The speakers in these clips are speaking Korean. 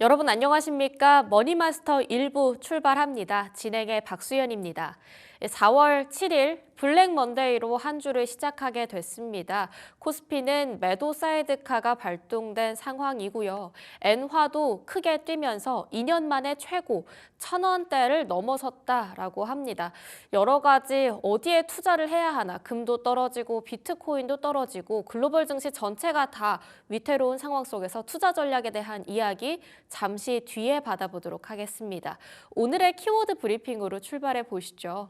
여러분 안녕하십니까? 머니마스터 1부 출발합니다. 진행의 박수연입니다. 4월 7일 블랙 먼데이로 한 주를 시작하게 됐습니다. 코스피는 매도 사이드카가 발동된 상황이고요. 엔화도 크게 뛰면서 2년 만에 최고 1,000원대를 넘어섰다라고 합니다. 여러 가지 어디에 투자를 해야 하나, 금도 떨어지고 비트코인도 떨어지고 글로벌 증시 전체가 다 위태로운 상황 속에서 투자 전략에 대한 이야기 잠시 뒤에 받아보도록 하겠습니다. 오늘의 키워드 브리핑으로 출발해 보시죠.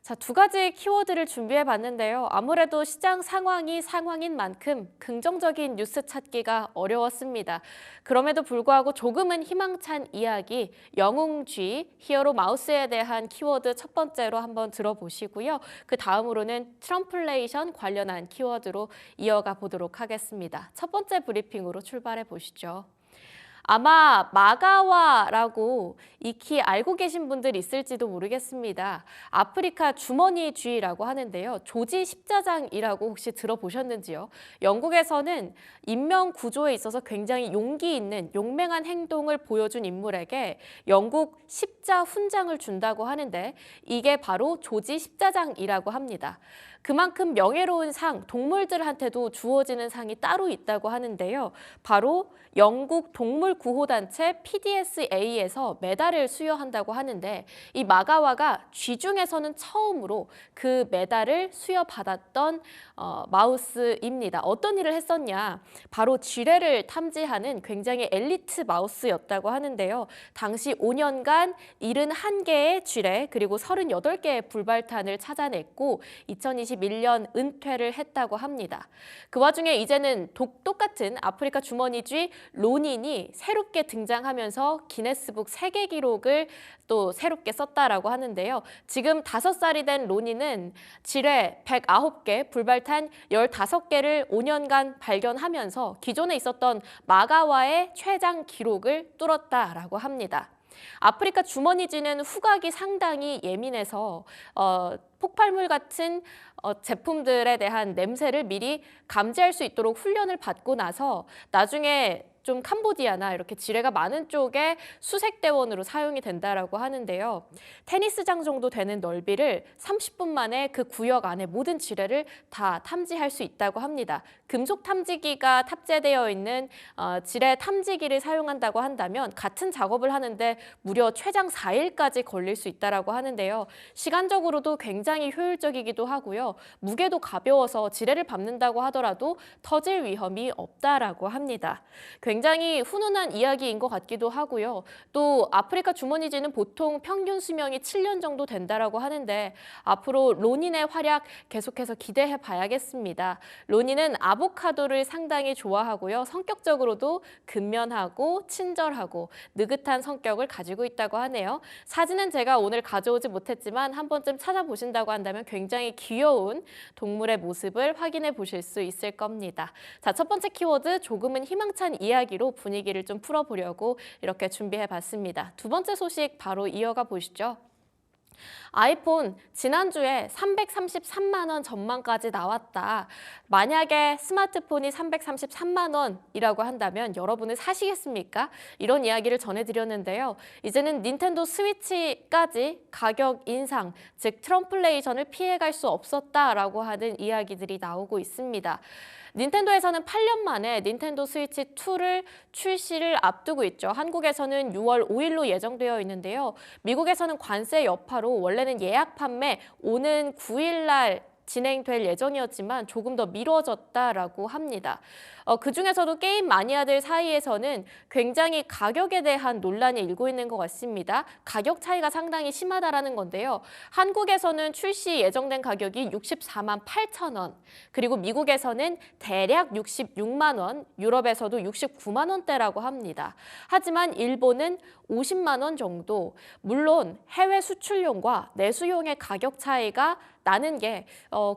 자, 두 가지 키워드를 준비해 봤는데요. 아무래도 시장 상황이 상황인 만큼 긍정적인 뉴스 찾기가 어려웠습니다. 그럼에도 불구하고 조금은 희망찬 이야기, 영웅쥐, 히어로 마우스에 대한 키워드 첫 번째로 한번 들어보시고요. 그 다음으로는 트럼플레이션 관련한 키워드로 이어가 보도록 하겠습니다. 첫 번째 브리핑으로 출발해 보시죠. 아마 마가와라고 익히 알고 계신 분들 있을지도 모르겠습니다. 아프리카 주머니 쥐라고 하는데요. 조지 십자장이라고 혹시 들어보셨는지요? 영국에서는 인명 구조에 있어서 굉장히 용기 있는 용맹한 행동을 보여준 인물에게 영국 십자 훈장을 준다고 하는데 이게 바로 조지 십자장이라고 합니다. 그만큼 명예로운 상, 동물들한테도 주어지는 상이 따로 있다고 하는데요. 바로 영국 동물구호단체 PDSA에서 메달을 수여한다고 하는데 이 마가와가 쥐 중에서는 처음으로 그 메달을 수여받았던 마우스입니다. 어떤 일을 했었냐? 바로 쥐레를 탐지하는 굉장히 엘리트 마우스였다고 하는데요. 당시 5년간 71개의 쥐레 그리고 38개의 불발탄을 찾아냈고 2021년 은퇴를 했다고 합니다. 그 와중에 이제는 똑같은 아프리카 주머니쥐 로닌이 새롭게 등장하면서 기네스북 세계 기록을 또 새롭게 썼다라고 하는데요. 지금 5살이 된 로닌은 지뢰 109개, 불발탄 15개를 5년간 발견하면서 기존에 있었던 마가와의 최장 기록을 뚫었다라고 합니다. 아프리카 주머니쥐는 후각이 상당히 예민해서 폭발물 같은 제품들에 대한 냄새를 미리 감지할 수 있도록 훈련을 받고 나서 나중에 좀 캄보디아나 이렇게 지뢰가 많은 쪽에 수색대원으로 사용이 된다라고 하는데요. 테니스장 정도 되는 넓이를 30분 만에 그 구역 안에 모든 지뢰를 다 탐지할 수 있다고 합니다. 금속 탐지기가 탑재되어 있는 지뢰 탐지기를 사용한다고 한다면 같은 작업을 하는데 무려 최장 4일까지 걸릴 수 있다라고 하는데요. 시간적으로도 굉장히 효율적이기도 하고요. 무게도 가벼워서 지뢰를 밟는다고 하더라도 터질 위험이 없다라고 합니다. 굉장히 훈훈한 이야기인 것 같기도 하고요. 또 아프리카 주머니쥐는 보통 평균 수명이 7년 정도 된다라고 하는데 앞으로 로닌의 활약 계속해서 기대해 봐야겠습니다. 로닌은 아보카도를 상당히 좋아하고요. 성격적으로도 근면하고 친절하고 느긋한 성격을 가지고 있다고 하네요. 사진은 제가 오늘 가져오지 못했지만 한 번쯤 찾아보신다고 한다면 굉장히 귀여운 동물의 모습을 확인해 보실 수 있을 겁니다. 자, 첫 번째 키워드 조금은 희망찬 이야기로 분위기를 좀 풀어보려고 이렇게 준비해봤습니다. 두 번째 소식 바로 이어가 보시죠. 아이폰 지난주에 333만 원 전망까지 나왔다. 만약에 스마트폰이 333만 원이라고 한다면 여러분은 사시겠습니까? 이런 이야기를 전해드렸는데요. 이제는 닌텐도 스위치까지 가격 인상, 즉 트럼플레이션을 피해갈 수 없었다라고 하는 이야기들이 나오고 있습니다. 닌텐도에서는 8년 만에 닌텐도 스위치 2를 출시를 앞두고 있죠. 한국에서는 6월 5일로 예정되어 있는데요. 미국에서는 관세 여파로 원래는 예약 판매 오는 9일 날 진행될 예정이었지만 조금 더 미뤄졌다라고 합니다. 그중에서도 게임 마니아들 사이에서는 굉장히 가격에 대한 논란이 일고 있는 것 같습니다. 가격 차이가 상당히 심하다라는 건데요. 한국에서는 출시 예정된 가격이 64만 8천 원, 그리고 미국에서는 대략 66만 원, 유럽에서도 69만 원대라고 합니다. 하지만 일본은 50만 원 정도, 물론 해외 수출용과 내수용의 가격 차이가 나는 게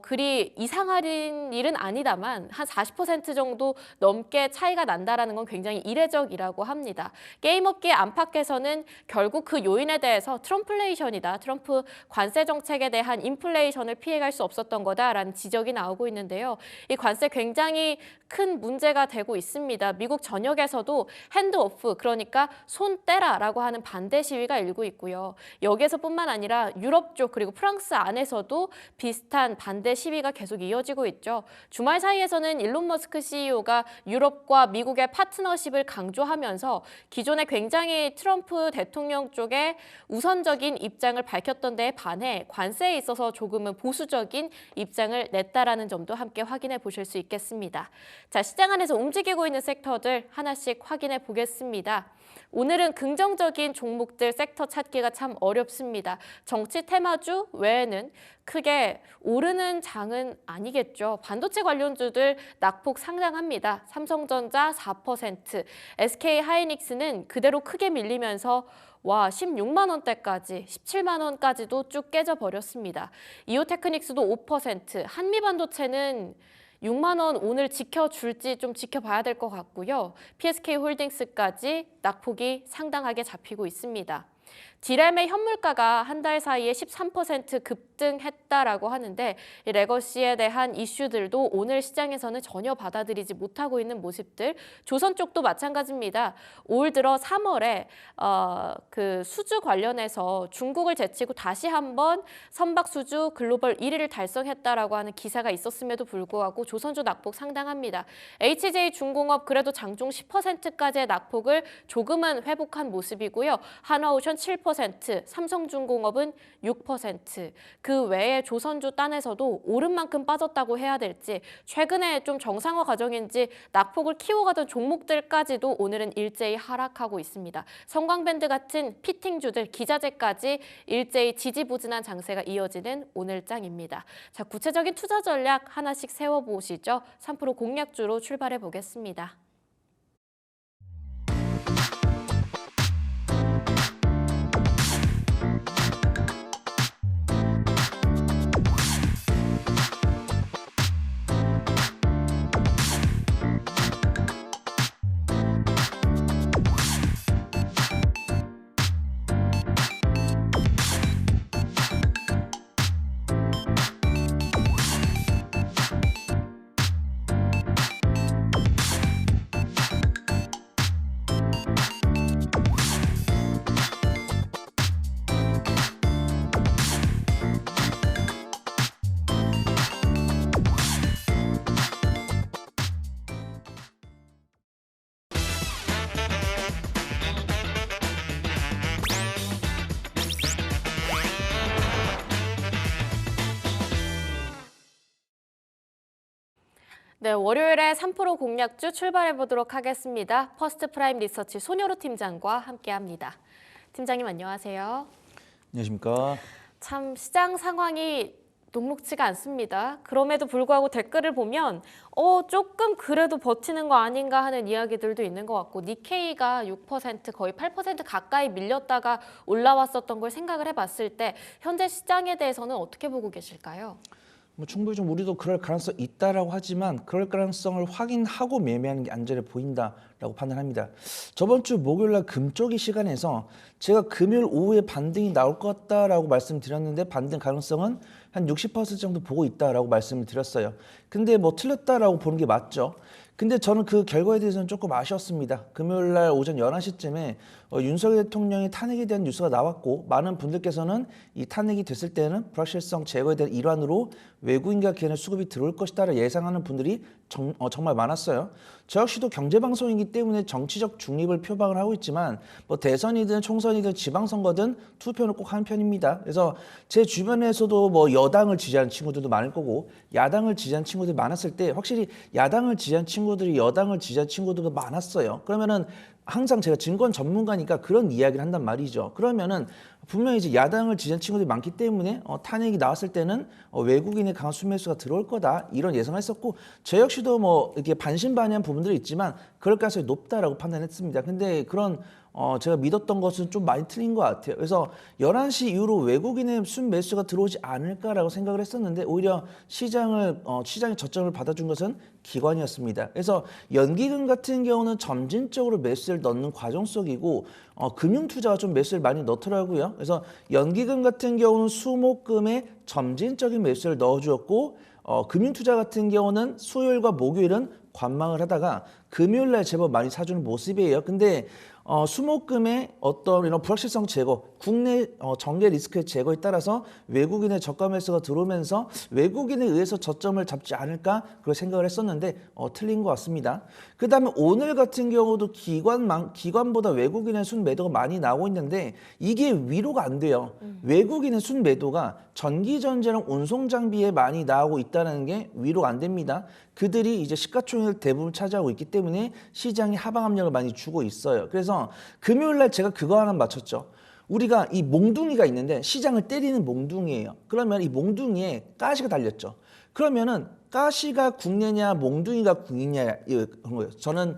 그리 이상한 일은 아니다만 한 40% 정도 넘게 차이가 난다라는 건 굉장히 이례적이라고 합니다. 게임업계 안팎에서는 결국 그 요인에 대해서 트럼플레이션이다. 트럼프 관세 정책에 대한 인플레이션을 피해갈 수 없었던 거다라는 지적이 나오고 있는데요. 이 관세 굉장히 큰 문제가 되고 있습니다. 미국 전역에서도 핸드오프, 그러니까 손 떼라라고 하는 반대 시위가 일고 있고요. 여기에서뿐만 아니라 유럽 쪽 그리고 프랑스 안에서도 비슷한 반대 시위가 계속 이어지고 있죠. 주말 사이에서는 일론 머스크 CEO가 유럽과 미국의 파트너십을 강조하면서 기존에 굉장히 트럼프 대통령 쪽에 우선적인 입장을 밝혔던 데에 반해 관세에 있어서 조금은 보수적인 입장을 냈다라는 점도 함께 확인해 보실 수 있겠습니다. 자, 시장 안에서 움직이고 있는 섹터들 하나씩 확인해 보겠습니다. 오늘은 긍정적인 종목들 섹터 찾기가 참 어렵습니다. 정치 테마주 외에는 크게 오르는 장은 아니겠죠. 반도체 관련주들 낙폭 상당합니다. 삼성전자 4%, SK 하이닉스는 그대로 크게 밀리면서 16만 원대까지, 17만 원까지도 쭉 깨져버렸습니다. 이오테크닉스도 5%, 한미반도체는 6만 원 오늘 지켜줄지 좀 지켜봐야 될 것 같고요. PSK 홀딩스까지 낙폭이 상당하게 잡히고 있습니다. 디램의 현물가가 한 달 사이에 13% 급등했다라고 하는데 이 레거시에 대한 이슈들도 오늘 시장에서는 전혀 받아들이지 못하고 있는 모습들. 조선 쪽도 마찬가지입니다. 올 들어 3월에 그 수주 관련해서 중국을 제치고 다시 한번 선박 수주 글로벌 1위를 달성했다라고 하는 기사가 있었음에도 불구하고 조선주 낙폭 상당합니다. HJ중공업 그래도 장중 10%까지의 낙폭을 조금은 회복한 모습이고요. 한화오션 7%, 삼성중공업은 6%. 그 외에 조선주 딴에서도 오른 만큼 빠졌다고 해야 될지 최근에 좀 정상화 과정인지 낙폭을 키워가던 종목들까지도 오늘은 일제히 하락하고 있습니다. 성광밴드 같은 피팅주들, 기자재까지 일제히 지지부진한 장세가 이어지는 오늘장입니다. 자, 구체적인 투자 전략 하나씩 세워보시죠. 3% 공략주로 출발해 보겠습니다. 네, 월요일에 3% 공략주 출발해 보도록 하겠습니다. 퍼스트 프라임 리서치 손여루 팀장과 함께합니다. 팀장님 안녕하세요. 안녕하십니까. 참 시장 상황이 녹록지가 않습니다. 그럼에도 불구하고 댓글을 보면 조금 그래도 버티는 거 아닌가 하는 이야기들도 있는 것 같고 니케이가 6% 거의 8% 가까이 밀렸다가 올라왔었던 걸 생각을 해봤을 때 현재 시장에 대해서는 어떻게 보고 계실까요? 충분히 좀 우리도 그럴 가능성이 있다라고 하지만 그럴 가능성을 확인하고 매매하는 게 안전해 보인다라고 판단합니다. 저번 주 목요일날 금쪽이 시간에서 제가 금요일 오후에 반등이 나올 것 같다라고 말씀드렸는데 반등 가능성은 한 60% 정도 보고 있다라고 말씀을 드렸어요. 근데 뭐 틀렸다라고 보는 게 맞죠. 근데 저는 그 결과에 대해서는 조금 아쉬웠습니다. 금요일날 오전 11시쯤에 윤석열 대통령의 탄핵에 대한 뉴스가 나왔고 많은 분들께서는 이 탄핵이 됐을 때는 불확실성 제거에 대한 일환으로 외국인과 기관의 수급이 들어올 것이다 예상하는 분들이 정말 많았어요. 저 역시도 경제방송이기 때문에 정치적 중립을 표방을 하고 있지만 뭐 대선이든 총선이든 지방선거든 투표는 꼭 한 편입니다. 그래서 제 주변에서도 뭐 여당을 지지하는 친구들도 많을 거고 야당을 지지하는 친구들이 많았을 때 확실히 야당을 지지하는 친구들이 여당을 지지하는 친구들도 많았어요. 그러면은 항상 제가 증권 전문가니까 그런 이야기를 한단 말이죠. 그러면은 분명히 이제 야당을 지지한 친구들이 많기 때문에 탄핵이 나왔을 때는 외국인의 강한 순매수가 들어올 거다 이런 예상을 했었고 저 역시도 뭐 이렇게 반신반의한 부분들이 있지만 그럴 가능성이 높다라고 판단했습니다. 근데 그런 제가 믿었던 것은 좀 많이 틀린 것 같아요. 그래서 11시 이후로 외국인의 순매수가 들어오지 않을까라고 생각을 했었는데 오히려 시장의 저점을 받아준 것은 기관이었습니다. 그래서 연기금 같은 경우는 점진적으로 매수를 넣는 과정 속이고 금융투자가 좀 매수를 많이 넣더라고요. 그래서 연기금 같은 경우는 수목금에 점진적인 매수를 넣어주었고 금융투자 같은 경우는 수요일과 목요일은 관망을 하다가 금요일날 제법 많이 사주는 모습이에요. 근데 수목금의 어떤 이런 불확실성 제거, 국내 정계 리스크의 제거에 따라서 외국인의 저가 매수가 들어오면서 외국인에 의해서 저점을 잡지 않을까 그런 생각을 했었는데 틀린 것 같습니다. 그 다음에 오늘 같은 경우도 기관보다 외국인의 순매도가 많이 나오고 있는데 이게 위로가 안 돼요. 외국인의 순매도가 전기전자랑 운송장비에 많이 나오고 있다는 게 위로가 안 됩니다. 그들이 이제 시가총액을 대부분 차지하고 있기 때문에 시장이 하방 압력을 많이 주고 있어요. 그래서 금요일 날 제가 그거 하나 맞췄죠. 우리가 이 몽둥이가 있는데 시장을 때리는 몽둥이에요. 그러면 이 몽둥이에 가시가 달렸죠. 그러면은 가시가 국내냐 몽둥이가 국내냐 그런 거예요. 저는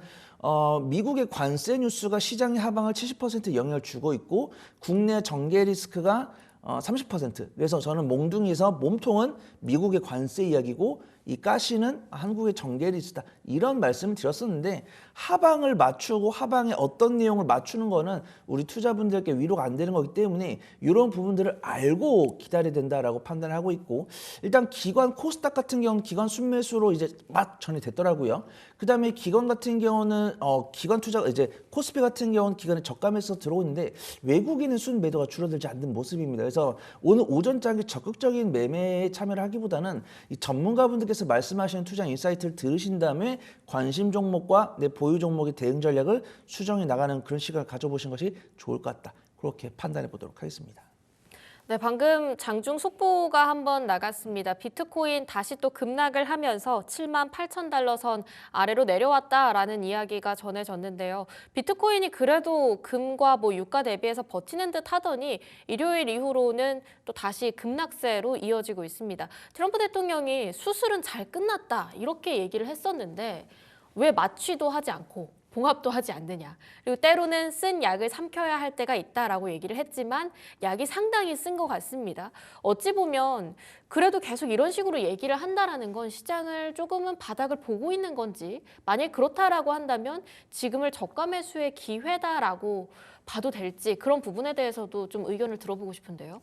미국의 관세 뉴스가 시장의 하방을 70% 영향을 주고 있고 국내 정계 리스크가 30%. 그래서 저는 몽둥이에서 몸통은 미국의 관세 이야기고 이 가시는 한국의 정계 리스크다. 이런 말씀을 드렸었는데 하방을 맞추고 하방에 어떤 내용을 맞추는 거는 우리 투자분들께 위로가 안 되는 거기 때문에 이런 부분들을 알고 기다려야 된다라고 판단을 하고 있고 일단 기관 코스닥 같은 경우는 기관 순매수로 이제 막 전이됐더라고요. 그다음에 기관 같은 경우는 기관 투자 이제 코스피 같은 경우는 기관에 저가 매수 들어오고 있는데 외국인은 순매도가 줄어들지 않는 모습입니다. 그래서 오늘 오전장에 적극적인 매매에 참여를 하기보다는 이 전문가분들께서 말씀하시는 투자 인사이트를 들으신 다음에 관심 종목과 내 보유 종목의 대응 전략을 수정해 나가는 그런 시간을 가져보신 것이 좋을 것 같다. 그렇게 판단해 보도록 하겠습니다. 네, 방금 장중 속보가 한번 나갔습니다. 비트코인 다시 또 급락을 하면서 78,000달러 선 아래로 내려왔다라는 이야기가 전해졌는데요. 비트코인이 그래도 금과 유가 대비해서 버티는 듯 하더니 일요일 이후로는 또 다시 급락세로 이어지고 있습니다. 트럼프 대통령이 수술은 잘 끝났다 이렇게 얘기를 했었는데 왜 마취도 하지 않고 봉합도 하지 않느냐. 그리고 때로는 쓴 약을 삼켜야 할 때가 있다라고 얘기를 했지만 약이 상당히 쓴 것 같습니다. 어찌 보면 그래도 계속 이런 식으로 얘기를 한다라는 건 시장을 조금은 바닥을 보고 있는 건지 만약 그렇다라고 한다면 지금을 저가 매수의 기회다라고 봐도 될지 그런 부분에 대해서도 좀 의견을 들어보고 싶은데요.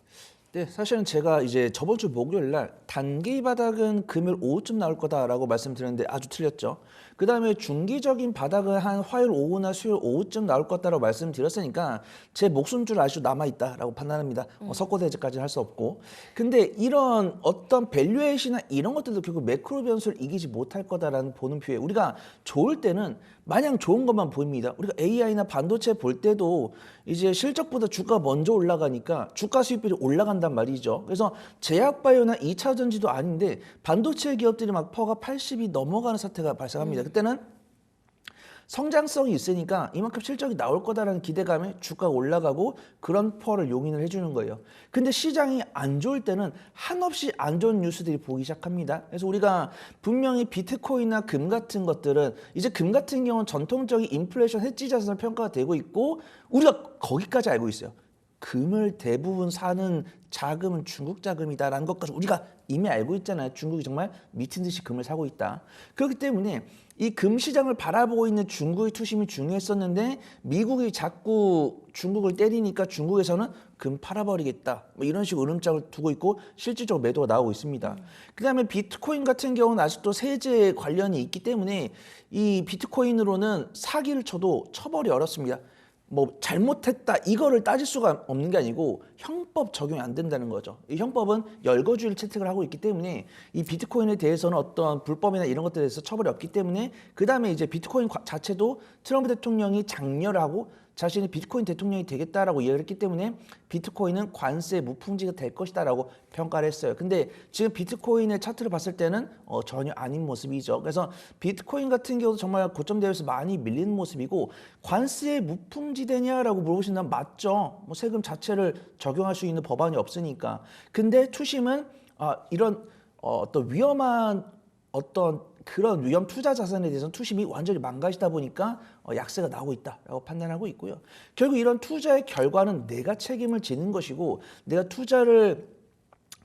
네, 사실은 제가 이제 저번 주 목요일 날 단기 바닥은 금요일 오후쯤 나올 거다라고 말씀드렸는데 아주 틀렸죠. 그 다음에 중기적인 바닥은 한 화요일 오후나 수요일 오후쯤 나올 거다라고 말씀드렸으니까 제 목숨줄 아직도 남아있다라고 판단합니다. 석고대제까지는 할 수 없고. 근데 이런 어떤 밸류에이션이나 이런 것들도 결국 매크로 변수를 이기지 못할 거다라는 보는 표에 우리가 좋을 때는 마냥 좋은 것만 보입니다. 우리가 AI나 반도체 볼 때도 이제 실적보다 주가가 먼저 올라가니까 주가 수익률이 올라간단 말이죠. 그래서 제약바이오나 2차 전지도 아닌데 반도체 기업들이 막 퍼가 80이 넘어가는 사태가 발생합니다. 그때는 성장성이 있으니까 이만큼 실적이 나올 거다라는 기대감에 주가가 올라가고 그런 퍼를 용인을 해주는 거예요. 근데 시장이 안 좋을 때는 한없이 안 좋은 뉴스들이 보이기 시작합니다. 그래서 우리가 분명히 비트코인이나 금 같은 것들은 이제 금 같은 경우는 전통적인 인플레이션 해지 자산으로 평가가 되고 있고 우리가 거기까지 알고 있어요. 금을 대부분 사는 자금은 중국 자금이다라는 것까지 우리가 이미 알고 있잖아요. 중국이 정말 미친 듯이 금을 사고 있다. 그렇기 때문에 이 금 시장을 바라보고 있는 중국의 투심이 중요했었는데 미국이 자꾸 중국을 때리니까 중국에서는 금 팔아버리겠다. 이런 식으로 으름장을 두고 있고 실질적으로 매도가 나오고 있습니다. 그다음에 비트코인 같은 경우는 아직도 세제 관련이 있기 때문에 이 비트코인으로는 사기를 쳐도 처벌이 어렵습니다. 잘못했다 이거를 따질 수가 없는 게 아니고 형법 적용이 안 된다는 거죠. 이 형법은 열거주의를 채택을 하고 있기 때문에 이 비트코인에 대해서는 어떤 불법이나 이런 것들에 대해서 처벌이 없기 때문에 그 다음에 이제 비트코인 자체도 트럼프 대통령이 장려를 하고 자신이 비트코인 대통령이 되겠다라고 이야기를 했기 때문에 비트코인은 관세 무풍지가 될 것이다라고 평가를 했어요. 근데 지금 비트코인의 차트를 봤을 때는 전혀 아닌 모습이죠. 그래서 비트코인 같은 경우도 정말 고점 대회에서 많이 밀리는 모습이고 관세 무풍지되냐라고 물어보신다면 맞죠. 뭐 세금 자체를 적용할 수 있는 법안이 없으니까. 근데 투심은 이런 어떤 위험한 어떤 그런 위험 투자 자산에 대해서는 투심이 완전히 망가지다 보니까 약세가 나오고 있다라고 판단하고 있고요. 결국 이런 투자의 결과는 내가 책임을 지는 것이고 내가 투자를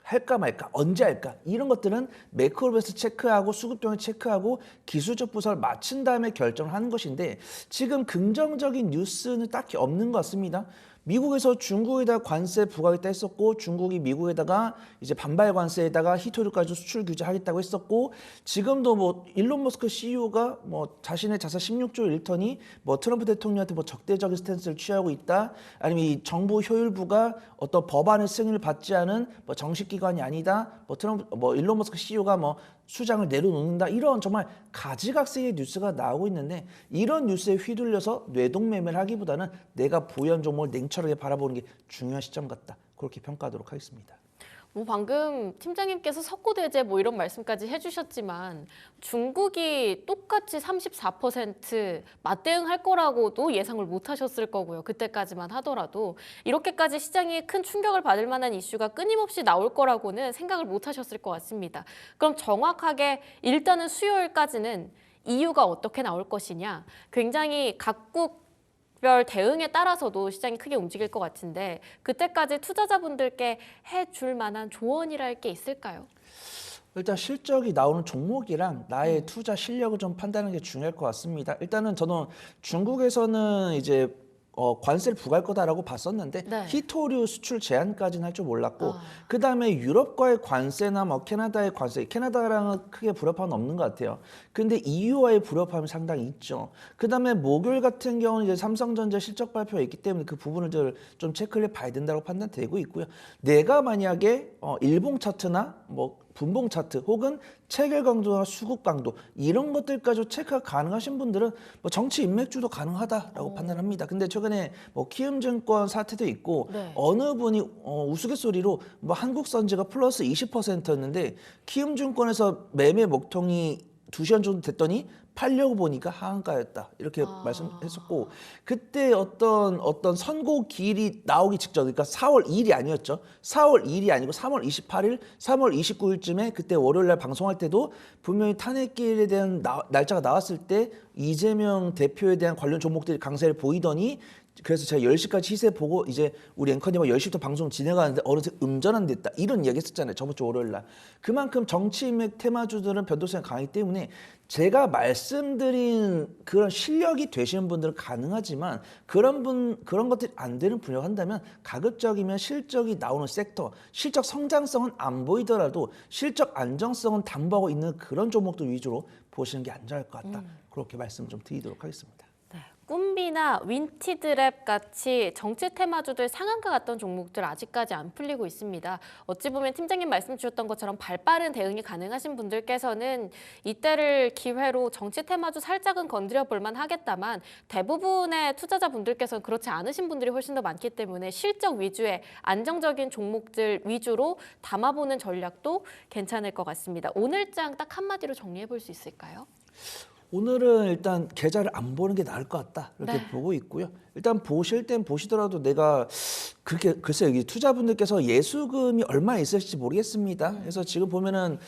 할까 말까 언제 할까 이런 것들은 매크로베스 체크하고 수급동을 체크하고 기술적 분석을 마친 다음에 결정을 하는 것인데 지금 긍정적인 뉴스는 딱히 없는 것 같습니다. 미국에서 중국에다 관세 부과하겠다 했었고 중국이 미국에다가 이제 반발 관세에다가 히토류까지 수출 규제하겠다고 했었고 지금도 뭐 일론 머스크 CEO가 뭐 자신의 자산 16조 1턴이 뭐 트럼프 대통령한테 뭐 적대적인 스탠스를 취하고 있다 아니면 이 정부 효율부가 어떤 법안의 승인을 받지 않은 뭐 정식 기관이 아니다 뭐 트럼프 뭐 일론 머스크 CEO가 뭐 수장을 내려놓는다 이런 정말 가지각색의 뉴스가 나오고 있는데 이런 뉴스에 휘둘려서 뇌동매매를 하기보다는 내가 보유한 종목을 냉철하게 바라보는 게 중요한 시점 같다 그렇게 평가하도록 하겠습니다. 뭐 방금 팀장님께서 석고대제 뭐 이런 말씀까지 해주셨지만 중국이 똑같이 34% 맞대응할 거라고도 예상을 못 하셨을 거고요. 그때까지만 하더라도 이렇게까지 시장이 큰 충격을 받을 만한 이슈가 끊임없이 나올 거라고는 생각을 못 하셨을 것 같습니다. 그럼 정확하게 일단은 수요일까지는 이유가 어떻게 나올 것이냐 굉장히 각국 별 대응에 따라서도 시장이 크게 움직일 것 같은데 그때까지 투자자분들께 해줄 만한 조언이랄 게 있을까요? 일단 실적이 나오는 종목이랑 나의 투자 실력을 좀 판단하는 게 중요할 것 같습니다. 일단은 저는 중국에서는 이제 관세를 부과할 거다라고 봤었는데 네. 히토류 수출 제한까지는 할 줄 몰랐고 그 다음에 유럽과의 관세나 뭐 캐나다의 관세, 캐나다랑은 크게 불협화음은 없는 것 같아요. 근데 EU와의 불협화음이 상당히 있죠. 그 다음에 목요일 같은 경우는 이제 삼성전자 실적 발표가 있기 때문에 그 부분을 좀 체크를 해봐야 된다고 판단되고 있고요. 내가 만약에 일봉 차트나 뭐 분봉 차트 혹은 체결 강도나 수급 강도 이런 것들까지 체크가 가능하신 분들은 뭐 정치 인맥주도 가능하다라고 판단합니다. 근데 최근에 뭐 키움증권 사태도 있고 네. 어느 분이 우스갯소리로 뭐 한국선지가 플러스 20%였는데 키움증권에서 매매 목통이 2시간 정도 됐더니 팔려고 보니까 하한가였다 이렇게 말씀했었고 그때 어떤 선고 기일이 나오기 직전 그러니까 4월 2일이 아니었죠. 4월 2일이 아니고 3월 28일, 3월 29일쯤에 그때 월요일날 방송할 때도 분명히 탄핵기일에 대한 날짜가 나왔을 때 이재명 대표에 대한 관련 종목들이 강세를 보이더니 그래서 제가 10시까지 시세 보고 이제 우리 앵커님과 10시부터 방송 진행하는데 어느새 음전환 됐다 이런 이야기 했었잖아요. 저번 주 월요일 날. 그만큼 정치 인맥 테마주들은 변동성이 강하기 때문에 제가 말씀드린 그런 실력이 되시는 분들은 가능하지만 그런 것들이 안 되는 분야를 한다면 가급적이면 실적이 나오는 섹터, 실적 성장성은 안 보이더라도 실적 안정성은 담보하고 있는 그런 종목들 위주로 보시는 게 안전할 것 같다. 그렇게 말씀 좀 드리도록 하겠습니다. 꿈비나 윈티드랩 같이 정치 테마주들 상한가 갔던 종목들 아직까지 안 풀리고 있습니다. 어찌 보면 팀장님 말씀 주셨던 것처럼 발빠른 대응이 가능하신 분들께서는 이때를 기회로 정치 테마주 살짝은 건드려 볼만 하겠다만 대부분의 투자자분들께서는 그렇지 않으신 분들이 훨씬 더 많기 때문에 실적 위주의 안정적인 종목들 위주로 담아보는 전략도 괜찮을 것 같습니다. 오늘장 딱 한마디로 정리해 볼 수 있을까요? 오늘은 일단 계좌를 안 보는 게 나을 것 같다 이렇게 네. 보고 있고요. 일단 보실 땐 보시더라도 내가 그렇게 글쎄요 여기 투자분들께서 예수금이 얼마 있을지 모르겠습니다. 그래서 지금 보면은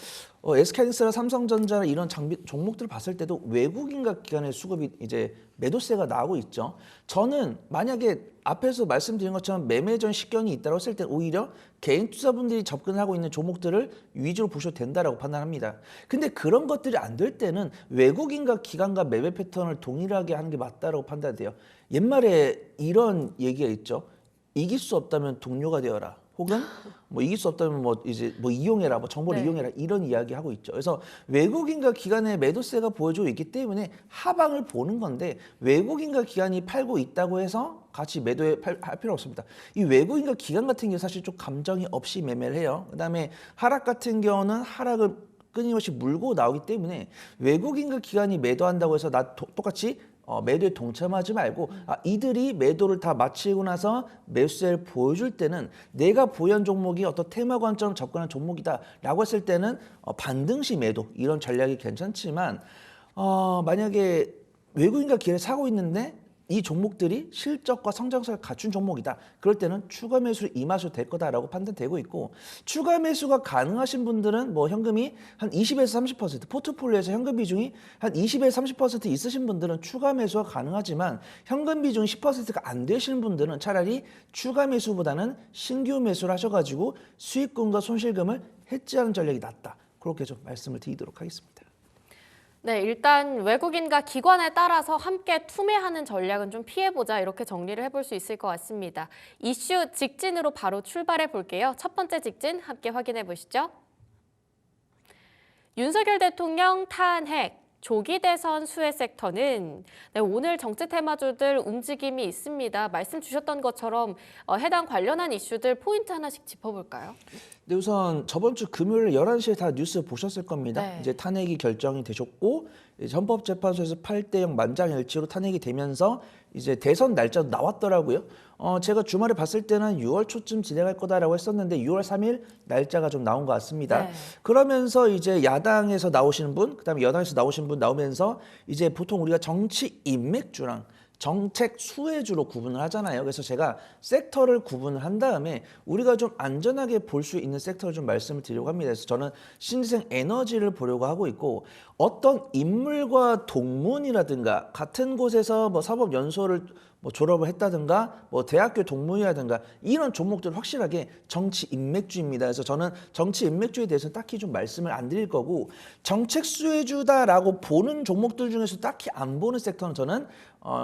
SK하이닉스나 삼성전자 이런 종목들을 봤을 때도 외국인과 기관의 수급이 이제 매도세가 나오고 있죠. 저는 만약에 앞에서 말씀드린 것처럼 매매전 식견이 있다고 했을 때 오히려 개인 투자분들이 접근하고 있는 종목들을 위주로 보셔도 된다라고 판단합니다. 근데 그런 것들이 안 될 때는 외국인과 기관과 매매 패턴을 동일하게 하는 게 맞다라고 판단돼요. 옛말에 이런 얘기가 있죠. 이길 수 없다면 동료가 되어라. 혹은 뭐 이길 수 없다면 뭐 이제 뭐 이용해라, 뭐 정보를 네. 이용해라 이런 이야기 하고 있죠. 그래서 외국인과 기관의 매도세가 보여주고 있기 때문에 하방을 보는 건데 외국인과 기관이 팔고 있다고 해서 같이 할 필요 없습니다. 이 외국인과 기관 같은 경우 사실 좀 감정이 없이 매매를 해요. 그다음에 하락 같은 경우는 하락을 끊임없이 물고 나오기 때문에 외국인과 기관이 매도한다고 해서 나 똑같이 매도에 동참하지 말고 이들이 매도를 다 마치고 나서 매수세를 보여줄 때는 내가 보유한 종목이 어떤 테마 관점 접근한 종목이다라고 했을 때는 반등시 매도 이런 전략이 괜찮지만 만약에 외국인과 기회를 사고 있는데 이 종목들이 실적과 성장성을 갖춘 종목이다. 그럴 때는 추가 매수를 임하셔도 될 거다라고 판단되고 있고 추가 매수가 가능하신 분들은 뭐 현금이 한 20에서 30% 포트폴리오에서 현금 비중이 한 20에서 30% 있으신 분들은 추가 매수가 가능하지만 현금 비중이 10%가 안 되시는 분들은 차라리 추가 매수보다는 신규 매수를 하셔가지고 수익금과 손실금을 해지하는 전략이 낫다. 그렇게 좀 말씀을 드리도록 하겠습니다. 네, 일단 외국인과 기관에 따라서 함께 투매하는 전략은 좀 피해보자 이렇게 정리를 해볼 수 있을 것 같습니다. 이슈 직진으로 바로 출발해 볼게요. 첫 번째 직진 함께 확인해 보시죠. 윤석열 대통령 탄핵. 조기 대선 수혜 섹터는 오늘 정치 테마주들 움직임이 있습니다. 말씀 주셨던 것처럼 해당 관련한 이슈들 포인트 하나씩 짚어볼까요? 네, 우선 저번 주 금요일 11시에 다 뉴스 보셨을 겁니다. 네. 이제 탄핵이 결정이 되셨고 이제 헌법재판소에서 8대0 만장일치로 탄핵이 되면서 이제 대선 날짜도 나왔더라고요. 제가 주말에 봤을 때는 6월 초쯤 진행할 거다라고 했었는데 6월 3일 날짜가 좀 나온 것 같습니다. 네. 그러면서 이제 야당에서 나오시는 분, 그다음에 여당에서 나오신 분 나오면서 이제 보통 우리가 정치 인맥주랑 정책 수혜주로 구분을 하잖아요. 그래서 제가 섹터를 구분을 한 다음에 우리가 좀 안전하게 볼 수 있는 섹터를 좀 말씀을 드리려고 합니다. 그래서 저는 신재생 에너지를 보려고 하고 있고 어떤 인물과 동문이라든가 같은 곳에서 뭐 사법연수원을 뭐 졸업을 했다든가 뭐 대학교 동문이라든가 이런 종목들 확실하게 정치 인맥주입니다. 그래서 저는 정치 인맥주에 대해서 딱히 좀 말씀을 안 드릴 거고 정책 수혜주다라고 보는 종목들 중에서 딱히 안 보는 섹터는 저는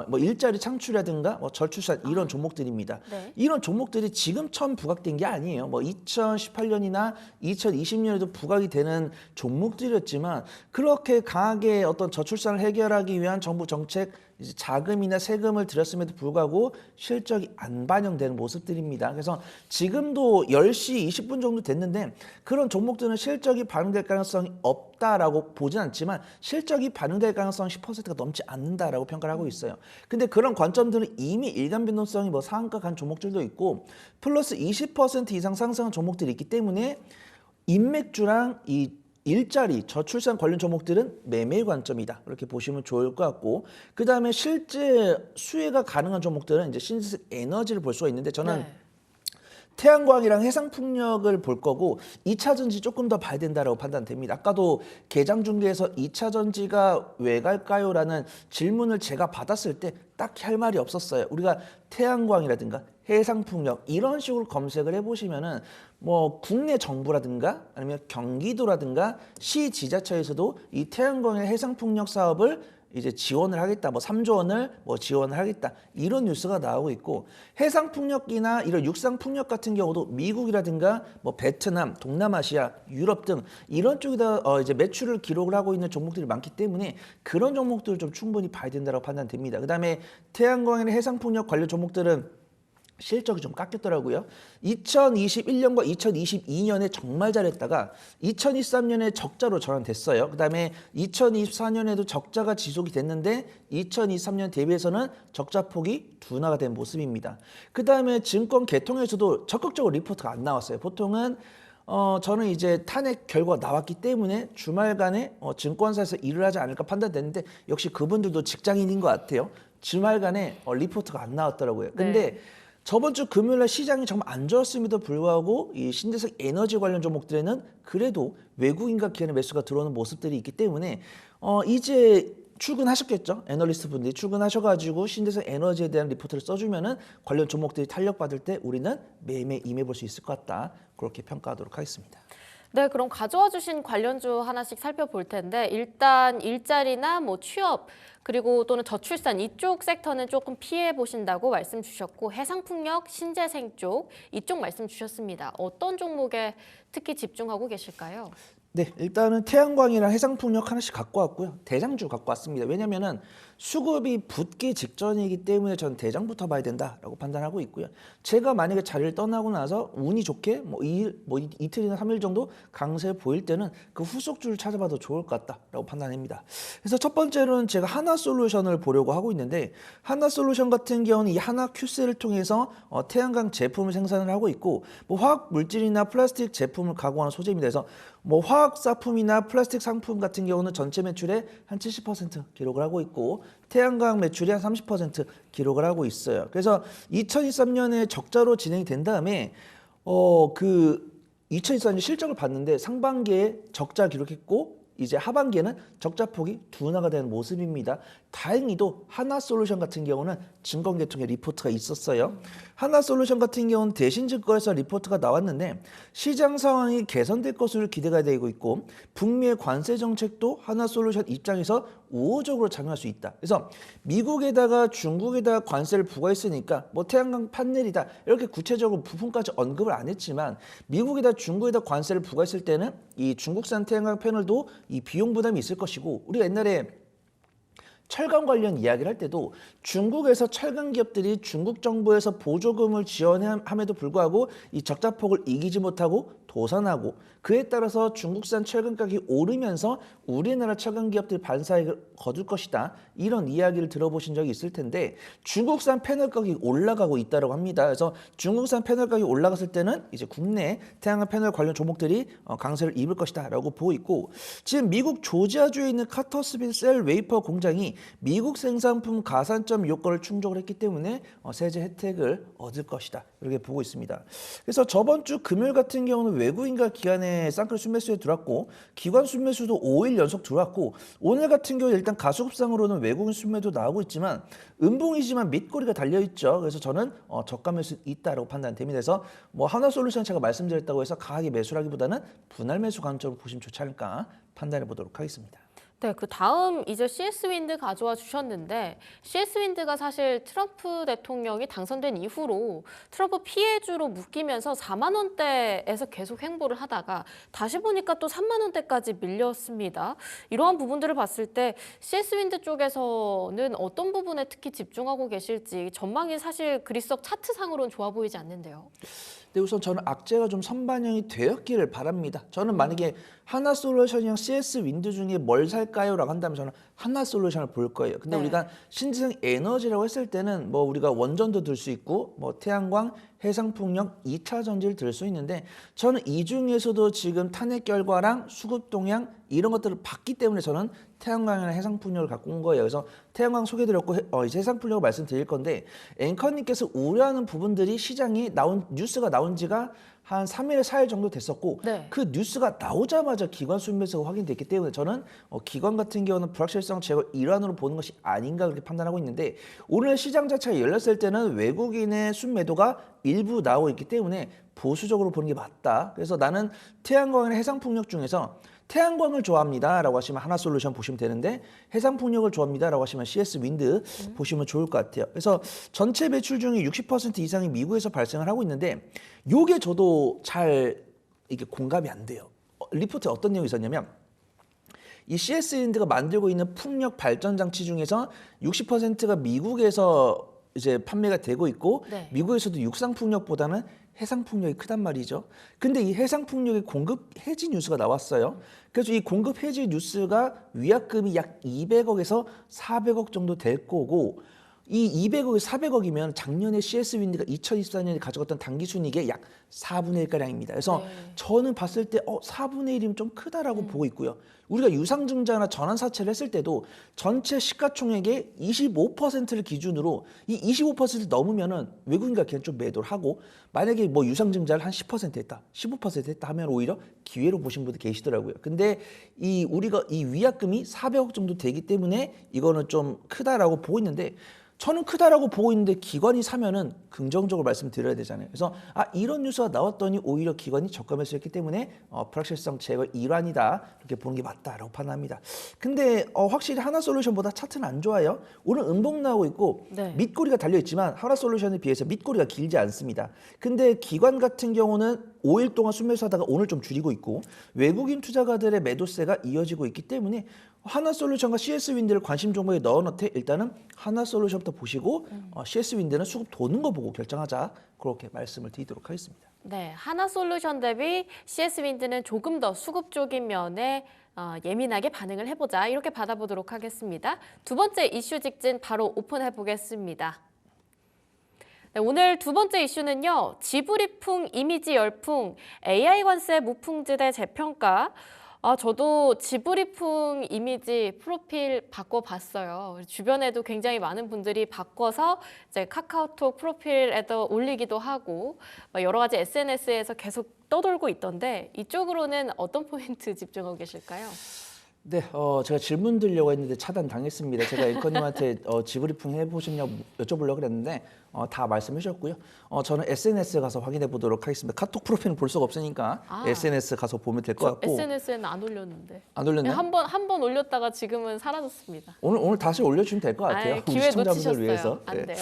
뭐 일자리 창출이라든가 뭐 저출산 이런 종목들입니다. 네. 이런 종목들이 지금 처음 부각된 게 아니에요. 뭐 2018년이나 2020년에도 부각이 되는 종목들이었지만 그렇게 강하게 어떤 저출산을 해결하기 위한 정부 정책 이제 자금이나 세금을 들였음에도 불구하고 실적이 안 반영되는 모습들입니다. 그래서 지금도 10시 20분 정도 됐는데 그런 종목들은 실적이 반영될 가능성이 없다라고 보진 않지만 실적이 반영될 가능성은 10%가 넘지 않는다라고 평가를 하고 있어요. 근데 그런 관점들은 이미 일간 변동성이 뭐 상한가 간 종목들도 있고 플러스 20% 이상 상승한 종목들이 있기 때문에 인맥주랑 이 일자리, 저출산 관련 종목들은 매매 관점이다. 이렇게 보시면 좋을 것 같고 그 다음에 실제 수혜가 가능한 종목들은 이제 신재생 에너지를 볼 수가 있는데 저는 태양광이랑 해상풍력을 볼 거고 2차 전지 조금 더 봐야 된다고 판단됩니다. 아까도 개장 중계에서 2차 전지가 왜 갈까요? 라는 질문을 제가 받았을 때 딱히 할 말이 없었어요. 우리가 태양광이라든가 해상풍력 이런 식으로 검색을 해보시면은 뭐 국내 정부라든가 아니면 경기도라든가 시 지자체에서도 이 태양광의 해상풍력 사업을 이제 지원을 하겠다, 뭐 3조 원을 뭐 지원을 하겠다 이런 뉴스가 나오고 있고 해상풍력이나 이런 육상풍력 같은 경우도 미국이라든가 뭐 베트남, 동남아시아, 유럽 등 이런 쪽에다 이제 매출을 기록을 하고 있는 종목들이 많기 때문에 그런 종목들을 좀 충분히 봐야 된다고 판단됩니다. 그다음에 태양광이나 해상풍력 관련 종목들은 실적이 좀 깎였더라고요. 2021년과 2022년에 정말 잘했다가 2023년에 적자로 전환됐어요. 그다음에 2024년에도 적자가 지속이 됐는데 2023년 대비해서는 적자 폭이 둔화가 된 모습입니다. 그다음에 증권 개통에서도 적극적으로 리포트가 안 나왔어요. 보통은 저는 이제 탄핵 결과가 나왔기 때문에 주말간에 증권사에서 일을 하지 않을까 판단됐는데 역시 그분들도 직장인인 것 같아요. 주말간에 리포트가 안 나왔더라고요. 근데 저번 주 금요일날 시장이 정말 안 좋았음에도 불구하고 이 신재생 에너지 관련 종목들에는 그래도 외국인과 기관의 매수가 들어오는 모습들이 있기 때문에 이제 출근하셨겠죠? 애널리스트 분들이 출근하셔가지고 신재생 에너지에 대한 리포트를 써주면은 관련 종목들이 탄력받을 때 우리는 매매 임해볼 수 있을 것 같다. 그렇게 평가하도록 하겠습니다. 네, 그럼 가져와 주신 관련주 하나씩 살펴볼 텐데 일단 일자리나 뭐 취업 그리고 또는 저출산 이쪽 섹터는 조금 피해 보신다고 말씀 주셨고 해상풍력, 신재생 쪽 이쪽 말씀 주셨습니다. 어떤 종목에 특히 집중하고 계실까요? 네, 일단은 태양광이랑 해상풍력 하나씩 갖고 왔고요. 대장주 갖고 왔습니다. 왜냐면은 수급이 붙기 직전이기 때문에 저는 대장부터 봐야 된다라고 판단하고 있고요. 제가 만약에 자리를 떠나고 나서 운이 좋게 이틀이나 3일 정도 강세 보일 때는 그 후속주를 찾아봐도 좋을 것 같다라고 판단합니다. 그래서 첫 번째로는 제가 하나솔루션을 보려고 하고 있는데 하나솔루션 같은 경우는 이 하나큐스를 통해서 태양광 제품을 생산을 하고 있고 뭐 화학 물질이나 플라스틱 제품을 가공하는 소재입니다. 그래서 뭐 화학 상품이나 플라스틱 상품 같은 경우는 전체 매출의 한 70% 기록을 하고 있고 태양광 매출이 한 30% 기록을 하고 있어요. 그래서 2023년에 적자로 진행이 된 다음에 2024년 실적을 봤는데 상반기에 적자 기록했고 이제 하반기에는 적자폭이 둔화가 되는 모습입니다. 다행히도 하나솔루션 같은 경우는 증권계통의 리포트가 있었어요. 하나솔루션 같은 경우는 대신증권에서 리포트가 나왔는데 시장 상황이 개선될 것으로 기대가 되고 있고 북미의 관세 정책도 하나솔루션 입장에서 우호적으로 작용할 수 있다. 그래서 미국에다가 중국에다가 관세를 부과했으니까 뭐 태양광 판넬이다 이렇게 구체적으로 부품까지 언급을 안 했지만 미국에다 중국에다 관세를 부과했을 때는 이 중국산 태양광 패널도 이 비용 부담이 있을 것이고 우리가 옛날에 철강 관련 이야기를 할 때도 중국에서 철강 기업들이 중국 정부에서 보조금을 지원함에도 불구하고 이 적자폭을 이기지 못하고 도산하고 그에 따라서 중국산 철강 가격이 오르면서 우리나라 철강 기업들이 반사익을 거둘 것이다. 이런 이야기를 들어보신 적이 있을 텐데 중국산 패널 가격이 올라가고 있다고 합니다. 그래서 중국산 패널 가격이 올라갔을 때는 이제 국내 태양광 패널 관련 종목들이 강세를 입을 것이다라고 보고 있고 지금 미국 조지아주에 있는 카터스빌 셀 웨이퍼 공장이 미국 생산품 가산점 요건을 충족을 했기 때문에 세제 혜택을 얻을 것이다. 이렇게 보고 있습니다. 그래서 저번 주 금요일 같은 경우는 외국인과 기관의 쌍끌 순매수에 들어왔고 기관 순매수도 5일 연속 들어왔고 오늘 같은 경우 일단 가수급상으로는 외국인 순매도 나오고 있지만 음봉이지만 밑꼬리가 달려있죠. 그래서 저는 저가 매수 있다라고 판단됩니다. 그래서 뭐 하나솔루션 제가 말씀드렸다고 해서 강하게 매수라기보다는 분할 매수 관점으로 보시면 좋지 않을까 판단해 보도록 하겠습니다. 네, 그 다음 이제 CS 윈드 가져와 주셨는데 CS 윈드가 사실 트럼프 대통령이 당선된 이후로 트럼프 피해주로 묶이면서 4만 원대에서 계속 횡보를 하다가 다시 보니까 또 3만 원대까지 밀렸습니다. 이러한 부분들을 봤을 때 CS 윈드 쪽에서는 어떤 부분에 특히 집중하고 계실지 전망이 사실 그리 썩 차트상으로는 좋아 보이지 않는데요. 근데 우선 저는 악재가 좀 선반영이 되었기를 바랍니다. 저는 만약에 하나솔루션이랑 CS 윈드 중에 뭘 살까요? 라고 한다면 저는 하나솔루션을 볼 거예요. 근데 네. 우리가 신재생 에너지라고 했을 때는 뭐 우리가 원전도 들 수 있고 뭐 태양광, 해상풍력, 2차 전지를 들 수 있는데 저는 이 중에서도 지금 탄핵 결과랑 수급 동향 이런 것들을 봤기 때문에 저는 태양광이나 해상풍력을 갖고 온 거예요. 그래서 태양광 소개드렸고 이제 해상풍력을 말씀드릴 건데 앵커님께서 우려하는 부분들이 시장이 뉴스가 나온 지가 한 3일, 4일 정도 됐었고 네. 그 뉴스가 나오자마자 기관 순매수가 확인됐기 때문에 저는 기관 같은 경우는 불확실성 제거 일환으로 보는 것이 아닌가 그렇게 판단하고 있는데 오늘 시장 자체가 열렸을 때는 외국인의 순매도가 일부 나오고 있기 때문에 보수적으로 보는 게 맞다. 그래서 나는 태양광이나 해상풍력 중에서 태양광을 좋아합니다 라고 하시면 하나솔루션 보시면 되는데 해상풍력을 좋아합니다 라고 하시면 CS 윈드 보시면 좋을 것 같아요. 그래서 전체 매출 중에 60% 이상이 미국에서 발생을 하고 있는데 요게 저도 잘 이게 공감이 안 돼요. 리포트에 어떤 내용이 있었냐면 이 CS 윈드가 만들고 있는 풍력 발전 장치 중에서 60%가 미국에서 이제 판매가 되고 있고 네. 미국에서도 육상 풍력보다는 해상 풍력이 크단 말이죠. 근데 이 해상 풍력의 공급 해지 뉴스가 나왔어요. 그래서 이 공급 해지 뉴스가 위약금이 약 200억에서 400억 정도 될 거고 이 200억에 400억이면 작년에 CS 윈드가 2024년에 가져갔던 단기 순이익의 약 4분의 1가량입니다. 그래서 저는 봤을 때 4분의 1이면 좀 크다라고 보고 있고요. 우리가 유상증자나 전환사채를 했을 때도 전체 시가총액의 25%를 기준으로 이 25% 넘으면은 외국인과 그냥 좀 매도를 하고 만약에 뭐 유상증자를 한 10% 했다, 15% 했다 하면 오히려 기회로 보신 분들 계시더라고요. 근데 우리가 이 위약금이 400억 정도 되기 때문에 이거는 좀 크다라고 보고 있는데 저는 크다라고 보고 있는데 기관이 사면은 긍정적으로 말씀드려야 되잖아요. 그래서 이런 뉴스가 나왔더니 오히려 기관이 저가 매수했기 때문에 불확실성 제거 일환이다 이렇게 보는 게 맞다. 맞다라고 판단합니다. 근데 확실히 하나솔루션보다 차트는 안 좋아요. 오늘 음봉 나오고 있고 네. 밑꼬리가 달려 있지만 하나솔루션에 비해서 밑꼬리가 길지 않습니다. 근데 기관 같은 경우는 5일 동안 순매수하다가 오늘 좀 줄이고 있고 외국인 투자가들의 매도세가 이어지고 있기 때문에 하나솔루션과 CS윈드를 관심 종목에 넣어놓되 일단은 하나솔루션부터 보시고 CS윈드는 수급 도는 거 보고 결정하자 그렇게 말씀을 드리도록 하겠습니다. 네, 하나솔루션 대비 CS윈드는 조금 더 수급 쪽인 면에 예민하게 반응을 해보자 이렇게 받아보도록 하겠습니다. 두 번째 이슈 직진 바로 오픈해 보겠습니다. 네, 오늘 두 번째 이슈는요. 지브리풍 이미지 열풍, AI 관세 무풍지대 재평가. 저도 지브리풍 이미지 프로필 바꿔봤어요. 주변에도 굉장히 많은 분들이 바꿔서 이제 카카오톡 프로필에도 올리기도 하고 여러 가지 SNS에서 계속 떠돌고 있던데 이쪽으로는 어떤 포인트 집중하고 계실까요? 네, 제가 질문 드리려고 했는데 차단 당했습니다. 제가 앵커님한테 지브리풍 해보셨냐고 여쭤보려고 그랬는데 다 말씀해 주셨고요. 저는 SNS 가서 확인해 보도록 하겠습니다. 카톡 프로필은 볼 수가 없으니까 SNS 가서 보면 될 것 같고. SNS에는 안 올렸는데. 안 올렸나요? 한 번 올렸다가 지금은 사라졌습니다. 오늘 다시 올려주면 될 것 같아요. 우리 기회 시청자분들을 놓치셨어요. 위해서. 안 돼요.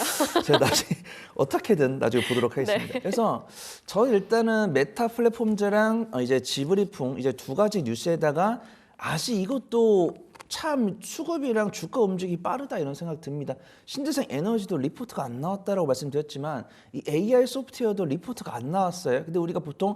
제가 나중에 어떻게든 나중에 보도록 하겠습니다. 네. 그래서 저는 일단은 메타 플랫폼즈랑 이제 지브리풍 이제 두 가지 뉴스에다가 아직 이것도 참 수급이랑 주가 움직임이 빠르다 이런 생각 듭니다. 신재생 에너지도 리포트가 안 나왔다라고 말씀드렸지만 이 AI 소프트웨어도 리포트가 안 나왔어요. 근데 우리가 보통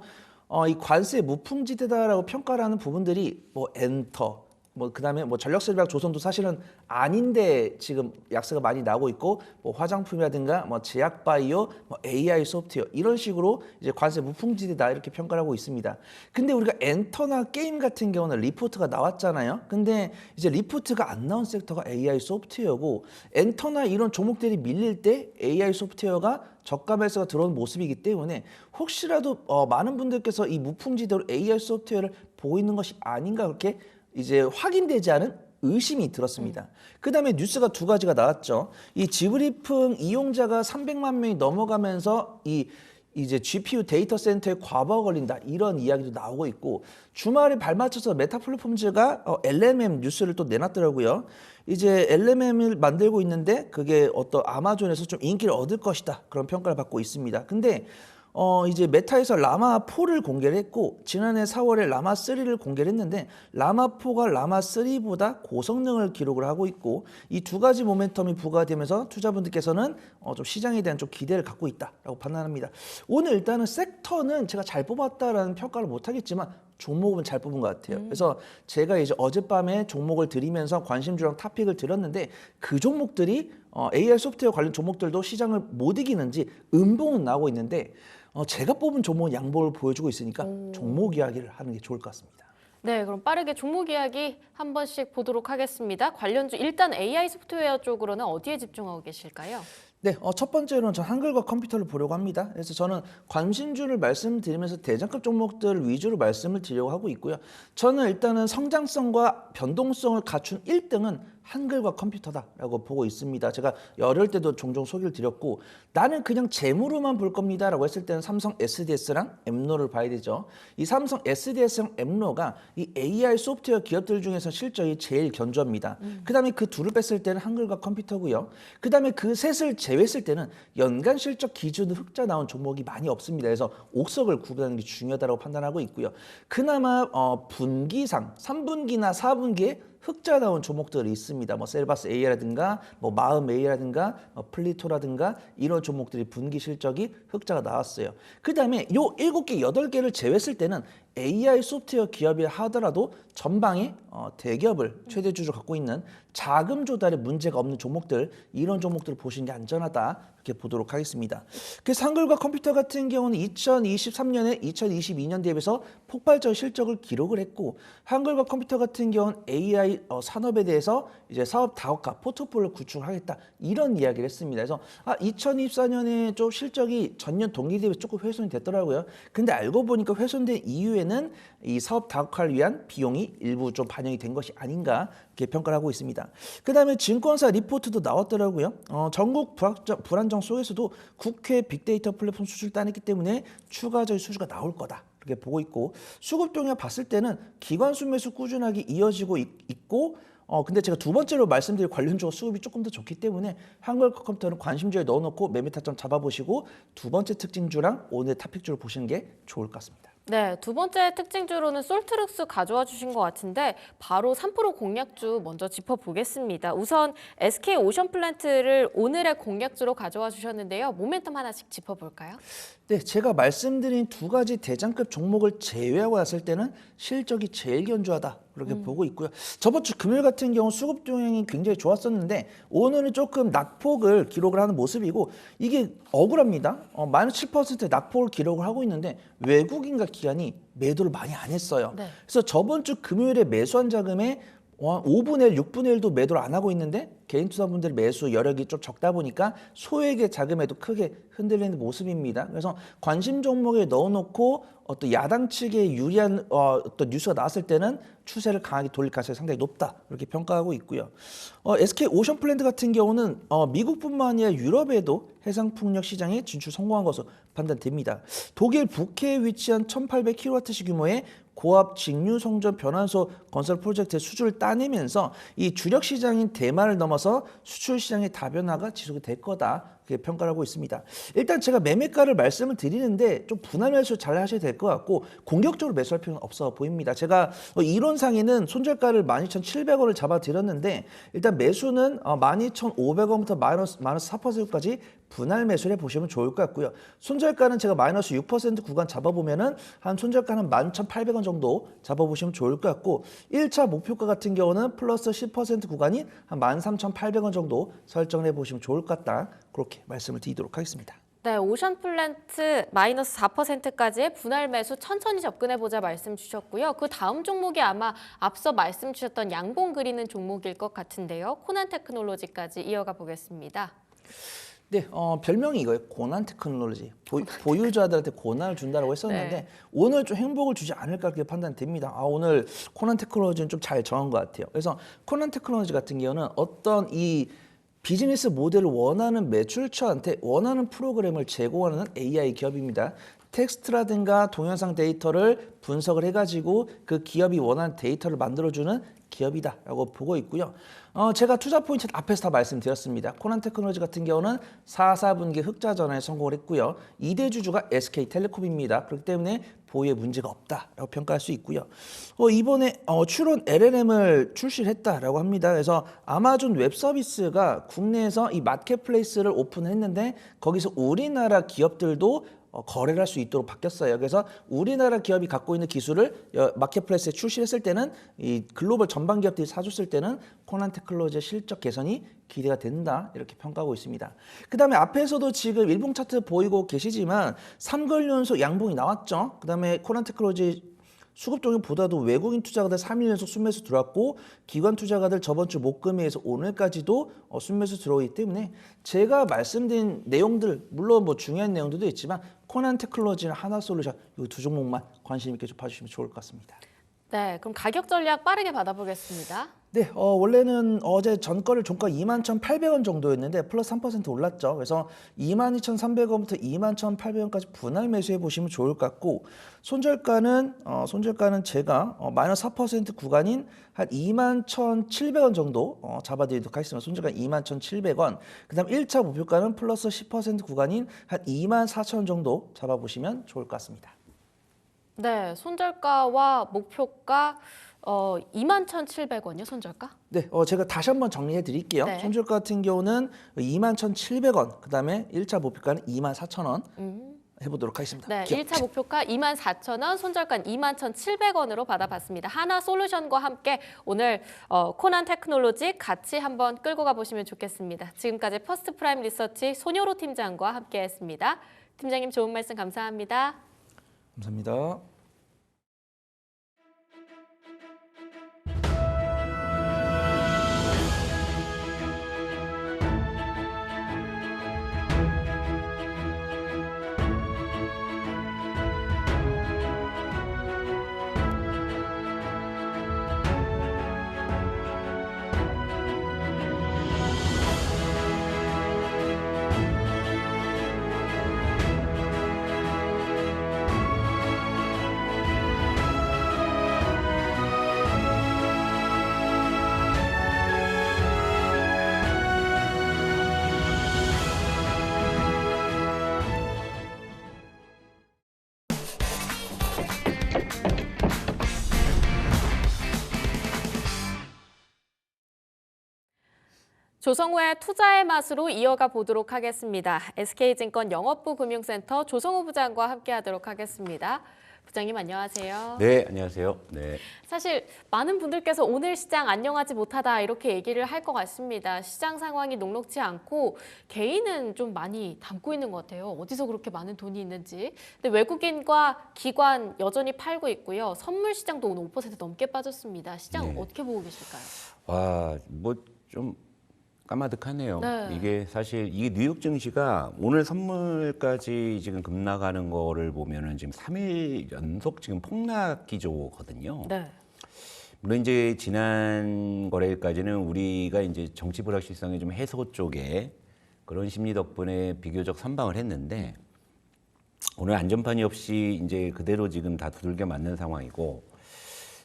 이 관세 무풍지대다라고 평가를 하는 부분들이 뭐 엔터 그다음에 전력설비학 조선도 사실은 아닌데 지금 약세가 많이 나오고 있고 화장품이라든가 제약 바이오, AI 소프트웨어 이런 식으로 이제 관세 무풍지대다 이렇게 평가를 하고 있습니다. 근데 우리가 엔터나 게임 같은 경우는 리포트가 나왔잖아요. 근데 이제 리포트가 안 나온 섹터가 AI 소프트웨어고 엔터나 이런 종목들이 밀릴 때 AI 소프트웨어가 저가 매수가 들어오는 모습이기 때문에 혹시라도 많은 분들께서 이 무풍지대로 AI 소프트웨어를 보고 있는 것이 아닌가 그렇게 이제 확인되지 않은 의심이 들었습니다. 그다음에 뉴스가 두 가지가 나왔죠. 이 지브리풍 이용자가 300만 명이 넘어가면서 이제 GPU 데이터 센터에 과부하가 걸린다 이런 이야기도 나오고 있고 주말에 발맞춰서 메타 플랫폼즈가 LMM 뉴스를 또 내놨더라고요. 이제 LMM을 만들고 있는데 그게 어떤 아마존에서 좀 인기를 얻을 것이다 그런 평가를 받고 있습니다. 근데 이제 메타에서 라마4를 공개를 했고 지난해 4월에 라마3를 공개를 했는데 라마4가 라마3보다 고성능을 기록을 하고 있고 이 두 가지 모멘텀이 부과되면서 투자분들께서는 좀 시장에 대한 좀 기대를 갖고 있다라고 판단합니다. 오늘 일단은 섹터는 제가 잘 뽑았다라는 평가를 못하겠지만 종목은 잘 뽑은 것 같아요. 그래서 제가 이제 어젯밤에 종목을 드리면서 관심주랑 탑픽을 드렸는데 그 종목들이 AI 소프트웨어 관련 종목들도 시장을 못 이기는지 음봉은 나오고 있는데 제가 뽑은 종목은 양보를 보여주고 있으니까 종목 이야기를 하는 게 좋을 것 같습니다. 네, 그럼 빠르게 종목 이야기 한 번씩 보도록 하겠습니다. 관련주 일단 AI 소프트웨어 쪽으로는 어디에 집중하고 계실까요? 네, 첫 번째로는 전 한글과 컴퓨터를 보려고 합니다. 그래서 저는 관심주를 말씀드리면서 대장급 종목들 위주로 말씀을 드리려고 하고 있고요. 저는 일단은 성장성과 변동성을 갖춘 1등은 한글과 컴퓨터다라고 보고 있습니다. 제가 열흘 때도 종종 소개를 드렸고 나는 그냥 재무로만 볼 겁니다라고 했을 때는 삼성 SDS랑 엠노를 봐야 되죠. 이 삼성 SDS랑 엠노가 이 AI 소프트웨어 기업들 중에서 실적이 제일 견조합니다. 그다음에 그 둘을 뺐을 때는 한글과 컴퓨터고요. 그다음에 그 셋을 제외했을 때는 연간 실적 기준으로 흑자 나온 종목이 많이 없습니다. 그래서 옥석을 구분하는 게 중요하다고 판단하고 있고요. 그나마 분기상 3분기나 4분기에 흑자 나온 종목들이 있습니다. 셀바스 A라든가 마음 A라든가 플리토라든가 이런 종목들이 분기 실적이 흑자가 나왔어요. 그다음에 요 7개, 8개를 제외했을 때는 AI 소프트웨어 기업이 하더라도 전방에 대기업을 최대 주주로 갖고 있는 자금 조달에 문제가 없는 종목들 이런 종목들을 보시는 게 안전하다 이렇게 보도록 하겠습니다. 그래서 한글과 컴퓨터 같은 경우는 2023년에 2022년 대비해서 폭발적 실적을 기록을 했고 한글과 컴퓨터 같은 경우는 AI 산업에 대해서 이제 사업 다각화 포트폴리오를 구축하겠다 이런 이야기를 했습니다. 그래서 2024년에 좀 실적이 전년 동기 대비 조금 훼손이 됐더라고요. 근데 알고 보니까 훼손된 이유에는 이 사업 다각화를 위한 비용이 일부 좀 반영이 된 것이 아닌가 이렇게 평가를 하고 있습니다. 그다음에 증권사 리포트도 나왔더라고요. 전국 불안정 속에서도 국회 빅데이터 플랫폼 수주를 따냈기 때문에 추가적인 수주가 나올 거다 이렇게 보고 있고 수급 동향 봤을 때는 기관 순매수 꾸준하게 이어지고 있고 근데 제가 두 번째로 말씀드릴 관련주가 수급이 조금 더 좋기 때문에 한국컴퓨터는 관심주에 넣어놓고 매매 타점 잡아보시고 두 번째 특징주랑 오늘 탑픽주를 보시는 게 좋을 것 같습니다. 네, 두 번째 특징주로는 솔트룩스 가져와 주신 것 같은데 바로 3% 공략주 먼저 짚어보겠습니다. 우선 SK오션플랜트를 오늘의 공략주로 가져와 주셨는데요. 모멘텀 하나씩 짚어볼까요? 네, 제가 말씀드린 두 가지 대장급 종목을 제외하고 났을 때는 실적이 제일 견조하다 그렇게 보고 있고요. 저번 주 금요일 같은 경우 수급 동향이 굉장히 좋았었는데 오늘은 조금 낙폭을 기록을 하는 모습이고 이게 억울합니다. 마이너스 7%의 낙폭을 기록을 하고 있는데 외국인과 기관이 매도를 많이 안 했어요. 네. 그래서 저번 주 금요일에 매수한 자금의 5분의 1, 6분의 1도 매도를 안 하고 있는데 개인 투자분들 매수 여력이 좀 적다 보니까 소액의 자금에도 크게 흔들리는 모습입니다. 그래서 관심 종목에 넣어놓고 어떤 야당 측에 유리한 어떤 뉴스가 나왔을 때는 추세를 강하게 돌릴 가능성이 상당히 높다 이렇게 평가하고 있고요. SK오션플랜트 같은 경우는 미국뿐만 아니라 유럽에도 해상풍력 시장에 진출 성공한 것으로 판단됩니다. 독일 북해에 위치한 1800kW 규모의 고압 직류 송전 변환소 건설 프로젝트의 수주를 따내면서 이 주력 시장인 대만을 넘어서 수출 시장의 다변화가 지속이 될 거다 그렇게 평가를 하고 있습니다. 일단 제가 매매가를 말씀을 드리는데 좀 분할 매수 잘 하셔야 될 것 같고 공격적으로 매수할 필요는 없어 보입니다. 제가 이론상에는 손절가를 12,700원을 잡아드렸는데 일단 매수는 12,500원부터 마이너스 4%까지 분할 매수를 해보시면 좋을 것 같고요. 손절가는 제가 마이너스 6% 구간 잡아보면은 한 손절가는 11,800원 정도 잡아보시면 좋을 것 같고 1차 목표가 같은 경우는 플러스 10% 구간이 한 13,800원 정도 설정을 해보시면 좋을 것 같다. 그렇게 말씀을 드리도록 하겠습니다. 네, 오션플랜트 마이너스 4%까지의 분할 매수 천천히 접근해보자 말씀 주셨고요. 그 다음 종목이 아마 앞서 말씀 주셨던 양봉 그리는 종목일 것 같은데요. 코난테크놀로지까지 이어가 보겠습니다. 네, 별명이 이거예요. 고난 테크놀로지. 보유자들한테 고난을 준다라고 했었는데 네. 오늘 좀 행복을 주지 않을까 그렇게 판단됩니다. 오늘 코난 테크놀로지는 좀 잘 정한 것 같아요. 그래서 코난 테크놀로지 같은 경우는 어떤 이 비즈니스 모델을 원하는 매출처한테 원하는 프로그램을 제공하는 AI 기업입니다. 텍스트라든가 동영상 데이터를 분석을 해가지고 그 기업이 원하는 데이터를 만들어주는 기업이다라고 보고 있고요. 제가 투자 포인트 앞에서 다 말씀드렸습니다. 코난테크놀로지 같은 경우는 4분기 흑자 전환에 성공을 했고요. 2대 주주가 SK텔레콤입니다. 그렇기 때문에 보유에 문제가 없다라고 평가할 수 있고요. 이번에 추론 LLM을 출시를 했다라고 합니다. 그래서 아마존 웹 서비스가 국내에서 이 마켓플레이스를 오픈했는데 거기서 우리나라 기업들도 거래를 할 수 있도록 바뀌었어요. 그래서 우리나라 기업이 갖고 있는 기술을 마켓플레이스에 출시했을 때는 이 글로벌 전반 기업들이 사줬을 때는 코난테크놀로지의 실적 개선이 기대가 된다 이렇게 평가하고 있습니다. 그 다음에 앞에서도 지금 일봉 차트 보이고 계시지만 3개월 연속 양봉이 나왔죠. 그 다음에 코난테크놀로지 수급 동향보다도 외국인 투자가들 3일 연속 순매수 들어왔고 기관 투자가들 저번 주 목금에서 오늘까지도 순매수 들어오기 때문에 제가 말씀드린 내용들 물론 뭐 중요한 내용들도 있지만 코난테크놀로지나 하나솔루션 이 두 종목만 관심 있게 좀 봐주시면 좋을 것 같습니다. 네, 그럼 가격 전략 빠르게 받아보겠습니다. 네, 원래는 어제 전거래 종가 21,800원 정도였는데 플러스 3% 올랐죠. 그래서 22,300원부터 21,800원까지 분할 매수해 보시면 좋을 것 같고 손절가는 제가 마이너스 4% 구간인 한 21,700원 정도 잡아드리도록 하겠습니다. 손절가 21,700원. 그다음 1차 목표가는 플러스 10% 구간인 한 24,000원 정도 잡아보시면 좋을 것 같습니다. 네, 손절가와 목표가 21,700원이요, 손절가? 네, 제가 다시 한번 정리해 드릴게요. 네. 손절가 같은 경우는 21,700원, 그다음에 1차 목표가는 24,000원 해보도록 하겠습니다. 네, 1차 목표가 24,000원, 손절가는 21,700원으로 받아봤습니다. 하나솔루션과 함께 오늘 코난테크놀로지 같이 한번 끌고 가보시면 좋겠습니다. 지금까지 퍼스트프라임 리서치 손효로 팀장과 함께했습니다. 팀장님 좋은 말씀 감사합니다. 감사합니다. 조성우의 투자의 맛으로 이어가 보도록 하겠습니다. SK증권 영업부 금융센터 조성우 부장과 함께하도록 하겠습니다. 부장님 안녕하세요. 네, 안녕하세요. 네. 사실 많은 분들께서 오늘 시장 안녕하지 못하다 이렇게 얘기를 할 것 같습니다. 시장 상황이 녹록지 않고 개인은 좀 많이 담고 있는 것 같아요. 어디서 그렇게 많은 돈이 있는지. 근데 외국인과 기관 여전히 팔고 있고요. 선물 시장도 오늘 5% 넘게 빠졌습니다. 시장 네. 어떻게 보고 계실까요? 와, 뭐 좀 까마득하네요. 네. 이게 사실 이게 뉴욕 증시가 오늘 선물까지 지금 급락하는 거를 보면은 지금 3일 연속 지금 폭락 기조거든요. 네. 물론 이제 지난 거래일까지는 우리가 이제 정치 불확실성의 좀 해소 쪽에 그런 심리 덕분에 비교적 선방을 했는데 오늘 안전판이 없이 이제 그대로 지금 다 두들겨 맞는 상황이고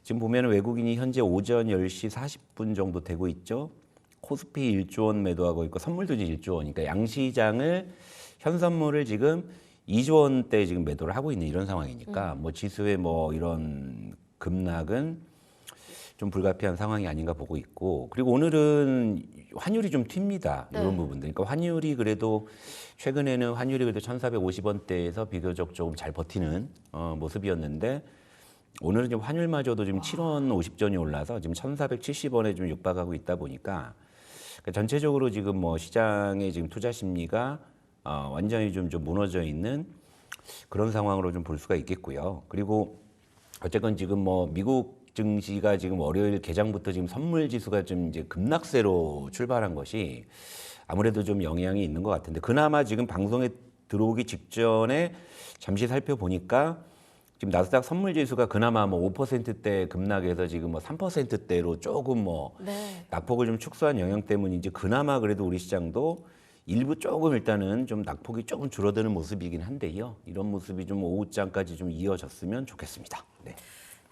지금 보면 외국인이 현재 오전 10시 40분 정도 되고 있죠. 코스피 1조 원 매도하고 있고 선물도 이제 1조 원. 그러니까 양시장을 현선물을 지금 2조 원대 지금 매도를 하고 있는 이런 상황이니까 뭐 지수의 뭐 이런 급락은 좀 불가피한 상황이 아닌가 보고 있고 그리고 오늘은 환율이 좀 튑니다. 이런 네. 부분들. 그러니까 환율이 그래도 최근에는 환율이 그래도 1,450원대에서 비교적 조금 잘 버티는 모습이었는데 오늘은 지금 환율마저도 지금 7원 50전이 올라서 지금 1,470원에 좀 육박하고 있다 보니까 그러니까 전체적으로 지금 뭐 시장의 지금 투자 심리가 완전히 좀 무너져 있는 그런 상황으로 좀 볼 수가 있겠고요. 그리고 어쨌건 지금 뭐 미국 증시가 지금 월요일 개장부터 지금 선물 지수가 좀 이제 급락세로 출발한 것이 아무래도 좀 영향이 있는 것 같은데 그나마 지금 방송에 들어오기 직전에 잠시 살펴보니까 지금 나스닥 선물 지수가 그나마 뭐 5%대 급락해서 지금 뭐 3%대로 조금 뭐 네. 낙폭을 좀 축소한 영향 때문인지 그나마 그래도 우리 시장도 일부 조금 일단은 좀 낙폭이 조금 줄어드는 모습이긴 한데요. 이런 모습이 좀 오후장까지 좀 이어졌으면 좋겠습니다. 네.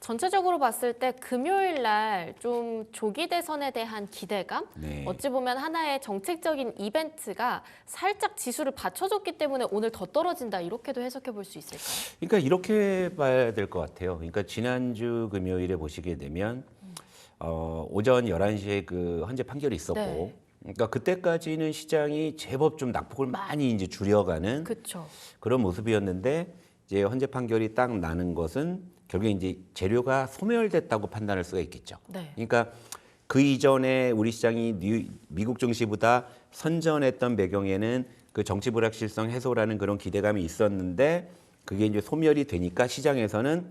전체적으로 봤을 때 금요일 날 좀 조기 대선에 대한 기대감? 네. 어찌 보면 하나의 정책적인 이벤트가 살짝 지수를 받쳐줬기 때문에 오늘 더 떨어진다 이렇게도 해석해 볼 수 있을까요? 그러니까 이렇게 봐야 될 것 같아요. 그러니까 지난주 금요일에 보시게 되면 오전 11시에 그 헌재 판결이 있었고 네. 그러니까 그때까지는 시장이 제법 좀 낙폭을 많이 이제 줄여가는 그렇죠. 그런 모습이었는데 이제 헌재 판결이 딱 나는 것은 결국에 이제 재료가 소멸됐다고 판단할 수가 있겠죠. 네. 그러니까 그 이전에 우리 시장이 미국 증시보다 선전했던 배경에는 그 정치 불확실성 해소라는 그런 기대감이 있었는데 그게 이제 소멸이 되니까 시장에서는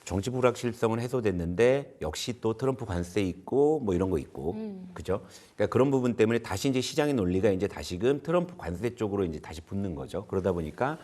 정치 불확실성은 해소됐는데 역시 또 트럼프 관세 있고 뭐 이런 거 있고 그죠? 그러니까 그런 부분 때문에 다시 이제 시장의 논리가 이제 다시금 트럼프 관세 쪽으로 이제 다시 붙는 거죠. 그러다 보니까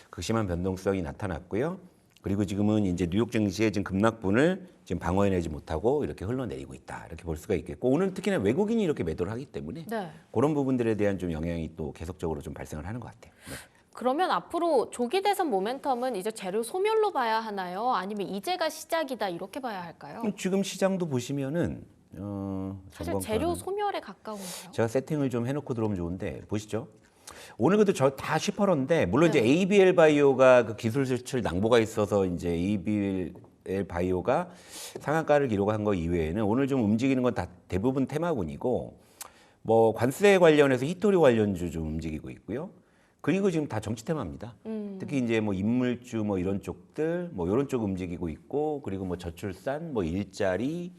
극심한 변동성이 나타났고요. 그리고 지금은 이제 뉴욕 증시의 지금 급락분을 지금 방어해내지 못하고 이렇게 흘러내리고 있다 이렇게 볼 수가 있겠고 오늘 특히나 외국인이 이렇게 매도를 하기 때문에 네. 그런 부분들에 대한 좀 영향이 또 계속적으로 좀 발생을 하는 것 같아요. 네. 그러면 앞으로 조기 대선 모멘텀은 이제 재료 소멸로 봐야 하나요? 아니면 이제가 시작이다 이렇게 봐야 할까요? 그럼 지금 시장도 보시면은 사실 전반가는 재료 소멸에 가까운가요? 제가 세팅을 좀 해놓고 들어오면 좋은데 보시죠. 오늘 그래도 저 다 10%인데 물론 네. 이제 ABL 바이오가 그 기술 수출 낭보가 있어서 이제 ABL 바이오가 상한가를 기록한 거 이외에는 오늘 좀 움직이는 건 다 대부분 테마군이고 뭐 관세 관련해서 히토리 관련주 좀 움직이고 있고요. 그리고 지금 다 정치 테마입니다. 특히 이제 뭐 인물주 뭐 이런 쪽들 뭐 이런 쪽 움직이고 있고 그리고 뭐 저출산 뭐 일자리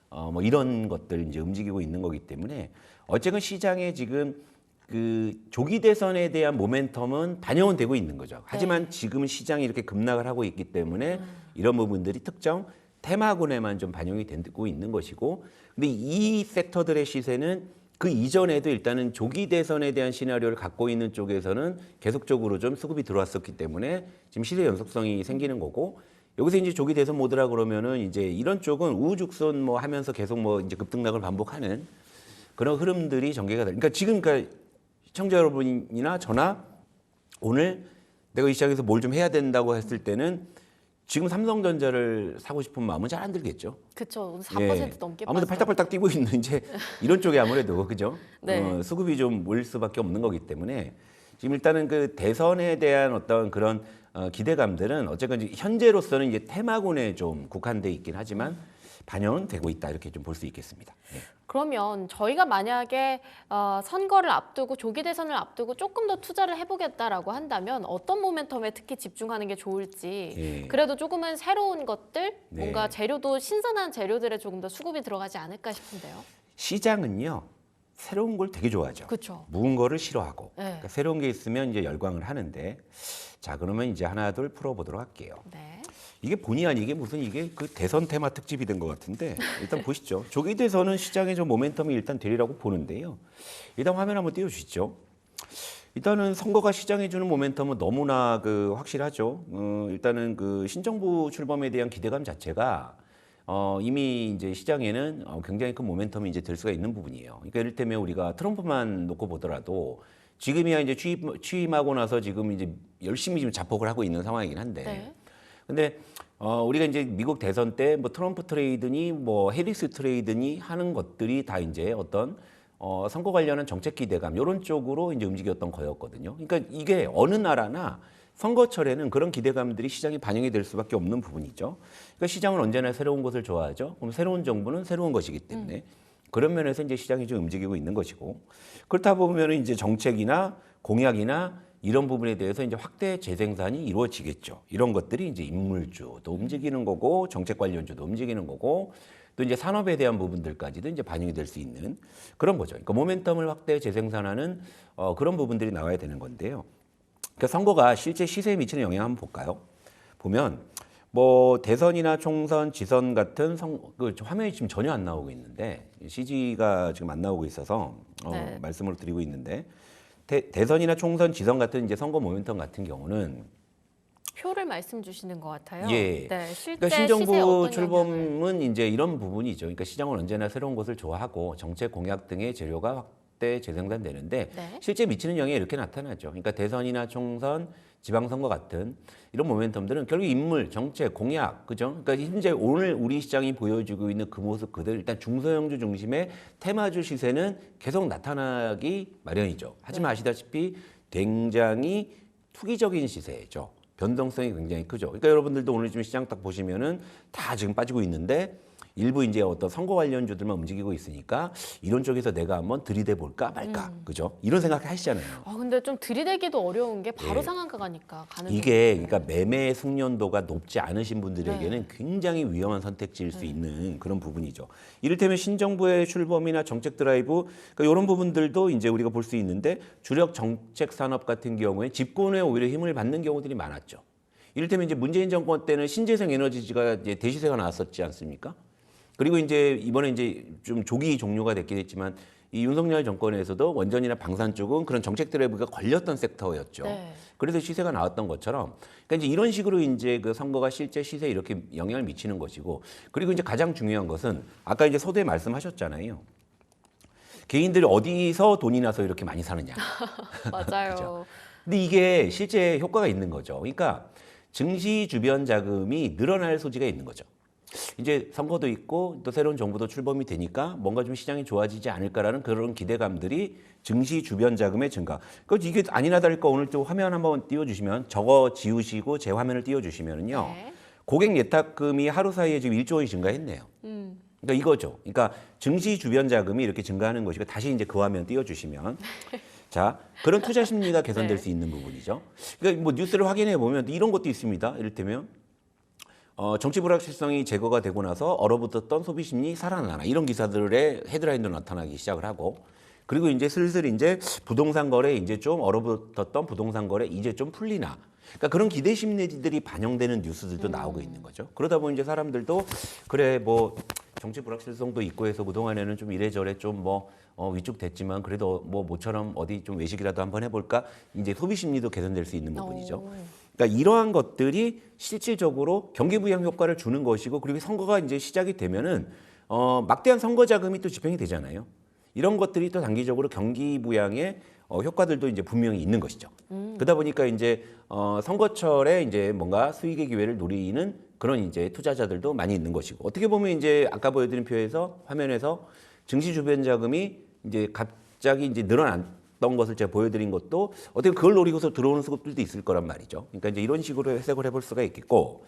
뭐 이런 것들 이제 움직이고 있는 거기 때문에 어쨌든 시장에 지금 그 조기 대선에 대한 모멘텀은 반영은 되고 있는 거죠. 하지만 지금은 시장이 이렇게 급락을 하고 있기 때문에 이런 부분들이 특정 테마군에만 좀 반영이 되고 있는 것이고 근데 이 섹터들의 시세는 그 이전에도 일단은 조기 대선에 대한 시나리오를 갖고 있는 쪽에서는 계속적으로 좀 수급이 들어왔었기 때문에 지금 시세 연속성이 생기는 거고 여기서 이제 조기 대선 모드라 그러면은 이제 이런 쪽은 우후죽순 뭐 하면서 계속 뭐 이제 급등락을 반복하는 그런 흐름들이 전개가 돼. 그러니까 지금 그러니까 시청자 여러분이나 저나 오늘 내가 이 시장에서 뭘 좀 해야 된다고 했을 때는 지금 삼성전자를 사고 싶은 마음은 잘 안 들겠죠. 그렇죠. 오늘 4% 넘게 아무래도 빠졌어요. 팔딱팔딱 뛰고 있는 이제 이런 쪽이 아무래도 그죠. 네. 수급이 좀 모일 수밖에 없는 거기 때문에 지금 일단은 그 대선에 대한 어떤 그런 기대감들은 어쨌건 현재로서는 이제 테마군에 좀 국한돼 있긴 하지만 반영은 되고 있다 이렇게 좀 볼 수 있겠습니다. 예. 그러면 저희가 만약에 선거를 앞두고 조기 대선을 앞두고 조금 더 투자를 해보겠다라고 한다면 어떤 모멘텀에 특히 집중하는 게 좋을지 예. 그래도 조금은 새로운 것들 네. 뭔가 재료도 신선한 재료들에 조금 더 수급이 들어가지 않을까 싶은데요. 시장은요 새로운 걸 되게 좋아하죠. 그렇죠. 묵은 거를 싫어하고 네. 그러니까 새로운 게 있으면 이제 열광을 하는데 자 그러면 이제 하나 둘 풀어보도록 할게요. 네. 이게 본의 아니게 무슨 이게 그 대선 테마 특집이 된 것 같은데 일단 보시죠. 조기 대선은 시장의 좀 모멘텀이 일단 되리라고 보는데요. 일단 화면 한번 띄워주시죠. 일단은 선거가 시장에 주는 모멘텀은 너무나 그 확실하죠. 일단은 그 신정부 출범에 대한 기대감 자체가 이미 이제 시장에는 굉장히 큰 모멘텀이 이제 될 수가 있는 부분이에요. 그러니까 이를테면 우리가 트럼프만 놓고 보더라도 지금이야 이제 취임하고 나서 지금 이제 열심히 지금 자폭을 하고 있는 상황이긴 한데. 네. 근데 우리가 이제 미국 대선 때 뭐 트럼프 트레이드니 뭐 해리스 트레이드니 하는 것들이 다 이제 어떤 선거 관련한 정책 기대감 이런 쪽으로 이제 움직였던 거였거든요. 그러니까 이게 어느 나라나 선거철에는 그런 기대감들이 시장에 반영이 될 수밖에 없는 부분이죠. 그러니까 시장은 언제나 새로운 것을 좋아하죠. 그럼 새로운 정부는 새로운 것이기 때문에 그런 면에서 이제 시장이 좀 움직이고 있는 것이고 그렇다 보면 이제 정책이나 공약이나 이런 부분에 대해서 이제 확대 재생산이 이루어지겠죠. 이런 것들이 이제 인물주도 움직이는 거고 정책 관련주도 움직이는 거고 또 이제 산업에 대한 부분들까지도 이제 반영이 될 수 있는 그런 거죠. 그러니까 모멘텀을 확대 재생산하는 그런 부분들이 나와야 되는 건데요. 그러니까 선거가 실제 시세에 미치는 영향 한번 볼까요? 보면 뭐 대선이나 총선, 지선 같은 그 화면이 지금 전혀 안 나오고 있는데 CG가 지금 안 나오고 있어서 네. 말씀을 드리고 있는데 대선이나 총선, 지선 같은 이제 선거 모멘텀 같은 경우는 표를 말씀 주시는 것 같아요. 예. 네, 실제 그러니까 시세에 신정부 어떤 출범은 이제 이런 부분이죠. 그러니까 시장은 언제나 새로운 것을 좋아하고 정책 공약 등의 재료가 확대 재생산되는데 네. 실제 미치는 영향이 이렇게 나타나죠. 그러니까 대선이나 총선, 지방선거 같은 이런 모멘텀들은 결국 인물, 정책, 공약, 그죠? 그러니까 현재 오늘 우리 시장이 보여주고 있는 그 모습 그대로 일단 중소형주 중심의 테마주 시세는 계속 나타나기 마련이죠. 하지만 아시다시피 굉장히 투기적인 시세죠. 변동성이 굉장히 크죠. 그러니까 여러분들도 오늘 지금 시장 딱 보시면은 다 지금 빠지고 있는데 일부 이제 어떤 선거 관련주들만 움직이고 있으니까 이런 쪽에서 내가 한번 들이대 볼까 말까, 그죠? 이런 생각 하시잖아요. 근데 좀 들이대기도 어려운 게 바로 예. 상한가 가니까 가는 이게 정도인데. 그러니까 매매 숙련도가 높지 않으신 분들에게는 굉장히 위험한 선택지일 수 있는 그런 부분이죠. 이를테면 신정부의 출범이나 정책 드라이브 그러니까 이런 부분들도 이제 우리가 볼 수 있는데 주력 정책 산업 같은 경우에 집권에 오히려 힘을 받는 경우들이 많았죠. 이를테면 이제 문재인 정권 때는 신재생 에너지가 이제 대시세가 나왔었지 않습니까? 그리고 이제 이번에 이제 좀 조기 종료가 됐긴 했지만 이 윤석열 정권에서도 원전이나 방산 쪽은 그런 정책 드라이브가 걸렸던 섹터였죠. 네. 그래서 시세가 나왔던 것처럼 그러니까 이제 이런 식으로 이제 그 선거가 실제 시세에 이렇게 영향을 미치는 것이고 그리고 이제 가장 중요한 것은 아까 이제 서두에 말씀하셨잖아요. 개인들이 어디서 돈이 나서 이렇게 많이 사느냐. 맞아요. 그죠? 근데 이게 실제 효과가 있는 거죠. 그러니까 증시 주변 자금이 늘어날 소지가 있는 거죠. 이제 선거도 있고 또 새로운 정부도 출범이 되니까 뭔가 좀 시장이 좋아지지 않을까라는 그런 기대감들이 증시 주변 자금의 증가. 그 이게 아니나 다를까 오늘 또 화면 한번 띄워주시면 저거 지우시고 제 화면을 띄워주시면은요. 네. 고객 예탁금이 하루 사이에 지금 1조 원이 증가했네요. 그러니까 이거죠. 그러니까 증시 주변 자금이 이렇게 증가하는 것이고 다시 이제 그 화면 띄워주시면 자 그런 투자 심리가 개선될 네. 수 있는 부분이죠. 그러니까 뭐 뉴스를 확인해 보면 이런 것도 있습니다. 이를테면 정치 불확실성이 제거가 되고 나서 얼어붙었던 소비 심리 살아나나 이런 기사들의 헤드라인도 나타나기 시작을 하고 그리고 이제 슬슬 이제 부동산 거래 이제 좀 얼어붙었던 부동산 거래 이제 좀 풀리나 그러니까 그런 기대 심리들이 반영되는 뉴스들도 나오고 있는 거죠. 그러다 보니 이제 사람들도 그래 뭐 정치 불확실성도 있고 해서 그동안에는 좀 이래저래 좀 뭐 위축됐지만 그래도 뭐 모처럼 어디 좀 외식이라도 한번 해볼까 이제 소비 심리도 개선될 수 있는 부분이죠. 그러니까 이러한 것들이 실질적으로 경기 부양 효과를 주는 것이고 그리고 선거가 이제 시작이 되면은 막대한 선거 자금이 또 집행이 되잖아요. 이런 것들이 또 단기적으로 경기 부양의 효과들도 이제 분명히 있는 것이죠. 그러다 보니까 이제 선거철에 이제 뭔가 수익의 기회를 노리는 그런 이제 투자자들도 많이 있는 것이고 어떻게 보면 이제 아까 보여드린 표에서 화면에서 증시 주변 자금이 이제 갑자기 이제 늘어났던 것을 제가 보여드린 것도 어떻게 그걸 노리고서 들어오는 수급들도 있을 거란 말이죠. 그러니까 이제 이런 식으로 해석을 해볼 수가 있겠고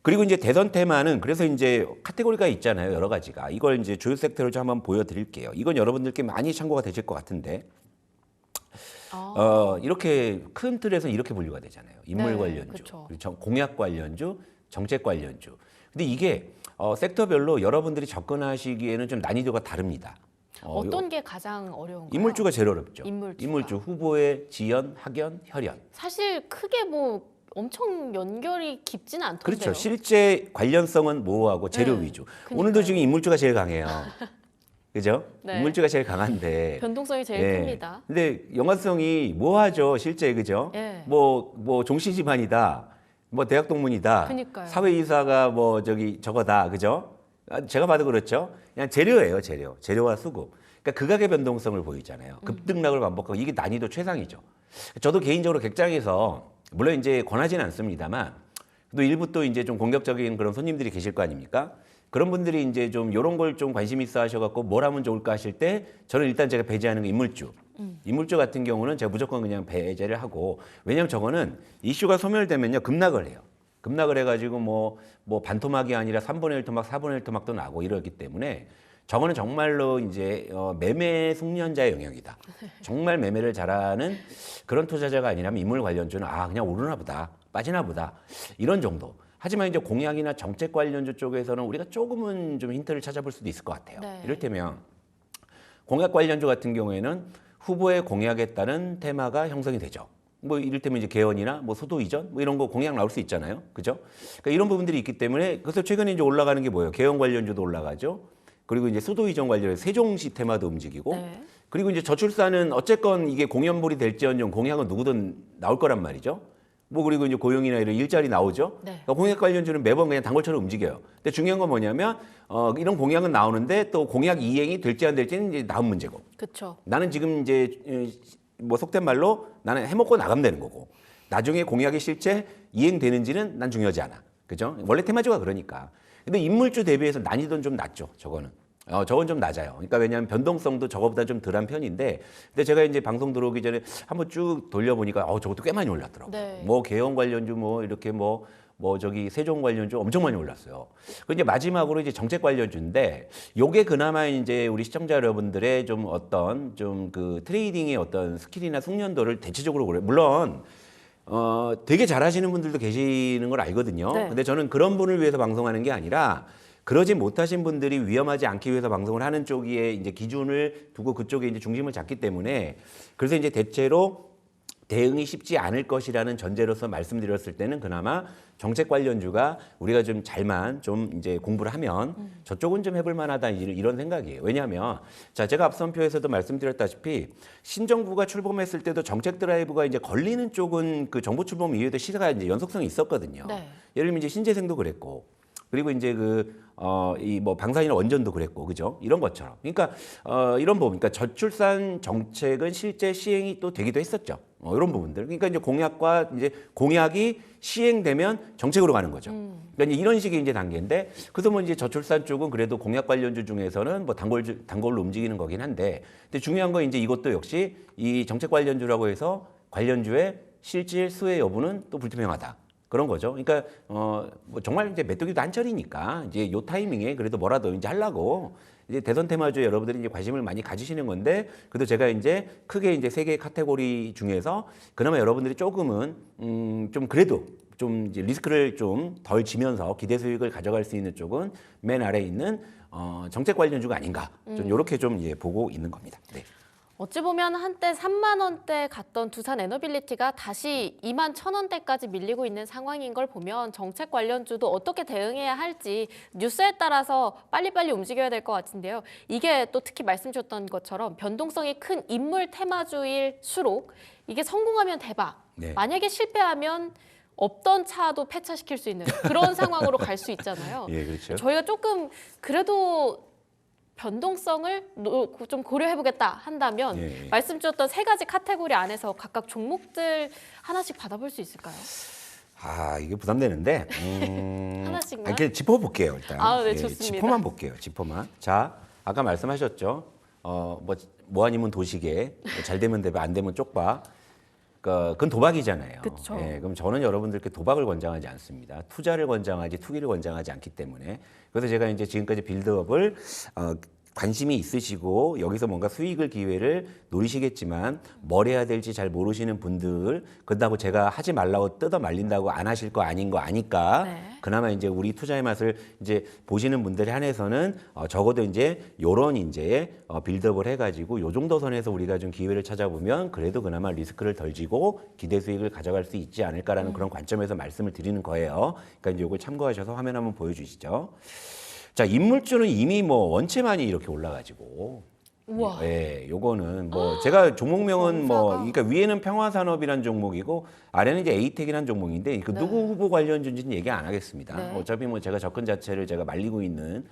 그리고 이제 대선 테마는 그래서 이제 카테고리가 있잖아요. 여러 가지가. 이걸 이제 주요 섹터를 좀 한번 보여드릴게요. 이건 여러분들께 많이 참고가 되실 것 같은데. 이렇게 큰 틀에서 이렇게 분류가 되잖아요. 인물 네, 관련주, 그쵸. 그리고 공약 관련주, 정책 관련주. 근데 이게 섹터별로 여러분들이 접근하시기에는 좀 난이도가 다릅니다. 어떤 게 가장 어려운가요? 인물주가 제일 어렵죠. 인물주가. 후보의 지연, 학연, 혈연. 사실 크게 뭐 엄청 연결이 깊지는 않던데요. 그렇죠. 실제 관련성은 모호하고 재료 네, 위주. 그러니까요. 오늘도 지금 인물주가 제일 강해요. 그죠? 네. 인물주가 제일 강한데. 변동성이 제일 예. 큽니다. 근데 영화성이 모호하죠. 실제 그죠? 예. 뭐 종씨 집안이다. 뭐 대학 동문이다. 그러니까요. 사회이사가 뭐 저거다. 그죠? 제가 봐도 그렇죠. 그냥 재료예요, 재료. 재료와 수급. 그러니까 극악의 변동성을 보이잖아요. 급등락을 반복하고 이게 난이도 최상이죠. 저도 개인적으로 객장에서 물론 이제 권하지는 않습니다만 또 일부 또 이제 좀 공격적인 그런 손님들이 계실 거 아닙니까? 그런 분들이 이제 좀 이런 걸 좀 관심 있어 하셔갖고 뭘 하면 좋을까 하실 때 저는 일단 제가 배제하는 게 인물주. 인물주 같은 경우는 제가 무조건 그냥 배제를 하고 왜냐면 저거는 이슈가 소멸되면요 급락을 해요. 급락을 해가지고 뭐 반토막이 아니라 3분의 1 토막, 4분의 1 토막도 나고 이러기 때문에 저거는 정말로 이제 매매 숙련자의 영역이다. 정말 매매를 잘하는 그런 투자자가 아니라면 인물 관련주는 그냥 오르나 보다, 빠지나 보다 이런 정도. 하지만 이제 공약이나 정책 관련주 쪽에서는 우리가 조금은 좀 힌트를 찾아볼 수도 있을 것 같아요. 네. 이를테면 공약 관련주 같은 경우에는 후보의 공약에 따른 테마가 형성이 되죠. 뭐 이를테면 이제 개헌이나 뭐 소도 이전 뭐 이런 거 공약 나올 수 있잖아요. 그죠? 그러니까 이런 부분들이 있기 때문에 그래서 최근에 이제 올라가는 게 뭐예요? 개헌 관련주도 올라가죠. 그리고 이제 수도 이전 관련해서 세종시 테마도 움직이고 네. 그리고 이제 저출산은 어쨌건 이게 공연볼이 될지언정 공약은 누구든 나올 거란 말이죠. 뭐 그리고 이제 고용이나 이런 일자리 나오죠. 네. 그러니까 공약 관련주는 매번 그냥 단골처럼 움직여요. 근데 중요한 건 뭐냐면 이런 공약은 나오는데 또 공약 이행이 될지 안 될지는 이제 다음 문제고. 그렇죠. 나는 지금 이제 뭐 속된 말로 나는 해먹고 나가면 되는 거고. 나중에 공약이 실제 이행되는지는 난 중요하지 않아. 그죠? 원래 테마주가 그러니까. 근데 인물주 대비해서 난이도는 좀 낮죠. 저거는. 저건 좀 낮아요. 그러니까 왜냐하면 변동성도 저거보다 좀 덜한 편인데, 근데 제가 이제 방송 들어오기 전에 한번 쭉 돌려보니까 저것도 꽤 많이 올랐더라고요. 네. 뭐 개헌 관련주 뭐 이렇게 뭐 저기 세종 관련주 엄청 많이 올랐어요. 그 이제 마지막으로 이제 정책 관련주인데, 요게 그나마 이제 우리 시청자 여러분들의 좀 어떤 좀 그 트레이딩의 어떤 스킬이나 숙련도를 대체적으로 그래. 물론 되게 잘하시는 분들도 계시는 걸 알거든요. 네. 근데 저는 그런 분을 위해서 방송하는 게 아니라 그러지 못하신 분들이 위험하지 않기 위해서 방송을 하는 쪽에 이제 기준을 두고 그쪽에 이제 중심을 잡기 때문에 그래서 이제 대체로 대응이 쉽지 않을 것이라는 전제로서 말씀드렸을 때는 그나마 정책 관련주가 우리가 좀 잘만 좀 이제 공부를 하면 저쪽은 좀 해볼 만하다 이런 생각이에요. 왜냐하면 자 제가 앞선 표에서도 말씀드렸다시피 신정부가 출범했을 때도 정책 드라이브가 이제 걸리는 쪽은 그 정부 출범 이후에도 시대가 이제 연속성이 있었거든요. 네. 예를 들면 이제 신재생도 그랬고. 그리고 이제 이 뭐 방사이나 원전도 그랬고, 그죠? 이런 것처럼. 그러니까, 이런 부분. 그러니까 저출산 정책은 실제 시행이 또 되기도 했었죠. 이런 부분들. 그러니까 이제 공약과 이제 공약이 시행되면 정책으로 가는 거죠. 그러니까 이제 이런 식의 이제 단계인데, 그래서 뭐 이제 저출산 쪽은 그래도 공약 관련주 중에서는 뭐 단골로 움직이는 거긴 한데, 근데 중요한 건 이제 이것도 역시 이 정책 관련주라고 해서 관련주의 실질 수혜 여부는 또 불투명하다. 그런 거죠. 그러니까 뭐 정말 이제 메뚜기도 한철이니까 이제 요 타이밍에 그래도 뭐라도 이제 하려고 이제 대선 테마주에 여러분들이 이제 관심을 많이 가지시는 건데 그래도 제가 이제 크게 이제 세 개의 카테고리 중에서 그나마 여러분들이 조금은 좀 그래도 좀 이제 리스크를 좀 덜 지면서 기대 수익을 가져갈 수 있는 쪽은 맨 아래에 있는 정책 관련주가 아닌가 좀 이렇게 좀 예, 보고 있는 겁니다. 네. 어찌 보면 한때 3만 원대 갔던 두산 에너빌리티가 다시 2만 1,000원대까지 밀리고 있는 상황인 걸 보면 정책 관련주도 어떻게 대응해야 할지 뉴스에 따라서 빨리빨리 움직여야 될 것 같은데요. 이게 또 특히 말씀 주셨던 것처럼 변동성이 큰 인물 테마주일수록 이게 성공하면 대박, 네. 만약에 실패하면 없던 차도 폐차시킬 수 있는 그런 상황으로 갈 수 있잖아요. 예, 그렇죠. 저희가 조금 그래도 변동성을 좀 고려해보겠다 한다면 예. 말씀 주셨던 세 가지 카테고리 안에서 각각 종목들 하나씩 받아볼 수 있을까요? 이게 부담되는데 하나씩만? 이렇게 짚어볼게요 일단. 네, 예, 좋습니다. 짚어만 볼게요. 짚어만. 자, 아까 말씀하셨죠. 뭐 아니면 도시계, 잘 되면 대박, 안 되면 쪽박. 그러니까 그건 도박이잖아요. 그쵸. 예, 그럼 저는 여러분들께 도박을 권장하지 않습니다. 투자를 권장하지 투기를 권장하지 않기 때문에 그래서 제가 이제 지금까지 빌드업을 관심이 있으시고 여기서 뭔가 수익을 기회를 노리시겠지만 뭘 해야 될지 잘 모르시는 분들 그렇다고 제가 하지 말라고 뜯어 말린다고 안 하실 거 아닌 거 아니까 네. 그나마 이제 우리 투자의 맛을 이제 보시는 분들에 한해서는 적어도 이제 요런 이제 빌드업을 해가지고 요 정도 선에서 우리가 좀 기회를 찾아보면 그래도 그나마 리스크를 덜 지고 기대 수익을 가져갈 수 있지 않을까라는 그런 관점에서 말씀을 드리는 거예요. 그러니까 이제 요걸 참고하셔서 화면 한번 보여주시죠. 자, 인물주는 이미 뭐 원체만이 이렇게 올라가지고. 우와. 예, 요거는 뭐 제가 종목명은 뭐 경사가. 그러니까 위에는 평화산업이란 종목이고 아래는 이제 에이텍이란 종목인데 그 네. 누구 후보 관련주인지는 얘기 안 하겠습니다. 네. 어차피 뭐 제가 접근 자체를 제가 말리고 있는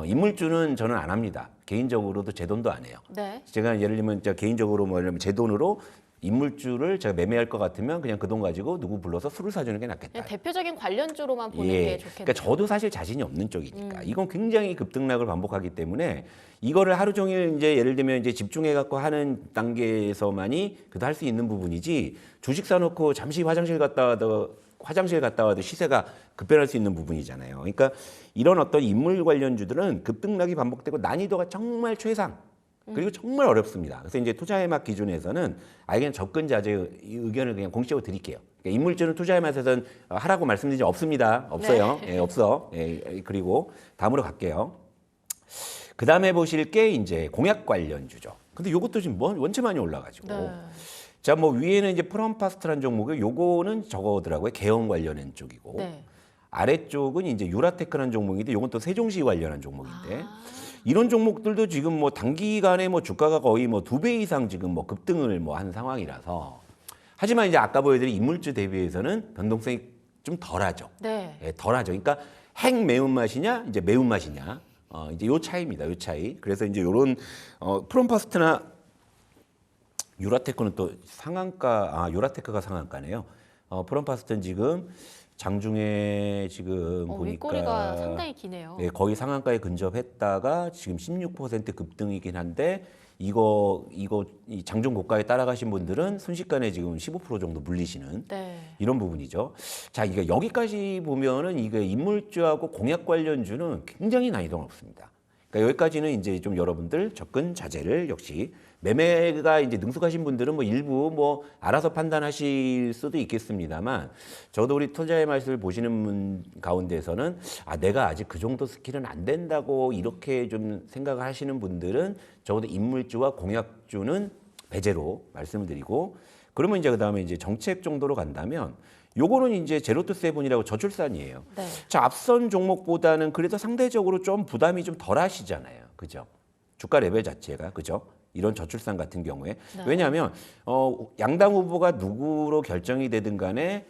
인물주는 저는 안 합니다. 개인적으로도 제 돈도 안 해요. 네. 제가 예를 들면 제가 개인적으로 뭐 예를 들면 제 돈으로 인물주를 제가 매매할 것 같으면 그냥 그 돈 가지고 누구 불러서 술을 사주는 게 낫겠다. 그냥 대표적인 관련주로만 보는 게 좋겠네요. 그러니까 저도 사실 자신이 없는 쪽이니까 이건 굉장히 급등락을 반복하기 때문에 이거를 하루 종일 이제 예를 들면 이제 집중해 갖고 하는 단계에서만이 그래도 할 수 있는 부분이지 주식 사놓고 잠시 화장실 갔다 와도 시세가 급변할 수 있는 부분이잖아요. 그러니까 이런 어떤 인물 관련주들은 급등락이 반복되고 난이도가 정말 최상. 그리고 정말 어렵습니다. 그래서 이제 투자의 맛 기준에서는 아예 그냥 접근 자제 의견을 그냥 공식적으로 드릴게요. 그러니까 인물주는 투자의 맛에서는 하라고 말씀드리지 없습니다. 없어요. 네. 예, 없어. 예, 그리고 다음으로 갈게요. 그 다음에 보실 게 이제 공약 관련주죠. 근데 요것도 지금 원체 많이 올라가지고. 네. 자, 뭐 위에는 이제 프롬파스트란 종목이 요거는 저거더라고요. 개형 관련된 쪽이고. 네. 아래쪽은 이제 유라테크라는 종목인데 요건 또 세종시 관련한 종목인데 아. 이런 종목들도 지금 뭐 단기간에 뭐 주가가 거의 뭐 2배 이상 지금 뭐 급등을 뭐 한 상황이라서 하지만 이제 아까 보여드린 인물주 대비해서는 변동성이 좀 덜하죠. 네. 예, 덜하죠. 그러니까 핵 매운맛이냐 이제 매운맛이냐 이제 요 차이입니다. 요 차이. 그래서 이제 요런 프롬파스트나 유라테크는 또 상한가 유라테크가 상한가네요. 프롬파스트는 지금 장중에 지금 보니까 윗꼬리가 상당히 기네요. 예, 거의 상한가에 근접했다가 지금 16% 급등이긴 한데 이거 이 장중 고가에 따라가신 분들은 순식간에 지금 15% 정도 물리시는 네. 이런 부분이죠. 자, 이게 여기까지 보면은 이게 인물주하고 공약 관련주는 굉장히 난이도가 높습니다. 그러니까 여기까지는 이제 좀 여러분들 접근 자제를 역시 매매가 이제 능숙하신 분들은 뭐 일부 뭐 알아서 판단하실 수도 있겠습니다만 저도 우리 투자의 맛을 보시는 분 가운데서는 내가 아직 그 정도 스킬은 안 된다고 이렇게 좀 생각을 하시는 분들은 적어도 인물주와 공약주는 배제로 말씀을 드리고 그러면 이제 그다음에 이제 정책 정도로 간다면 요거는 이제 제로투 세븐이라고 저출산이에요. 네. 자, 앞선 종목보다는 그래도 상대적으로 좀 부담이 좀 덜 하시잖아요. 그죠? 주가 레벨 자체가. 그죠? 이런 저출산 같은 경우에. 네. 왜냐하면 양당 후보가 누구로 결정이 되든 간에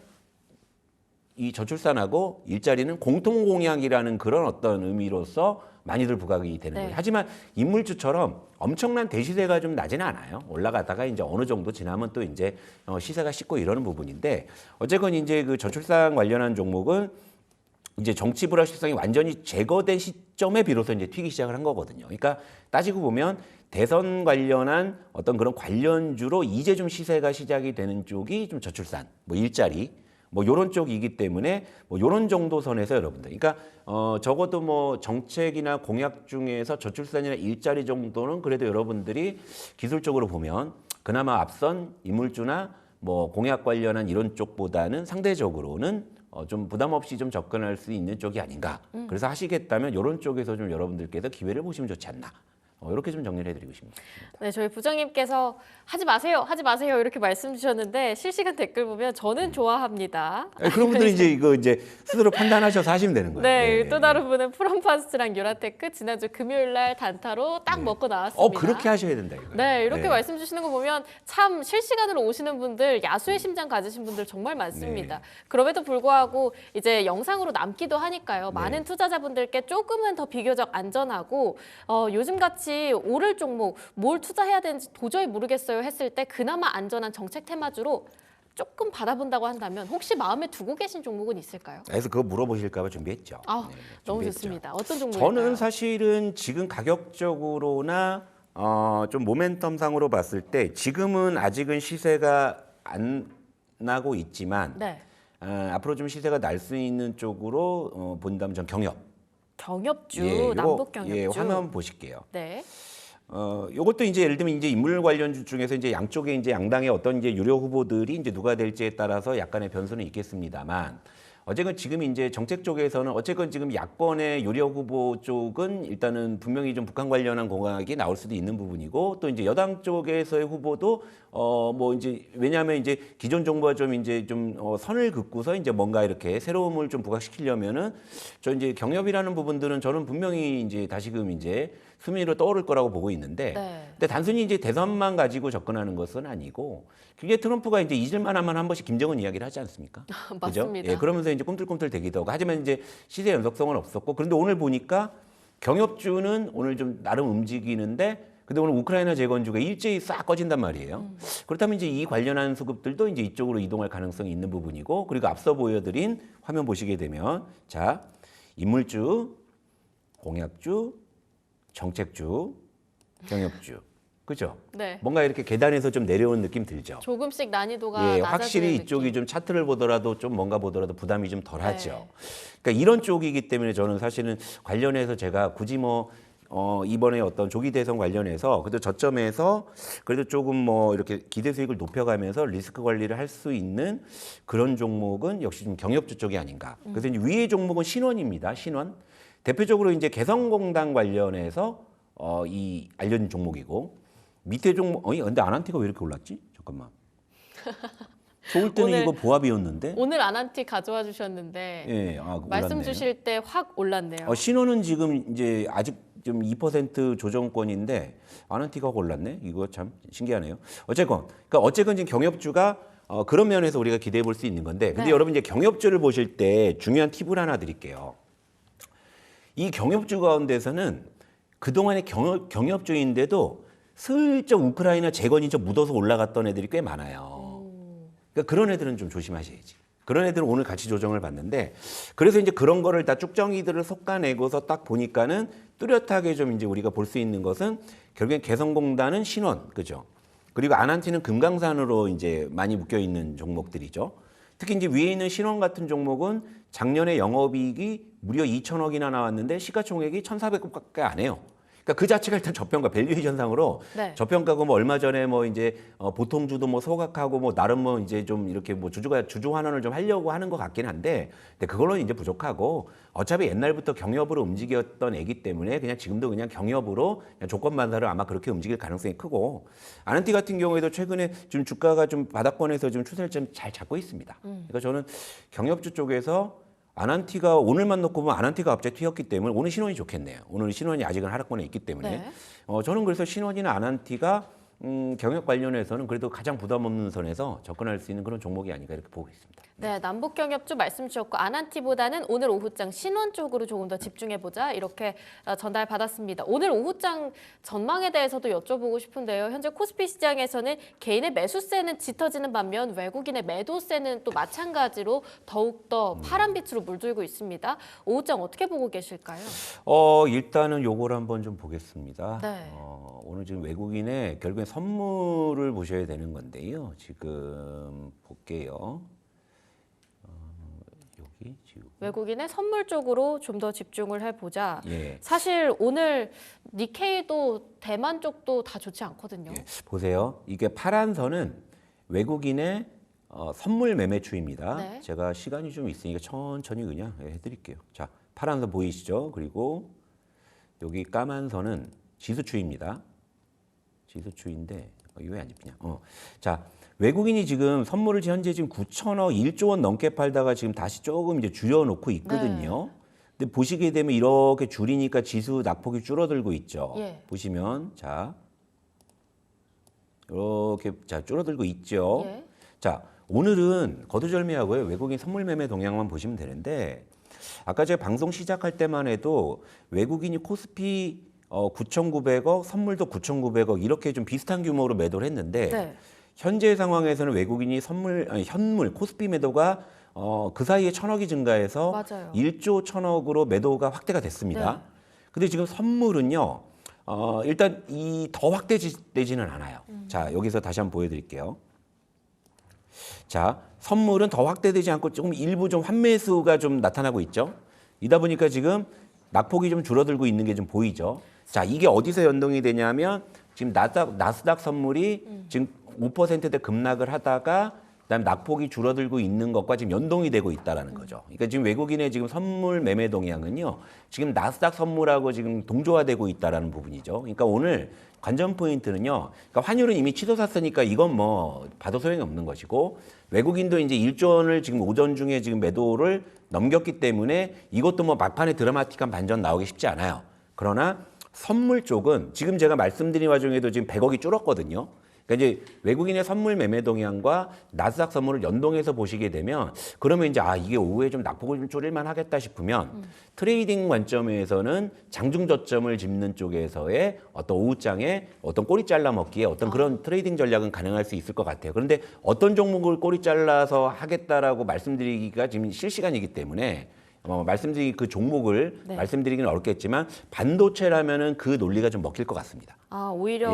이 저출산하고 일자리는 공통 공약이라는 그런 어떤 의미로서 많이들 부각이 되는 네. 거예요. 하지만 인물주처럼 엄청난 대시세가 좀 나지는 않아요. 올라가다가 이제 어느 정도 지나면 또 이제 시세가 식고 이러는 부분인데 어쨌건 이제 그 저출산 관련한 종목은 이제 정치 불확실성이 완전히 제거된 시점에 비로소 이제 튀기 시작을 한 거거든요. 그러니까 따지고 보면 대선 관련한 어떤 그런 관련주로 이제 좀 시세가 시작이 되는 쪽이 좀 저출산, 뭐 일자리, 뭐 요런 쪽이기 때문에 뭐 요런 정도 선에서 여러분들, 그러니까 적어도 뭐 정책이나 공약 중에서 저출산이나 일자리 정도는 그래도 여러분들이 기술적으로 보면 그나마 앞선 인물주나 뭐 공약 관련한 이런 쪽보다는 상대적으로는 좀 부담 없이 좀 접근할 수 있는 쪽이 아닌가. 그래서 하시겠다면 이런 쪽에서 좀 여러분들께서 기회를 보시면 좋지 않나. 이렇게 좀 정리를 해드리고 싶습니다. 네, 저희 부장님께서 하지 마세요 이렇게 말씀 주셨는데 실시간 댓글 보면 저는 좋아합니다. 그런 분들은 이제 이거 이제 스스로 판단하셔서 하시면 되는 거예요. 네, 네. 또 다른 분은 프롬파스트랑 유라테크 지난주 금요일 날 단타로 딱 먹고 나왔습니다. 그렇게 하셔야 된다 이거. 네, 이렇게 말씀 주시는 거 보면 참 실시간으로 오시는 분들, 야수의 심장 가지신 분들 정말 많습니다. 네. 그럼에도 불구하고 이제 영상으로 남기도 하니까요. 네. 많은 투자자분들께 조금은 더 비교적 안전하고 요즘같이 오를 종목, 뭘 투자해야 되는지 도저히 모르겠어요 했을 때 그나마 안전한 정책 테마주로 조금 받아본다고 한다면 혹시 마음에 두고 계신 종목은 있을까요? 그래서 그거 물어보실까 봐 준비했죠. 아, 네, 너무 준비했죠. 좋습니다. 어떤 종목일까요? 저는 사실은 지금 가격적으로나 좀 모멘텀상으로 봤을 때 지금은 아직은 시세가 안 나고 있지만 네. 앞으로 좀 시세가 날 수 있는 쪽으로 본다면 전 경협. 경협주, 요거, 남북 경협주. 예, 화면 한번 보실게요. 네. 요것도 이제 예를 들면 이제 인물 관련주 중에서 이제 양쪽에 이제 양당의 어떤 이제 유력 후보들이 이제 누가 될지에 따라서 약간의 변수는 있겠습니다만 어쨌건 지금 이제 정책 쪽에서는 어쨌건 지금 야권의 유력 후보 쪽은 일단은 분명히 좀 북한 관련한 공약이 나올 수도 있는 부분이고 또 이제 여당 쪽에서의 후보도 뭐 이제 왜냐하면 이제 기존 정부와 좀 이제 좀 선을 긋고서 이제 뭔가 이렇게 새로움을 좀 부각시키려면은 저 이제 경협이라는 부분들은 저는 분명히 이제 다시금 이제 수미로 떠오를 거라고 보고 있는데 네. 근데 단순히 이제 대선만 가지고 접근하는 것은 아니고 그게 트럼프가 이제 잊을만 하면 한 번씩 김정은 이야기를 하지 않습니까? 맞습니다. 그죠? 예, 그러면서 이제 꿈틀꿈틀 대기도 하고 하지만 이제 시세 연속성은 없었고 그런데 오늘 보니까 경협주는 오늘 좀 나름 움직이는데 근데 오늘 우크라이나 재건주가 일제히 싹 꺼진단 말이에요. 그렇다면 이제 이 관련한 수급들도 이제 이쪽으로 이동할 가능성이 있는 부분이고 그리고 앞서 보여드린 화면 보시게 되면 자 인물주, 공약주, 정책주, 경협주, 그죠? 네. 뭔가 이렇게 계단에서 좀 내려온 느낌 들죠. 조금씩 난이도가 예, 낮아지는 확실히 이쪽이 느낌. 좀 차트를 보더라도 좀 뭔가 보더라도 부담이 좀 덜하죠. 네. 그러니까 이런 쪽이기 때문에 저는 사실은 관련해서 제가 굳이 뭐 이번에 어떤 조기 대선 관련해서 그래도 저점에서 그래도 조금 뭐 이렇게 기대 수익을 높여가면서 리스크 관리를 할 수 있는 그런 종목은 역시 좀 경협주 쪽이 아닌가. 그래서 이제 위의 종목은 신원입니다. 신원. 대표적으로 이제 개성공단 관련해서 이 알려진 종목이고 밑에 종목 근데 아난티가 왜 이렇게 올랐지? 잠깐만. 좋을 때는 오늘- 이거 보합이었는데. 오늘 아난티 가져와 주셨는데 예, 말씀 올랐네요. 주실 때 확 올랐네요. 신호는 지금 이제 아직 좀 2% 조정권인데 아난티가 올랐네. 이거 참 신기하네요. 어쨌건 지금 경협주가 그런 면에서 우리가 기대해 볼 수 있는 건데, 근데 네. 여러분 이제 경협주를 보실 때 중요한 팁을 하나 드릴게요. 이 경협주 가운데서는 그동안의 경협주인데도 슬쩍 우크라이나 재건이 좀 묻어서 올라갔던 애들이 꽤 많아요. 그러니까 그런 애들은 좀 조심하셔야지. 그런 애들은 오늘 가치 조정을 받는데 그래서 이제 그런 거를 다 쭉정이들을 솎아내고서 딱 보니까는 뚜렷하게 좀 이제 우리가 볼 수 있는 것은 결국엔 개성공단은 신원, 그죠? 그리고 아난티는 금강산으로 이제 많이 묶여 있는 종목들이죠. 특히 이제 위에 있는 신원 같은 종목은 작년에 영업이익이 무려 2천억이나 나왔는데 시가총액이 1,400억밖에 안 해요. 그러니까 그 자체가 일단 저평가, 밸류에이션상으로 네. 저평가고 뭐 얼마 전에 뭐 이제 보통주도 뭐 소각하고 뭐 나름 뭐 이제 좀 이렇게 뭐 주주 환원을 좀 하려고 하는 것 같긴 한데, 근데 그걸로는 이제 부족하고 어차피 옛날부터 경협으로 움직였던 애기 때문에 그냥 지금도 그냥 경협으로 그냥 조건 반사를 아마 그렇게 움직일 가능성이 크고 아난티 같은 경우에도 최근에 좀 주가가 좀 바닥권에서 좀 추세를 좀 잘 잡고 있습니다. 그러니까 저는 경협주 쪽에서 아난티가 오늘만 놓고 보면 아난티가 갑자기 튀었기 때문에 오늘 신원이 좋겠네요. 오늘 신원이 아직은 하락권에 있기 때문에 네. 저는 그래서 신원이나 아난티가 경협 관련해서는 그래도 가장 부담 없는 선에서 접근할 수 있는 그런 종목이 아닌가 이렇게 보고 있습니다. 네, 남북 경협주 말씀 주셨고 아난티보다는 오늘 오후장 신원 쪽으로 조금 더 집중해 보자 이렇게 전달 받았습니다. 오늘 오후장 전망에 대해서도 여쭤보고 싶은데요. 현재 코스피 시장에서는 개인의 매수세는 짙어지는 반면 외국인의 매도세는 또 마찬가지로 더욱 더 파란 빛으로 물들고 있습니다. 오후장 어떻게 보고 계실까요? 일단은 요걸 한번 좀 보겠습니다. 네. 오늘 지금 외국인의 결국엔 선물을 보셔야 되는 건데요. 지금 볼게요. 여기 지금 외국인의 선물 쪽으로 좀 더 집중을 해보자. 예. 사실 오늘 니케이도 대만 쪽도 다 좋지 않거든요. 예, 보세요. 이게 파란 선은 외국인의 선물 매매추입니다. 네. 제가 시간이 좀 있으니까 천천히 그냥 해드릴게요. 자, 파란 선 보이시죠? 그리고 여기 까만 선은 지수추입니다. 지수추인데 이거 왜 안 잡히냐? 자, 외국인이 지금 선물을 현재 지금 9천억, 1조 원 넘게 팔다가 지금 다시 조금 이제 줄여놓고 있거든요. 근데 보시게 되면 이렇게 줄이니까 지수 낙폭이 줄어들고 있죠. 예. 보시면 자 이렇게 자 줄어들고 있죠. 예. 자, 오늘은 거두절미하고요. 외국인 선물 매매 동향만 보시면 되는데 아까 제가 방송 시작할 때만 해도 외국인이 코스피 9,900억, 선물도 9,900억 이렇게 좀 비슷한 규모로 매도를 했는데 네. 현재 상황에서는 외국인이 현물 코스피 매도가 그 사이에 1,000억이 증가해서 맞아요. 1조 1,000억으로 매도가 확대가 됐습니다. 네. 근데 지금 선물은요. 일단 이 더 확대되지는 않아요. 자, 여기서 다시 한번 보여드릴게요. 자, 선물은 더 확대되지 않고 조금 일부 좀 환매수가 좀 나타나고 있죠. 이다 보니까 지금 낙폭이 좀 줄어들고 있는 게 좀 보이죠. 자, 이게 어디서 연동이 되냐면 지금 나스닥 선물이 지금 5%대 급락을 하다가 그다음 낙폭이 줄어들고 있는 것과 지금 연동이 되고 있다라는 거죠. 그러니까 지금 외국인의 지금 선물 매매 동향은요, 지금 나스닥 선물하고 지금 동조화되고 있다라는 부분이죠. 그러니까 오늘 관전 포인트는요, 그러니까 환율은 이미 치솟았으니까 이건 뭐 봐도 소용이 없는 것이고, 외국인도 이제 1조 원을 지금 오전 중에 지금 매도를 넘겼기 때문에 이것도 뭐 막판에 드라마틱한 반전 나오기 쉽지 않아요. 그러나 선물 쪽은 지금 제가 말씀드린 와중에도 지금 100억이 줄었거든요. 그러니까 이제 외국인의 선물 매매 동향과 나스닥 선물을 연동해서 보시게 되면 그러면 이제 이게 오후에 좀 낙폭을 좀 줄일만 하겠다 싶으면 트레이딩 관점에서는 장중 저점을 짚는 쪽에서의 어떤 오후장에 어떤 꼬리 잘라 먹기에 어떤 그런 트레이딩 전략은 가능할 수 있을 것 같아요. 그런데 어떤 종목을 꼬리 잘라서 하겠다라고 말씀드리기가 지금 실시간이기 때문에 말씀드린 그 종목을 말씀드리기는 어렵겠지만 반도체라면은 그 논리가 좀 먹힐 것 같습니다. 오히려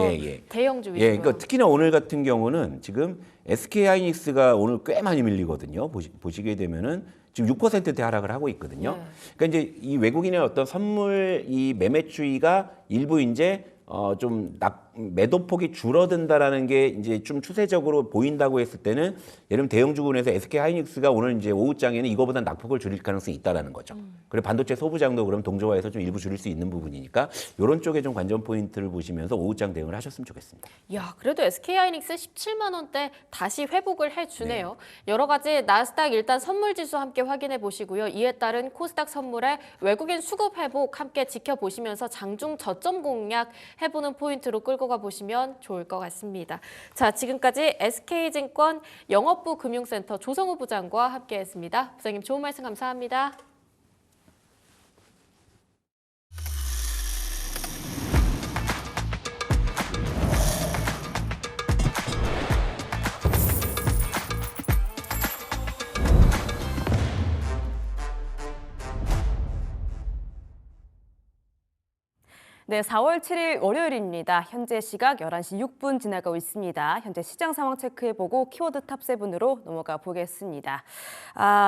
대형주 위주로. 그러니까 특히나 오늘 같은 경우는 지금 SK하이닉스가 오늘 꽤 많이 밀리거든요. 보시게 되면은 지금 6%대 하락을 하고 있거든요. 그러니까 이제 이 외국인의 어떤 선물 이 매매추이가 일부 이제 좀 매도폭이 줄어든다라는 게 이제 좀 추세적으로 보인다고 했을 때는 예를 들면 대형주군에서 SK하이닉스가 오늘 이제 오후장에는 이거보다 낙폭을 줄일 가능성이 있다라는 거죠. 그리고 반도체 소부장도 그럼 동조화해서 좀 일부 줄일 수 있는 부분이니까 이런 쪽에 좀 관전 포인트를 보시면서 오후장 대응을 하셨으면 좋겠습니다. 야, 그래도 SK하이닉스 17만 원대 다시 회복을 해주네요. 여러 가지 나스닥 일단 선물 지수 함께 확인해 보시고요. 이에 따른 코스닥 선물의 외국인 수급 회복 함께 지켜보시면서 장중 저점 공략 해보는 포인트로 끌고 가보시면 좋을 것 같습니다. 자, 지금까지 SK증권 영업부 금융센터 조성우 부장과 함께했습니다. 부장님 좋은 말씀 감사합니다. 네, 4월 7일 월요일입니다. 현재 시각 11시 6분 지나가고 있습니다. 현재 시장 상황 체크해보고 키워드 탑7으로 넘어가 보겠습니다.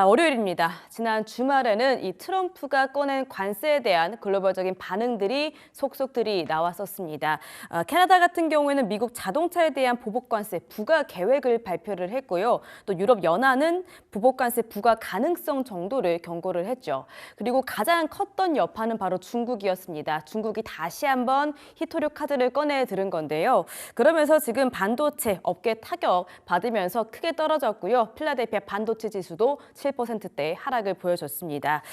월요일입니다. 지난 주말에는 이 트럼프가 꺼낸 관세에 대한 글로벌적인 반응들이 속속들이 나왔었습니다. 캐나다 같은 경우에는 미국 자동차에 대한 보복관세 부과 계획을 발표를 했고요. 또 유럽 연안은 보복관세 부과 가능성 정도를 경고를 했죠. 그리고 가장 컸던 여파는 바로 중국이었습니다. 중국이 다시 한번 히토류 카드를 꺼내 들은 건데요. 그러면서 지금 반도체 업계 타격 받으면서 크게 떨어졌고요. 필라델피아 반도체 지수도 7%대 하락을 보여줬습니다.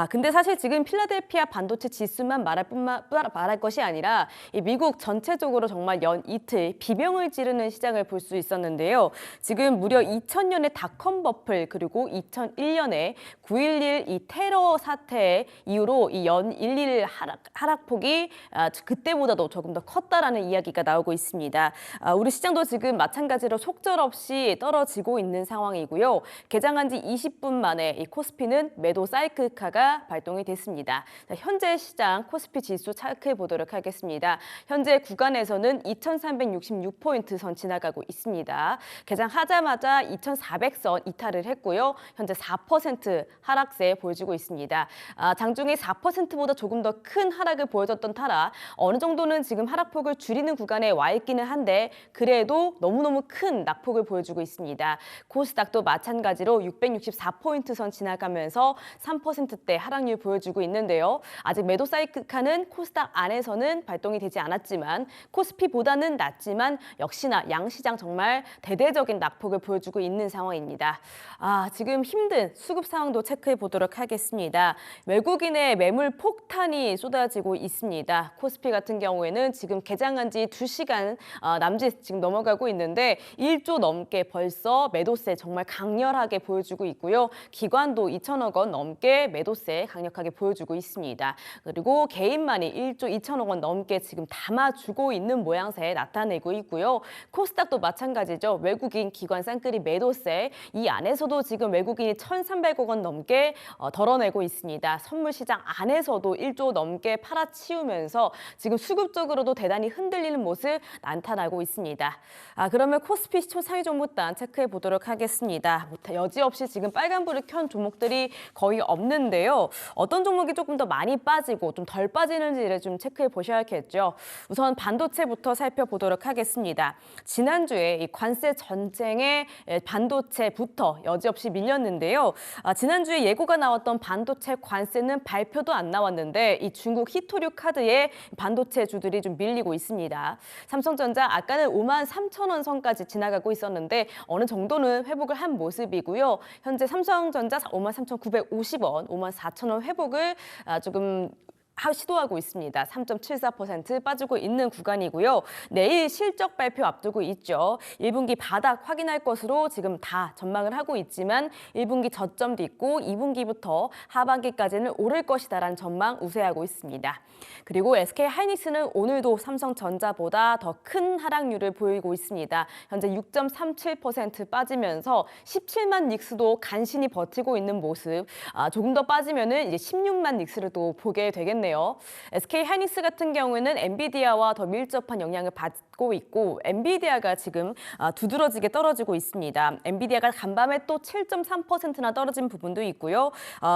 근데 사실 지금 필라델피아 반도체 지수만 말할 것이 아니라 이 미국 전체적으로 정말 연 이틀 비명을 지르는 시장을 볼 수 있었는데요. 지금 무려 2000년의 닷컴 버플 그리고 2001년에 9.11 이 테러 사태 이후로 이 연 11 하락폭이 그때보다도 조금 더 컸다라는 이야기가 나오고 있습니다. 우리 시장도 지금 마찬가지로 속절없이 떨어지고 있는 상황이고요. 개장한 지 20분 만에 이 코스피는 매도 사이클카가 발동이 됐습니다. 자, 현재 시장 코스피 지수 체크해 보도록 하겠습니다. 현재 구간에서는 2366포인트 선 지나가고 있습니다. 개장하자마자 2400선 이탈을 했고요. 현재 4% 하락세 보여주고 있습니다. 장중에 4%보다 조금 더 큰 하락을 보여줬던 타라 어느 정도는 지금 하락폭을 줄이는 구간에 와 있기는 한데 그래도 너무너무 큰 낙폭을 보여주고 있습니다. 코스닥도 마찬가지로 664포인트 선 지나가면서 3%대 하락률 보여주고 있는데요. 아직 매도 사이클카는 코스닥 안에서는 발동이 되지 않았지만 코스피보다는 낮지만 역시나 양시장 정말 대대적인 낙폭을 보여주고 있는 상황입니다. 지금 힘든 수급 상황도 체크해 보도록 하겠습니다. 외국인의 매물 폭탄이 쏟아지고 있습니다. 코스피 같은 경우에는 지금 개장한 지 2시간 남짓 지금 넘어가고 있는데 1조 넘게 벌써 매도세 정말 강렬하게 보여주고 있고요. 기관도 2천억 원 넘게 매도세 강력하게 보여주고 있습니다. 그리고 개인만이 1조 2천억 원 넘게 지금 담아주고 있는 모양새 나타내고 있고요. 코스닥도 마찬가지죠. 외국인 기관 쌍끌이 매도세 이 안에서도 지금 외국인이 1,300억 원 넘게 덜어내고 있습니다. 선물 시장 안에서도 1조 넘게 팔아치우면서 빠지면서 지금 수급적으로도 대단히 흔들리는 모습 나타나고 있습니다. 그러면 코스피 시초 상위 종목단 체크해 보도록 하겠습니다. 여지없이 지금 빨간불을 켠 종목들이 거의 없는데요. 어떤 종목이 조금 더 많이 빠지고 좀 덜 빠지는지를 좀 체크해 보셔야겠죠. 우선 반도체부터 살펴보도록 하겠습니다. 지난주에 이 관세 전쟁에 반도체부터 여지없이 밀렸는데요. 지난주에 예고가 나왔던 반도체 관세는 발표도 안 나왔는데 이 중국 히토류 카드에 반도체 주들이 좀 밀리고 있습니다. 삼성전자 아까는 53,000원 선까지 지나가고 있었는데 어느 정도는 회복을 한 모습이고요. 현재 삼성전자 53,950원, 54,000원 회복을 조금 시도하고 있습니다. 3.74% 빠지고 있는 구간이고요. 내일 실적 발표 앞두고 있죠. 1분기 바닥 확인할 것으로 지금 다 전망을 하고 있지만 1분기 저점도 있고 2분기부터 하반기까지는 오를 것이다라는 전망 우세하고 있습니다. 그리고 SK하이닉스는 오늘도 삼성전자보다 더 큰 하락률을 보이고 있습니다. 현재 6.37% 빠지면서 17만 닉스도 간신히 버티고 있는 모습. 조금 더 빠지면은 이제 16만 닉스를 또 보게 되겠네요. SK하이닉스 같은 경우에는 엔비디아와 더 밀접한 영향을 받고 있고 엔비디아가 지금 두드러지게 떨어지고 있습니다. 엔비디아가 간밤에 또 7.3%나 떨어진 부분도 있고요.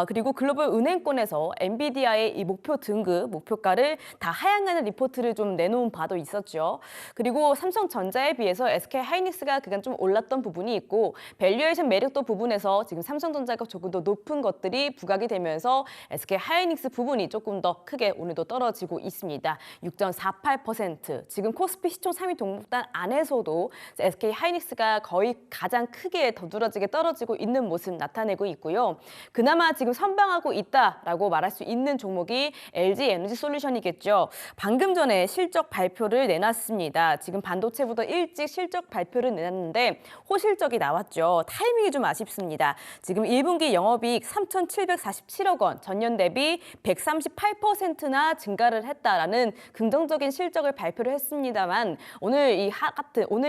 그리고 글로벌 은행권에서 엔비디아의 이 목표 등급, 목표가를 다 하향하는 리포트를 좀 내놓은 바도 있었죠. 그리고 삼성전자에 비해서 SK하이닉스가 그간 좀 올랐던 부분이 있고 밸류에이션 매력도 부분에서 지금 삼성전자가 조금 더 높은 것들이 부각이 되면서 SK하이닉스 부분이 조금 더 크게 오늘도 떨어지고 있습니다. 6.48%. 지금 코스피 시총 3위 종목단 안에서도 SK하이닉스가 거의 가장 크게 더들어지게 떨어지고 있는 모습 나타내고 있고요. 그나마 지금 선방하고 있다라고 말할 수 있는 종목이 LG에너지솔루션이겠죠. 방금 전에 실적 발표를 내놨습니다. 지금 반도체보다 일찍 실적 발표를 내놨는데 호실적이 나왔죠. 타이밍이 좀 아쉽습니다. 지금 1분기 영업이익 3,747억 원, 전년 대비 138%나 증가를 했다라는 긍정적인 실적을 발표를 했습니다만 오늘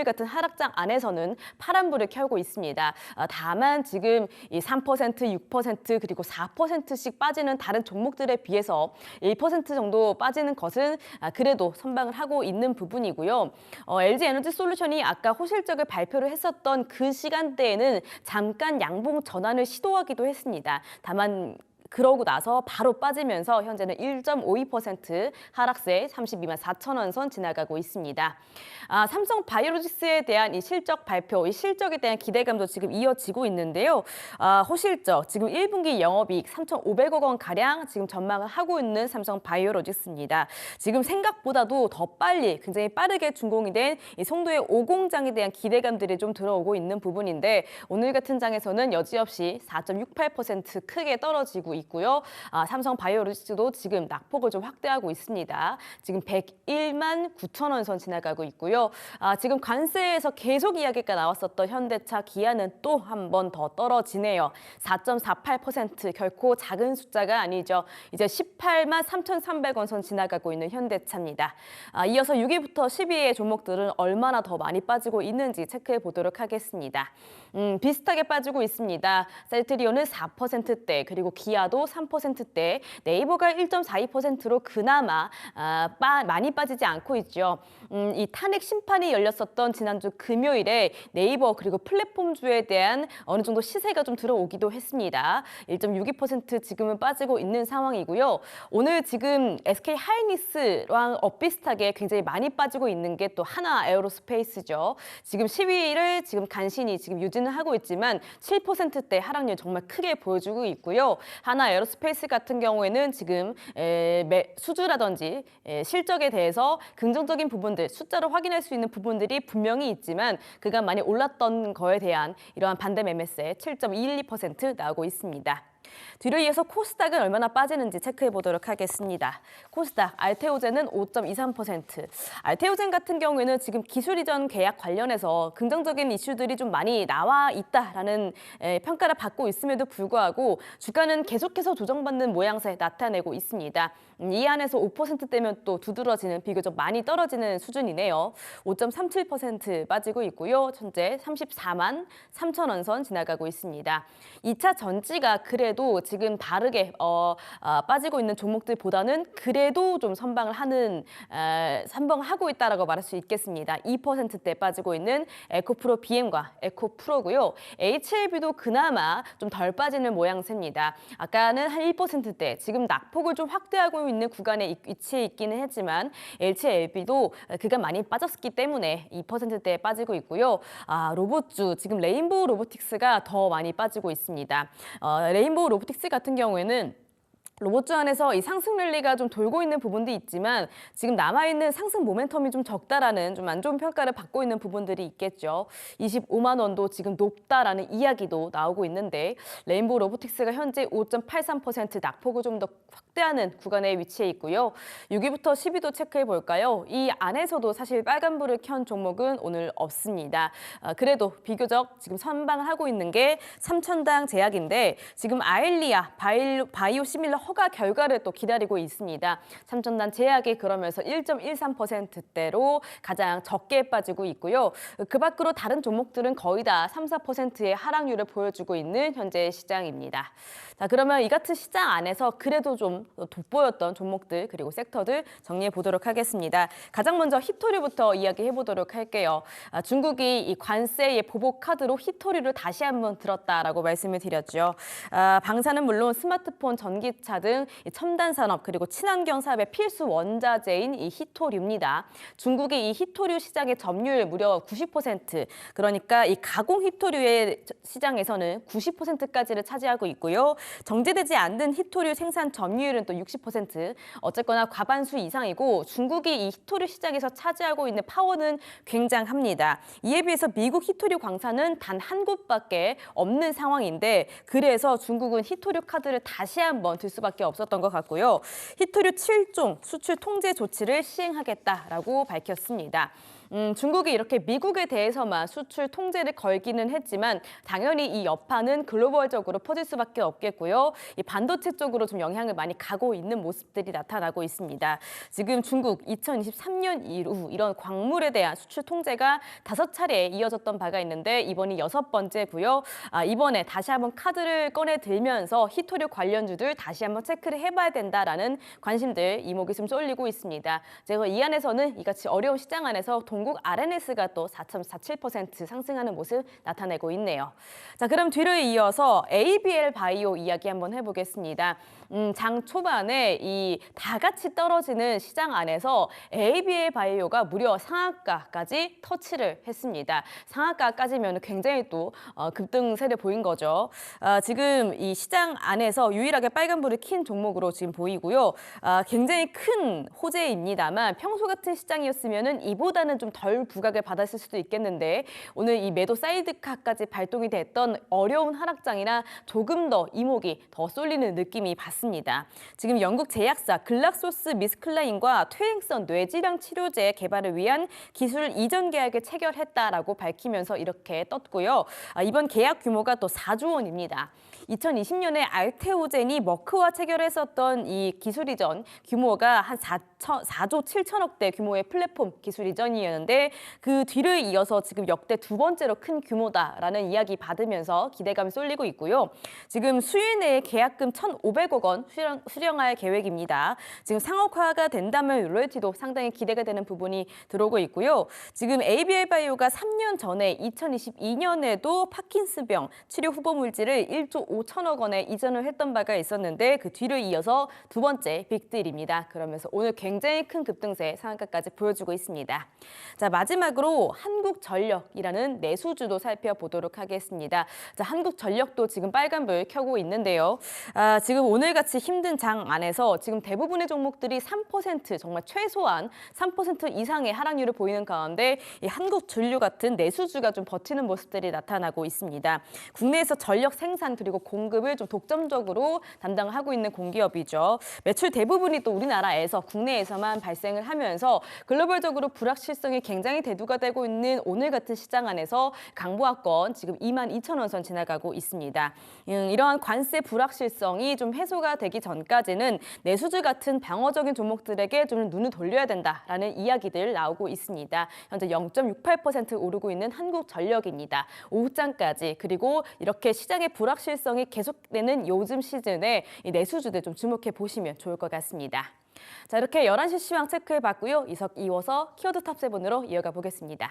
같은 하락장 안에서는 파란불을 켜고 있습니다. 다만 지금 이 3%, 6% 그리고 4%씩 빠지는 다른 종목들에 비해서 1% 정도 빠지는 것은 그래도 선방을 하고 있는 부분이고요. LG에너지솔루션이 아까 호실적을 발표를 했었던 그 시간대에는 잠깐 양봉 전환을 시도하기도 했습니다. 다만 그러고 나서 바로 빠지면서 현재는 1.52% 하락세 32만 4천 원 선 지나가고 있습니다. 삼성 바이오로직스에 대한 이 실적 발표, 이 실적에 대한 기대감도 지금 이어지고 있는데요. 호실적, 지금 1분기 영업이익 3,500억 원 가량 지금 전망을 하고 있는 삼성 바이오로직스입니다. 지금 생각보다도 더 빨리, 굉장히 빠르게 준공이 된 이 송도의 5공장에 대한 기대감들이 좀 들어오고 있는 부분인데 오늘 같은 장에서는 여지없이 4.68% 크게 떨어지고 있고요. 삼성 바이오로직스도 지금 낙폭을 좀 확대하고 있습니다. 지금 101만 9천 원 선 지나가고 있고요. 지금 관세에서 계속 이야기가 나왔었던 현대차, 기아는 또 한 번 더 떨어지네요. 4.48% 결코 작은 숫자가 아니죠. 이제 18만 3,300원 선 지나가고 있는 현대차입니다. 이어서 6위부터 10위의 종목들은 얼마나 더 많이 빠지고 있는지 체크해 보도록 하겠습니다. 비슷하게 빠지고 있습니다. 셀트리온은 4%대, 그리고 기아도 3%대, 네이버가 1.42%로 그나마 많이 빠지지 않고 있죠. 이 탄핵 심판이 열렸었던 지난주 금요일에 네이버 그리고 플랫폼주에 대한 어느 정도 시세가 좀 들어오기도 했습니다. 1.62% 지금은 빠지고 있는 상황이고요. 오늘 지금 SK하이닉스랑 엇비슷하게 굉장히 많이 빠지고 있는 게 또 하나 에어로스페이스죠. 지금 10위를 지금 간신히 지금 유지는 하고 있지만 7%대 하락률 정말 크게 보여주고 있고요. 하나 에어로스페이스 같은 경우에는 지금 수주라든지 실적에 대해서 긍정적인 부분들, 숫자로 확인할 수 있는 부분들이 분명히 있지만 그간 많이 올랐던 거에 대한 이러한 반대 매매세 7.212% 나오고 있습니다. 뒤로 이어서 코스닥은 얼마나 빠지는지 체크해 보도록 하겠습니다. 코스닥, 알테오젠은 5.23%. 알테오젠 같은 경우에는 지금 기술 이전 계약 관련해서 긍정적인 이슈들이 좀 많이 나와 있다라는 평가를 받고 있음에도 불구하고 주가는 계속해서 조정받는 모양새 나타내고 있습니다. 이 안에서 5%대면 또 두드러지는 비교적 많이 떨어지는 수준이네요. 5.37% 빠지고 있고요. 현재 34만 3천 원 선 지나가고 있습니다. 2차 전지가 그래도 종목들에도 지금 다르게 빠지고 있는 종목들보다는 그래도 좀 선방하고 있다라고 말할 수 있겠습니다. 2%대 빠지고 있는 에코프로 BM과 에코프로고요. HLB도 그나마 좀 덜 빠지는 모양새입니다. 아까는 한 1%대, 지금 낙폭을 좀 확대하고 있는 구간에 위치해 있기는 했지만 HLB도 그간 많이 빠졌기 때문에 2%대에 빠지고 있고요. 로봇주, 지금 레인보우 로보틱스가 더 많이 빠지고 있습니다. 레인보우 로보틱스 같은 경우에는 로봇주 안에서 이 상승 랠리가 좀 돌고 있는 부분도 있지만 지금 남아있는 상승 모멘텀이 좀 적다라는 좀 안 좋은 평가를 받고 있는 부분들이 있겠죠. 25만 원도 지금 높다라는 이야기도 나오고 있는데 레인보우 로보틱스가 현재 5.83% 낙폭을 좀 더 확대하는 구간에 위치해 있고요. 6위부터 10위도 체크해 볼까요? 이 안에서도 사실 빨간불을 켠 종목은 오늘 없습니다. 그래도 비교적 지금 선방을 하고 있는 게 삼천당 제약인데 지금 아일리아 바이오 시밀러 허가 결과를 또 기다리고 있습니다. 삼천당 제약이 그러면서 1.13%대로 가장 적게 빠지고 있고요. 그 밖으로 다른 종목들은 거의 다 3, 4%의 하락률을 보여주고 있는 현재 시장입니다. 자, 그러면 이 같은 시장 안에서 그래도 좀 돋보였던 종목들 그리고 섹터들 정리해 보도록 하겠습니다. 가장 먼저 히토리부터 이야기해 보도록 할게요. 중국이 이 관세의 보복 카드로 히토리를 다시 한번 들었다라고 말씀을 드렸죠. 방사는 물론 스마트폰, 전기차 등 첨단 산업 그리고 친환경 사업의 필수 원자재인 이 히토류입니다. 중국의 이 히토류 시장의 점유율 무려 90%, 그러니까 이 가공 히토류의 시장에서는 90%까지를 차지하고 있고요. 정제되지 않는 히토류 생산 점유율은 또 60%, 어쨌거나 과반수 이상이고 중국이 이 히토류 시장에서 차지하고 있는 파워는 굉장합니다. 이에 비해서 미국 히토류 광산은 단 한 곳밖에 없는 상황인데 그래서 중국은 히토류 카드를 다시 한번 들 수밖에 없었던 것 같고요. 히토류 7종 수출 통제 조치를 시행하겠다라고 밝혔습니다. 중국이 이렇게 미국에 대해서만 수출 통제를 걸기는 했지만 당연히 이 여파는 글로벌적으로 퍼질 수밖에 없겠고요. 이 반도체 쪽으로 좀 영향을 많이 가고 있는 모습들이 나타나고 있습니다. 지금 중국 2023년 이후 이런 광물에 대한 수출 통제가 5차례 이어졌던 바가 있는데 이번이 6번째고요. 이번에 다시 한번 카드를 꺼내 들면서 히토류 관련주들 다시 한번 체크를 해봐야 된다라는 관심들 이목이 좀 쏠리고 있습니다. 제가 이 안에서는 이같이 어려운 시장 안에서 동국 RNS가 또 4.47% 상승하는 모습 나타내고 있네요. 자, 그럼 뒤로 이어서 ABL 바이오 이야기 한번 해보겠습니다. 장 초반에 이 다 같이 떨어지는 시장 안에서 ABL 바이오가 무려 상한가까지 터치를 했습니다. 상한가까지면 굉장히 또 급등세를 보인 거죠. 지금 이 시장 안에서 유일하게 빨간불을 킨 종목으로 지금 보이고요. 굉장히 큰 호재입니다만 평소 같은 시장이었으면은 이보다는 좀 덜 부각을 받았을 수도 있겠는데 오늘 이 매도 사이드카까지 발동이 됐던 어려운 하락장이라 조금 더 이목이 더 쏠리는 느낌이 받습니다. 지금 영국 제약사 글락소스 미스클라인과 퇴행성 뇌질환 치료제 개발을 위한 기술 이전 계약을 체결했다라고 밝히면서 이렇게 떴고요. 이번 계약 규모가 또 4조 원입니다. 2020년에 알테오젠이 머크와 체결했었던 이 기술 이전 규모가 한 4조 7천억대 규모의 플랫폼 기술 이전이었는데 그 뒤를 이어서 지금 역대 2번째로 큰 규모다라는 이야기 받으면서 기대감이 쏠리고 있고요. 지금 수일 내에 계약금 1,500억 원 수령할 계획입니다. 지금 상업화가 된다면 로열티도 상당히 기대가 되는 부분이 들어오고 있고요. 지금 ABL 바이오가 3년 전에 2022년에도 파킨슨병 치료 후보 물질을 1조 5천억 원에 이전을 했던 바가 있었는데 그 뒤를 이어서 2번째 빅딜입니다. 그러면서 오늘 굉장히 큰 급등세 상한가까지 보여주고 있습니다. 자, 마지막으로 한국전력이라는 내수주도 살펴보도록 하겠습니다. 자, 한국전력도 지금 빨간불 켜고 있는데요. 지금 오늘같이 힘든 장 안에서 지금 대부분의 종목들이 3% 정말 최소한 3% 이상의 하락률을 보이는 가운데 이 한국전류 같은 내수주가 좀 버티는 모습들이 나타나고 있습니다. 국내에서 전력 생산 그리고 공급을 좀 독점적으로 담당하고 있는 공기업이죠. 매출 대부분이 또 우리나라에서 국내에서만 발생을 하면서 글로벌적으로 불확실성이 굉장히 대두가 되고 있는 오늘 같은 시장 안에서 강보합권 지금 22,000원 선 지나가고 있습니다. 이러한 관세 불확실성이 좀 해소가 되기 전까지는 내수주 같은 방어적인 종목들에게 좀 눈을 돌려야 된다라는 이야기들 나오고 있습니다. 현재 0.68% 오르고 있는 한국전력입니다. 오후장까지 그리고 이렇게 시장의 불확실성 하락성이 계속되는 요즘 시즌에 이 내수주들 좀 주목해 보시면 좋을 것 같습니다. 자, 이렇게 11시 시황 체크해봤고요. 이어서 키워드 탑7으로 이어가 보겠습니다.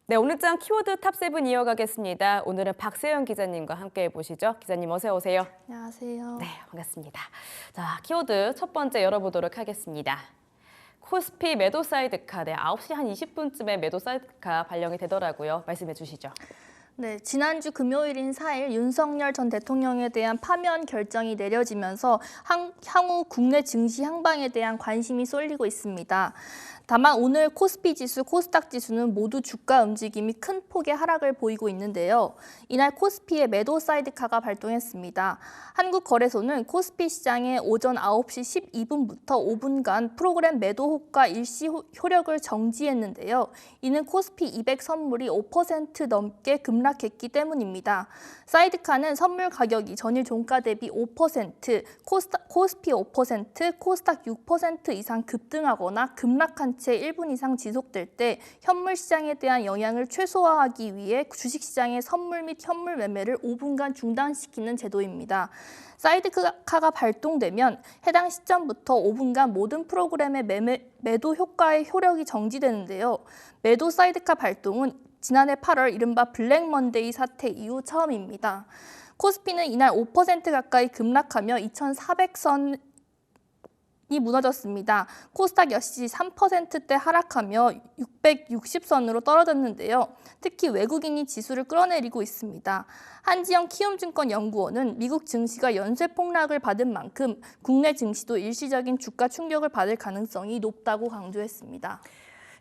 네, 오늘 장 키워드 탑7 이어가겠습니다. 오늘은 박세영 기자님과 함께 해보시죠. 기자님 어서 오세요. 안녕하세요. 네, 반갑습니다. 자, 키워드 첫 번째 열어보도록 하겠습니다. 코스피 매도 사이드카, 9시 한 20분쯤에 매도 사이드카 발령이 되더라고요. 말씀해 주시죠. 네, 지난주 금요일인 4일 윤석열 전 대통령에 대한 파면 결정이 내려지면서 향후 국내 증시 향방에 대한 관심이 쏠리고 있습니다. 다만 오늘 코스피 지수, 코스닥 지수는 모두 주가 움직임이 큰 폭의 하락을 보이고 있는데요. 이날 코스피의 매도 사이드카가 발동했습니다. 한국거래소는 코스피 시장에 오전 9시 12분부터 5분간 프로그램 매도 호가 일시 효력을 정지했는데요. 이는 코스피 200 선물이 5% 넘게 급락했기 때문입니다. 사이드카는 선물 가격이 전일 종가 대비 5%, 코스피 5%, 코스닥 6% 이상 급등하거나 급락한 채 1분 이상 지속될 때 현물 시장에 대한 영향을 최소화하기 위해 주식시장의 선물 및 현물 매매를 5분간 중단시키는 제도입니다. 사이드카가 발동되면 해당 시점부터 5분간 모든 프로그램의 매도 효과의 효력이 정지되는데요. 매도 사이드카 발동은 지난해 8월 이른바 블랙 먼데이 사태 이후 처음입니다. 코스피는 이날 5% 가까이 급락하며 2,400선이 무너졌습니다. 코스닥 역시 3%대 하락하며 660선으로 떨어졌는데요. 특히 외국인이 지수를 끌어내리고 있습니다. 한지영 키움증권연구원은 미국 증시가 연쇄 폭락을 받은 만큼 국내 증시도 일시적인 주가 충격을 받을 가능성이 높다고 강조했습니다.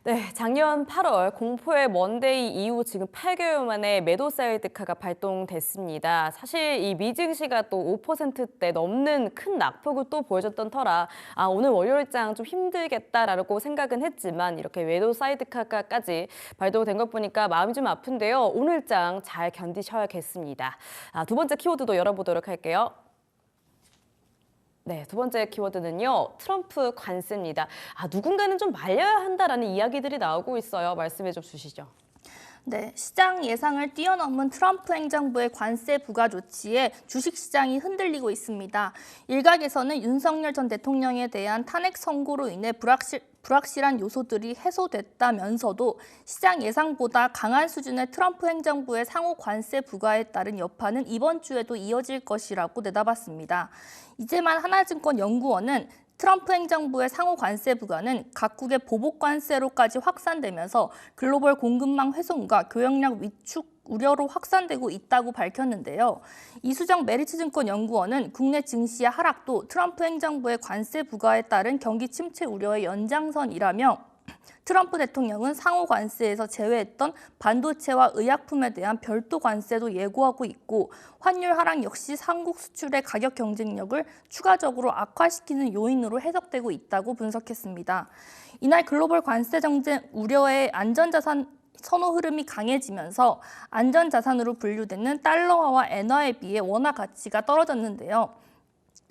네, 작년 8월 공포의 먼데이 이후 지금 8개월 만에 매도 사이드카가 발동됐습니다. 사실 이 미증시가 또 5%대 넘는 큰 낙폭을 또 보여줬던 터라 오늘 월요일장 좀 힘들겠다라고 생각은 했지만 이렇게 매도 사이드카까지 발동된 것 보니까 마음이 좀 아픈데요. 오늘장 잘 견디셔야겠습니다. 두 번째 키워드도 열어보도록 할게요. 네, 두 번째 키워드는요. 트럼프 관세입니다. 누군가는 좀 말려야 한다라는 이야기들이 나오고 있어요. 말씀해 좀 주시죠. 네, 시장 예상을 뛰어넘은 트럼프 행정부의 관세 부과 조치에 주식시장이 흔들리고 있습니다. 일각에서는 윤석열 전 대통령에 대한 탄핵 선고로 인해 불확실한 요소들이 해소됐다면서도 시장 예상보다 강한 수준의 트럼프 행정부의 상호 관세 부과에 따른 여파는 이번 주에도 이어질 것이라고 내다봤습니다. 이재만 하나증권연구원은 트럼프 행정부의 상호 관세 부과는 각국의 보복 관세로까지 확산되면서 글로벌 공급망 훼손과 교역력 위축 우려로 확산되고 있다고 밝혔는데요. 이수정 메리츠증권연구원은 국내 증시의 하락도 트럼프 행정부의 관세 부과에 따른 경기 침체 우려의 연장선이라며 트럼프 대통령은 상호 관세에서 제외했던 반도체와 의약품에 대한 별도 관세도 예고하고 있고 환율 하락 역시 한국 수출의 가격 경쟁력을 추가적으로 악화시키는 요인으로 해석되고 있다고 분석했습니다. 이날 글로벌 관세 정책 우려의 안전자산 선호 흐름이 강해지면서 안전자산으로 분류되는 달러화와 엔화에 비해 원화 가치가 떨어졌는데요.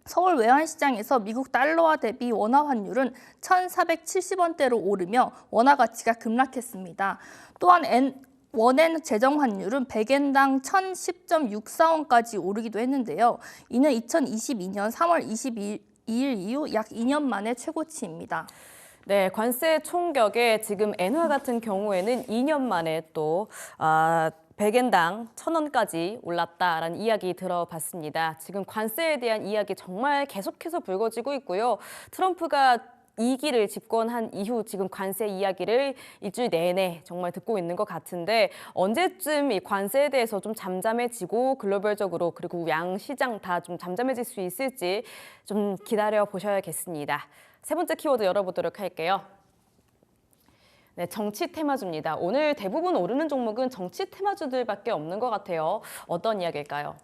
서울 외환시장에서 미국 달러화 대비 원화 환율은 1,470원대로 오르며 원화 가치가 급락했습니다. 또한 원엔 제정 환율은 100엔당 1,010.64원까지 오르기도 했는데요. 이는 2022년 3월 22일 이후 약 2년 만의 최고치입니다. 네, 관세 총격에 지금 엔화 같은 경우에는 2년 만에 또 100엔당 1,000원까지 올랐다라는 이야기 들어봤습니다. 지금 관세에 대한 이야기 정말 계속해서 불거지고 있고요. 트럼프가 2기를 집권한 이후 지금 관세 이야기를 일주일 내내 정말 듣고 있는 것 같은데 언제쯤 이 관세에 대해서 좀 잠잠해지고 글로벌적으로 그리고 양시장 다 좀 잠잠해질 수 있을지 좀 기다려 보셔야겠습니다. 세 번째 키워드 열어보도록 할게요. 네, 정치 테마주입니다. 오늘 대부분 오르는 종목은 정치 테마주들밖에 없는 것 같아요. 어떤 이야기일까요?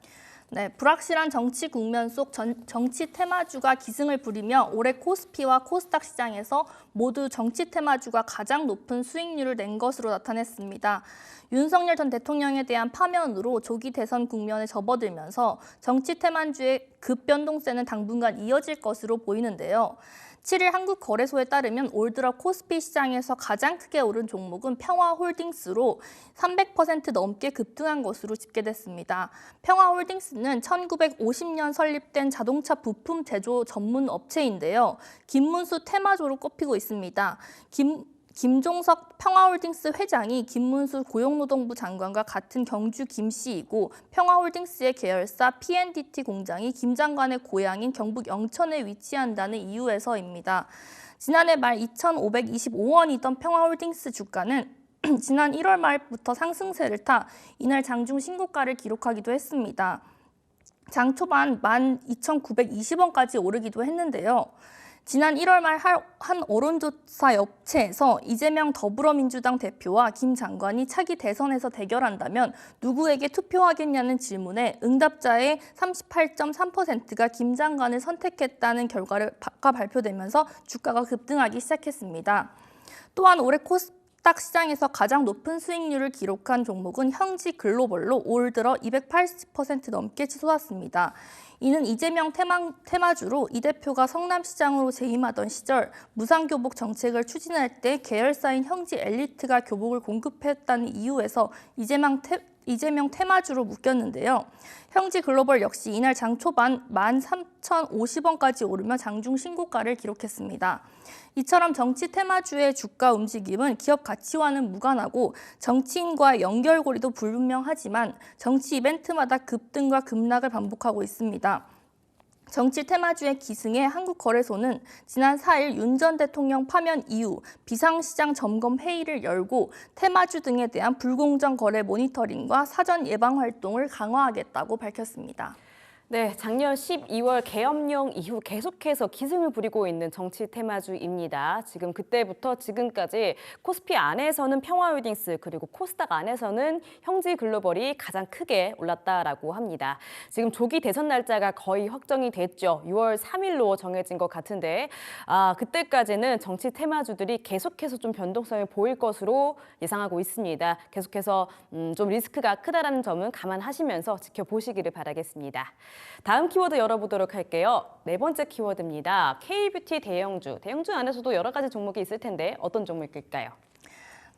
네, 불확실한 정치 국면 속 정치 테마주가 기승을 부리며 올해 코스피와 코스닥 시장에서 모두 정치 테마주가 가장 높은 수익률을 낸 것으로 나타냈습니다. 윤석열 전 대통령에 대한 파면으로 조기 대선 국면에 접어들면서 정치 테마주의 급변동세는 당분간 이어질 것으로 보이는데요. 7일 한국거래소에 따르면 올 들어 코스피 시장에서 가장 크게 오른 종목은 평화홀딩스로 300% 넘게 급등한 것으로 집계됐습니다. 평화홀딩스는 1950년 설립된 자동차 부품 제조 전문 업체인데요. 김문수 테마주로 꼽히고 있습니다. 김종석 평화홀딩스 회장이 김문수 고용노동부 장관과 같은 경주 김씨이고 평화홀딩스의 계열사 P&DT 공장이 김 장관의 고향인 경북 영천에 위치한다는 이유에서입니다. 지난해 말 2,525원이던 평화홀딩스 주가는 지난 1월 말부터 상승세를 타 이날 장중 신고가를 기록하기도 했습니다. 장 초반 12,920원까지 오르기도 했는데요. 지난 1월 말 한 언론조사 업체에서 이재명 더불어민주당 대표와 김 장관이 차기 대선에서 대결한다면 누구에게 투표하겠냐는 질문에 응답자의 38.3%가 김 장관을 선택했다는 결과가 발표되면서 주가가 급등하기 시작했습니다. 또한 올해 코스닥 시장에서 가장 높은 수익률을 기록한 종목은 형지글로벌로 올 들어 280% 넘게 치솟았습니다. 이는 이재명 테마주로 이 대표가 성남시장으로 재임하던 시절 무상교복 정책을 추진할 때 계열사인 형지 엘리트가 교복을 공급했다는 이유에서 이재명 테마주로 묶였는데요. 형지글로벌 역시 이날 장 초반 13,050원까지 오르며 장중 신고가를 기록했습니다. 이처럼 정치 테마주의 주가 움직임은 기업 가치와는 무관하고 정치인과의 연결고리도 불분명하지만 정치 이벤트마다 급등과 급락을 반복하고 있습니다. 정치 테마주의 기승에 한국거래소는 지난 4일 윤 전 대통령 파면 이후 비상시장 점검 회의를 열고 테마주 등에 대한 불공정 거래 모니터링과 사전 예방 활동을 강화하겠다고 밝혔습니다. 네, 작년 12월 계엄령 이후 계속해서 기승을 부리고 있는 정치 테마주입니다. 지금 그때부터 지금까지 코스피 안에서는 평화홀딩스 그리고 코스닥 안에서는 형지글로벌이 가장 크게 올랐다라고 합니다. 지금 조기 대선 날짜가 거의 확정이 됐죠. 6월 3일로 정해진 것 같은데 그때까지는 정치 테마주들이 계속해서 좀 변동성을 보일 것으로 예상하고 있습니다. 계속해서 좀 리스크가 크다라는 점은 감안하시면서 지켜보시기를 바라겠습니다. 다음 키워드 열어보도록 할게요. 네 번째 키워드입니다. K뷰티 대형주. 대형주 안에서도 여러 가지 종목이 있을 텐데 어떤 종목일까요?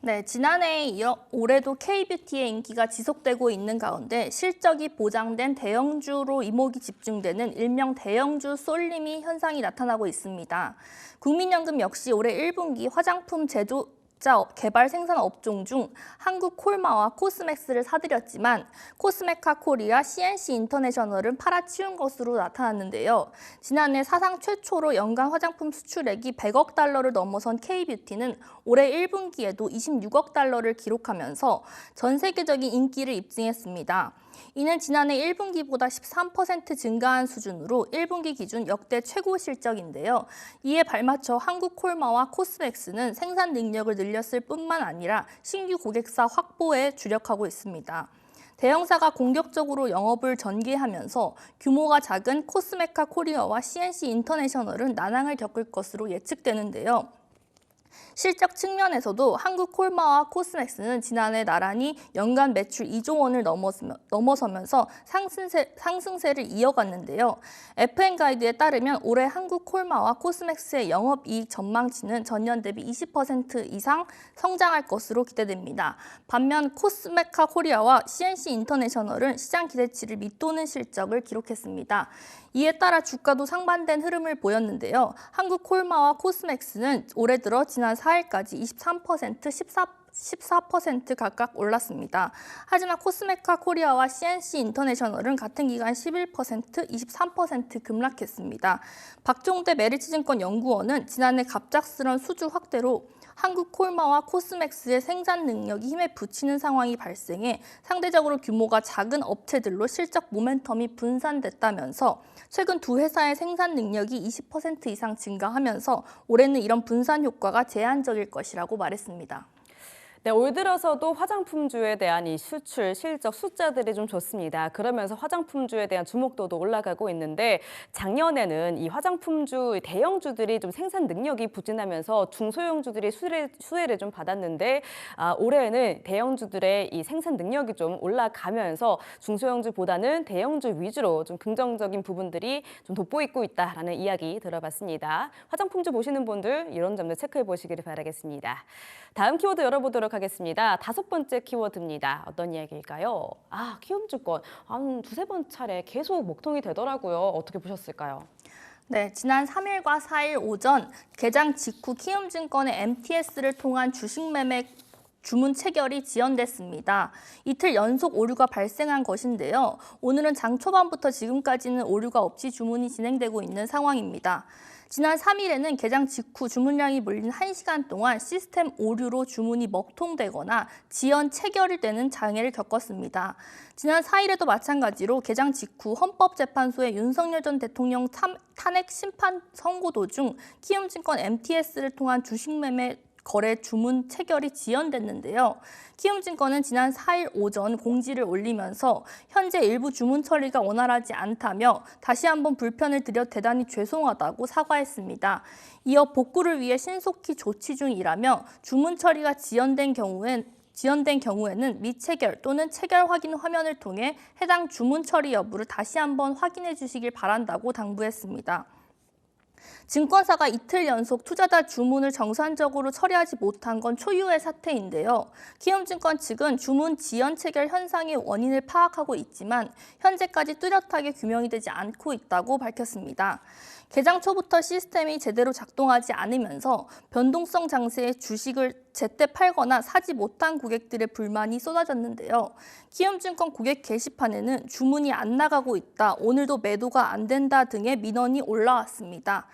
네, 지난해에 이어 올해도 K뷰티의 인기가 지속되고 있는 가운데 실적이 보장된 대형주로 이목이 집중되는 일명 대형주 쏠림이 현상이 나타나고 있습니다. 국민연금 역시 올해 1분기 화장품 제조 개발 생산 업종 중 한국콜마와 코스맥스를 사들였지만 코스메카 코리아, CNC 인터내셔널은 팔아치운 것으로 나타났는데요. 지난해 사상 최초로 연간 화장품 수출액이 100억 달러를 넘어선 K뷰티는 올해 1분기에도 26억 달러를 기록하면서 전 세계적인 인기를 입증했습니다. 이는 지난해 1분기보다 13% 증가한 수준으로 1분기 기준 역대 최고 실적인데요. 이에 발맞춰 한국콜마와 코스맥스는 생산 능력을 늘렸을 뿐만 아니라 신규 고객사 확보에 주력하고 있습니다. 대형사가 공격적으로 영업을 전개하면서 규모가 작은 코스메카 코리아와 CNC 인터내셔널은 난항을 겪을 것으로 예측되는데요. 실적 측면에서도 한국콜마와 코스맥스는 지난해 나란히 연간 매출 2조 원을 넘어서면서 상승세를 이어갔는데요. FN가이드에 따르면 올해 한국콜마와 코스맥스의 영업이익 전망치는 전년 대비 20% 이상 성장할 것으로 기대됩니다. 반면 코스메카 코리아와 CNC 인터내셔널은 시장 기대치를 밑도는 실적을 기록했습니다. 이에 따라 주가도 상반된 흐름을 보였는데요. 한국콜마와 코스맥스는 올해 들어 지난 4일까지 23%, 14% 각각 올랐습니다. 하지만 코스메카 코리아와 CNC 인터내셔널은 같은 기간 11%, 23% 급락했습니다. 박종대 메리츠증권 연구원은 지난해 갑작스런 수주 확대로 한국콜마와 코스맥스의 생산 능력이 힘에 부치는 상황이 발생해 상대적으로 규모가 작은 업체들로 실적 모멘텀이 분산됐다면서 최근 두 회사의 생산 능력이 20% 이상 증가하면서 올해는 이런 분산 효과가 제한적일 것이라고 말했습니다. 네, 올 들어서도 화장품주에 대한 이 수출 실적 숫자들이 좀 좋습니다. 그러면서 화장품주에 대한 주목도도 올라가고 있는데 작년에는 이 화장품주 대형주들이 좀 생산 능력이 부진하면서 중소형주들이 수혜를 좀 받았는데 올해에는 대형주들의 이 생산 능력이 좀 올라가면서 중소형주보다는 대형주 위주로 좀 긍정적인 부분들이 좀 돋보이고 있다라는 이야기 들어봤습니다. 화장품주 보시는 분들 이런 점들 체크해 보시기를 바라겠습니다. 다음 키워드 열어보도록 하겠습니다. 5번째 키워드입니다. 어떤 이야기일까요? 키움증권 한 두세 번 차례 계속 먹통이 되더라고요. 어떻게 보셨을까요? 네, 지난 3일과 4일 오전 개장 직후 키움증권의 MTS를 통한 주식 매매 주문 체결이 지연됐습니다. 이틀 연속 오류가 발생한 것인데요. 오늘은 장 초반부터 지금까지는 오류가 없이 주문이 진행되고 있는 상황입니다. 지난 3일에는 개장 직후 주문량이 몰린 1시간 동안 시스템 오류로 주문이 먹통되거나 지연 체결이 되는 장애를 겪었습니다. 지난 4일에도 마찬가지로 개장 직후 헌법재판소의 윤석열 전 대통령 탄핵 심판 선고 도중 키움증권 MTS를 통한 주식 매매 거래 주문 체결이 지연됐는데요. 키움증권은 지난 4일 오전 공지를 올리면서 현재 일부 주문 처리가 원활하지 않다며 다시 한번 불편을 드려 대단히 죄송하다고 사과했습니다. 이어 복구를 위해 신속히 조치 중이라며 주문 처리가 지연된 경우에는 미체결 또는 체결 확인 화면을 통해 해당 주문 처리 여부를 다시 한번 확인해 주시길 바란다고 당부했습니다. 증권사가 이틀 연속 투자자 주문을 정상적으로 처리하지 못한 건 초유의 사태인데요. 키움증권 측은 주문 지연 체결 현상의 원인을 파악하고 있지만 현재까지 뚜렷하게 규명이 되지 않고 있다고 밝혔습니다. 개장 초부터 시스템이 제대로 작동하지 않으면서 변동성 장세의 주식을 제때 팔거나 사지 못한 고객들의 불만이 쏟아졌는데요. 키움증권 고객 게시판에는 주문이 안 나가고 있다, 오늘도 매도가 안 된다 등의 민원이 올라왔습니다.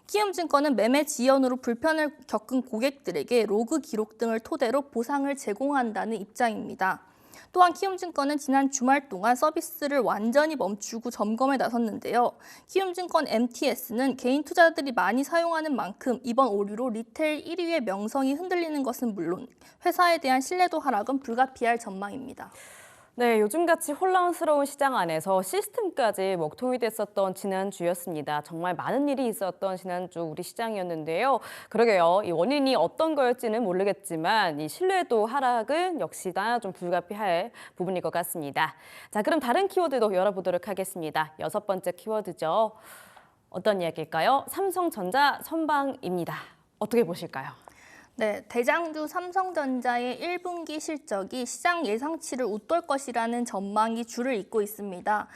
키움증권은 매매 지연으로 불편을 겪은 고객들에게 로그 기록 등을 토대로 보상을 제공한다는 입장입니다. 또한 키움증권은 지난 주말 동안 서비스를 완전히 멈추고 점검에 나섰는데요. 키움증권 MTS는 개인 투자자들이 많이 사용하는 만큼 이번 오류로 리테일 1위의 명성이 흔들리는 것은 물론 회사에 대한 신뢰도 하락은 불가피할 전망입니다. 네, 요즘같이 혼란스러운 시장 안에서 시스템까지 먹통이 됐었던 지난주였습니다. 정말 많은 일이 있었던 지난주 우리 시장이었는데요. 그러게요. 이 원인이 어떤 거였지는 모르겠지만 이 신뢰도 하락은 역시나 좀 불가피할 부분일 것 같습니다. 자, 그럼 다른 키워드도 열어보도록 하겠습니다. 6번째 키워드죠. 어떤 이야기일까요? 삼성전자 선방입니다. 어떻게 보실까요? 네, 대장주 삼성전자의 1분기 실적이 시장 예상치를 웃돌 것이라는 전망이 줄을 잇고 있습니다.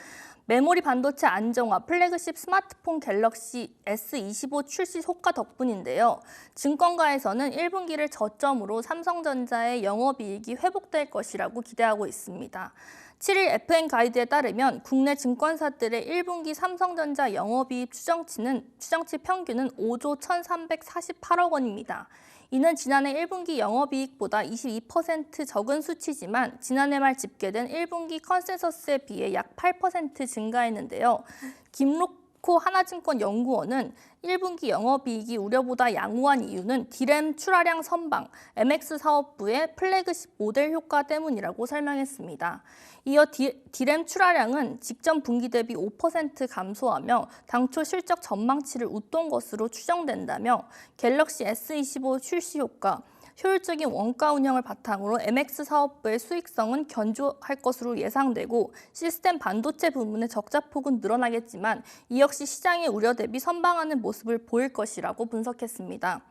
메모리 반도체 안정화, 플래그십 스마트폰 갤럭시 S25 출시 효과 덕분인데요. 증권가에서는 1분기를 저점으로 삼성전자의 영업이익이 회복될 것이라고 기대하고 있습니다. 7일 FN 가이드에 따르면 국내 증권사들의 1분기 삼성전자 영업이익 추정치 평균은 5조 1,348억 원입니다. 이는 지난해 1분기 영업이익보다 22% 적은 수치지만 지난해 말 집계된 1분기 컨센서스에 비해 약 8% 증가했는데요. 김로코 하나증권 연구원은 1분기 영업이익이 우려보다 양호한 이유는 디램 출하량 선방, MX 사업부의 플래그십 모델 효과 때문이라고 설명했습니다. 이어 디램 출하량은 직전 분기 대비 5% 감소하며 당초 실적 전망치를 웃돈 것으로 추정된다며 갤럭시 S25 출시 효과, 효율적인 원가 운영을 바탕으로 MX 사업부의 수익성은 견조할 것으로 예상되고 시스템 반도체 부문의 적자폭은 늘어나겠지만 이 역시 시장의 우려 대비 선방하는 모습을 보일 것이라고 분석했습니다.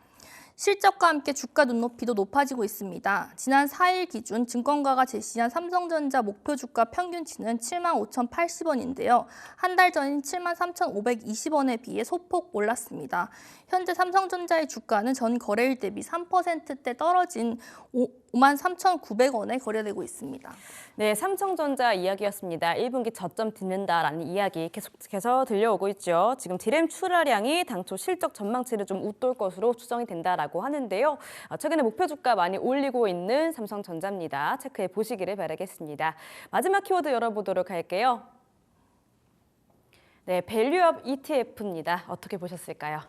실적과 함께 주가 눈높이도 높아지고 있습니다. 지난 4일 기준 증권가가 제시한 삼성전자 목표 주가 평균치는 75,080원인데요. 한 달 전인 73,520원에 비해 소폭 올랐습니다. 현재 삼성전자의 주가는 전 거래일 대비 3%대 떨어진 53,900원에 거래되고 있습니다. 네, 삼성전자 이야기였습니다. 1분기 저점 듣는다라는 이야기 계속해서 들려오고 있죠. 지금 디램 출하량이 당초 실적 전망치를 좀 웃돌 것으로 추정이 된다라고 하는데요. 최근에 목표 주가 많이 올리고 있는 삼성전자입니다. 체크해 보시기를 바라겠습니다. 마지막 키워드 열어보도록 할게요. 네, 밸류업 ETF입니다. 어떻게 보셨을까요?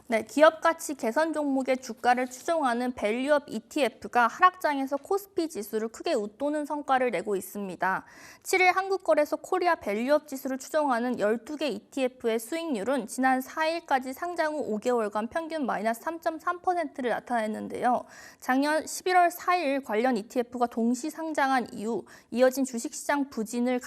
네, 기업 가치 개선 종목의 주가를 추종하는 밸류업 ETF가 하락장에서 코스피 지수를 크게 웃도는 성과를 내고 있습니다. 7일 한국거래소 코리아 밸류업 지수를 추종하는 12개 ETF의 수익률은 지난 4일까지 상장 후 5개월간 평균 마이너스 3.3%를 나타냈는데요. 작년 11월 4일 관련 ETF가 동시 상장한 이후 이어진 주식시장 부진을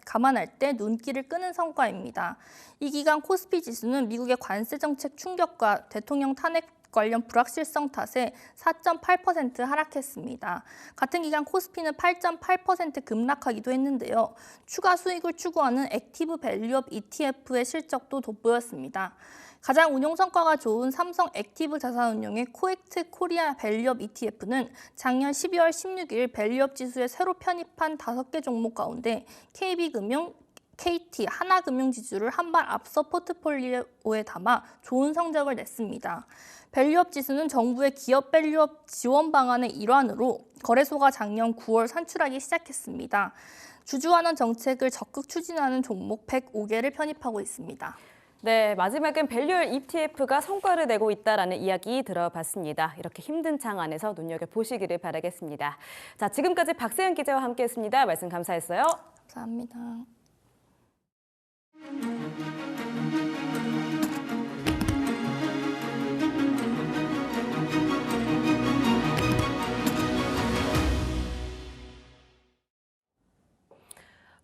감안할 때 눈길을 끄는 성과입니다. 이 기간 코스피 지수는 미국의 관세 정책 충격과 대통령 탄핵 관련 불확실성 탓에 4.8% 하락했습니다. 같은 기간 코스피는 8.8% 급락하기도 했는데요. 추가 수익을 추구하는 액티브 밸류업 ETF의 실적도 돋보였습니다. 가장 운용 성과가 좋은 삼성 액티브 자산운용의 코엑트 코리아 밸류업 ETF는 작년 12월 16일 밸류업 지수에 새로 편입한 5개 종목 가운데 KB금융, KT, 하나금융지주를 한 발 앞서 포트폴리오에 담아 좋은 성적을 냈습니다. 밸류업 지수는 정부의 기업 밸류업 지원 방안의 일환으로 거래소가 작년 9월 산출하기 시작했습니다. 주주환원 정책을 적극 추진하는 종목 105개를 편입하고 있습니다. 네, 마지막은 밸류업 ETF가 성과를 내고 있다라는 이야기 들어봤습니다. 이렇게 힘든 장 안에서 눈여겨보시기를 바라겠습니다. 자, 지금까지 박세현 기자와 함께했습니다. 말씀 감사했어요. 감사합니다.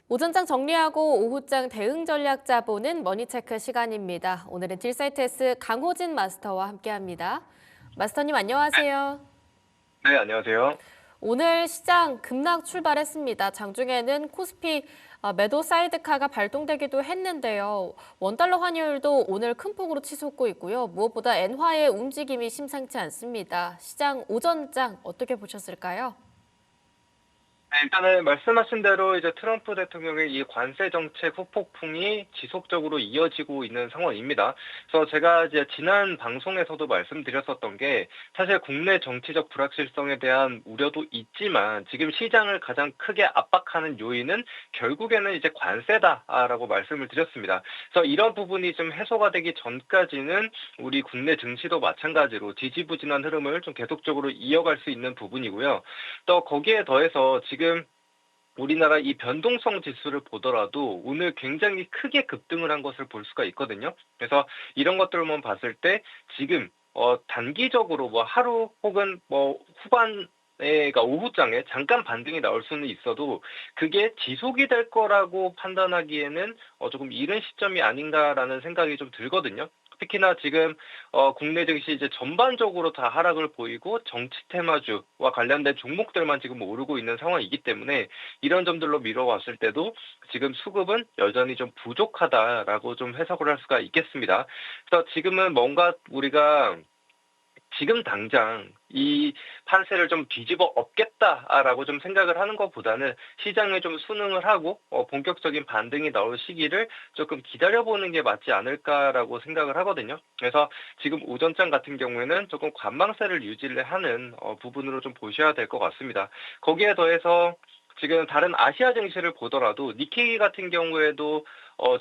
오전장 정리하고 오후장 대응 전략 짜보는 머니체크 시간입니다. 오늘은 딜사이트S 강호진 마스터와 함께합니다. 마스터님 안녕하세요. 네, 안녕하세요. 오늘 시장 급락 출발했습니다. 장중에는 코스피 매도 사이드카가 발동되기도 했는데요. 원달러 환율도 오늘 큰 폭으로 치솟고 있고요. 무엇보다 엔화의 움직임이 심상치 않습니다. 시장 오전장 어떻게 보셨을까요? 네, 일단은 말씀하신 대로 이제 트럼프 대통령의 이 관세 정책 후폭풍이 지속적으로 이어지고 있는 상황입니다. 그래서 제가 이제 지난 방송에서도 말씀드렸었던 게 사실 국내 정치적 불확실성에 대한 우려도 있지만 지금 시장을 가장 크게 압박하는 요인은 결국에는 이제 관세다라고 말씀을 드렸습니다. 그래서 이런 부분이 좀 해소가 되기 전까지는 우리 국내 증시도 마찬가지로 지지부진한 흐름을 좀 계속적으로 이어갈 수 있는 부분이고요. 또 거기에 더해서 지금 우리나라 이 변동성 지수를 보더라도 오늘 굉장히 크게 급등을 한 것을 볼 수가 있거든요. 그래서 이런 것들만 봤을 때 지금 단기적으로 뭐 하루 혹은 뭐 그러니까 오후장에 잠깐 반등이 나올 수는 있어도 그게 지속이 될 거라고 판단하기에는 조금 이른 시점이 아닌가라는 생각이 좀 들거든요. 특히나 지금 국내 증시 이제 전반적으로 다 하락을 보이고 정치 테마주와 관련된 종목들만 지금 오르고 있는 상황이기 때문에 이런 점들로 미뤄봤을 때도 지금 수급은 여전히 좀 부족하다라고 좀 해석을 할 수가 있겠습니다. 그래서 지금은 뭔가 우리가 지금 당장 이 판세를 좀 뒤집어 엎겠다라고 좀 생각을 하는 것보다는 시장에 좀 순응을 하고 본격적인 반등이 나올 시기를 조금 기다려보는 게 맞지 않을까라고 생각을 하거든요. 그래서 지금 오전장 같은 경우에는 조금 관망세를 유지를 하는 부분으로 좀 보셔야 될 것 같습니다. 거기에 더해서 지금 다른 아시아 증시를 보더라도 니케이 같은 경우에도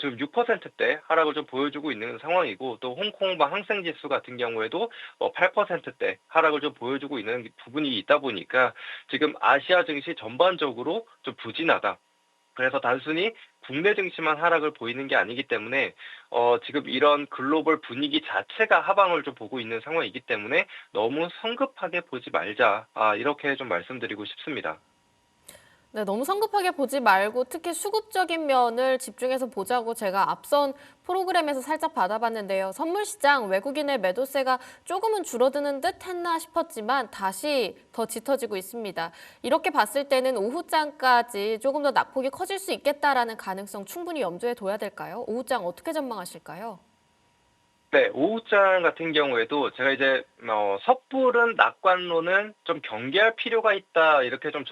지금 6%대 하락을 좀 보여주고 있는 상황이고 또 홍콩방 항생지수 같은 경우에도 8%대 하락을 좀 보여주고 있는 부분이 있다 보니까 지금 아시아 증시 전반적으로 좀 부진하다. 그래서 단순히 국내 증시만 하락을 보이는 게 아니기 때문에 지금 이런 글로벌 분위기 자체가 하방을 좀 보고 있는 상황이기 때문에 너무 성급하게 보지 말자. 이렇게 좀 말씀드리고 싶습니다. 네, 너무 성급하게 보지 말고 특히 수급적인 면을 집중해서 보자고 제가 앞선 프로그램에서 살짝 받아봤는데요. 선물 시장 외국인의 매도세가 조금은 줄어드는 듯 했나 싶었지만 다시 더 짙어지고 있습니다. 이렇게 봤을 때는 오후장까지 조금 더 낙폭이 커질 수 있겠다라는 가능성 충분히 염두에 둬야 될까요? 오후장 어떻게 전망하실까요? 네, 오후장 같은 경우에도 제가 이제 섣부른 낙관론은 좀 경계할 필요가 있다 이렇게 좀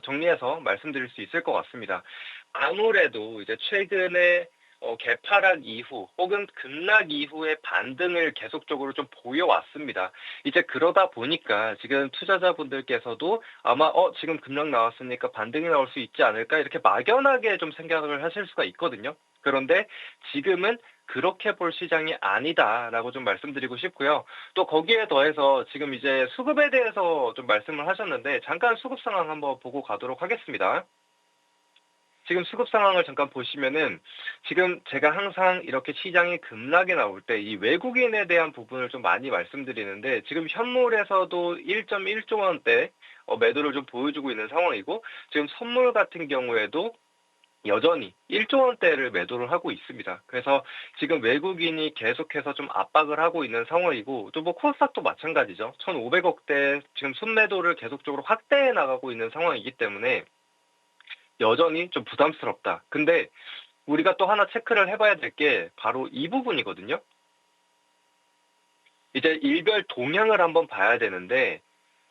정리해서 말씀드릴 수 있을 것 같습니다. 아무래도 이제 최근에 개파락 이후 혹은 급락 이후의 반등을 계속적으로 좀 보여왔습니다. 이제 그러다 보니까 지금 투자자분들께서도 아마 지금 급락 나왔으니까 반등이 나올 수 있지 않을까 이렇게 막연하게 좀 생각을 하실 수가 있거든요. 그런데 지금은 그렇게 볼 시장이 아니다라고 좀 말씀드리고 싶고요. 또 거기에 더해서 지금 이제 수급에 대해서 좀 말씀을 하셨는데 잠깐 수급 상황 한번 보고 가도록 하겠습니다. 지금 수급 상황을 잠깐 보시면은 지금 제가 항상 이렇게 시장이 급락이 나올 때 이 외국인에 대한 부분을 좀 많이 말씀드리는데 지금 현물에서도 1.1조 원대 매도를 좀 보여주고 있는 상황이고 지금 선물 같은 경우에도 여전히 1조 원대를 매도를 하고 있습니다. 그래서 지금 외국인이 계속해서 좀 압박을 하고 있는 상황이고 또 뭐 코스닥도 마찬가지죠. 1,500억대 지금 순매도를 계속적으로 확대해 나가고 있는 상황이기 때문에 여전히 좀 부담스럽다. 근데 우리가 또 하나 체크를 해봐야 될 게 바로 이 부분이거든요. 이제 일별 동향을 한번 봐야 되는데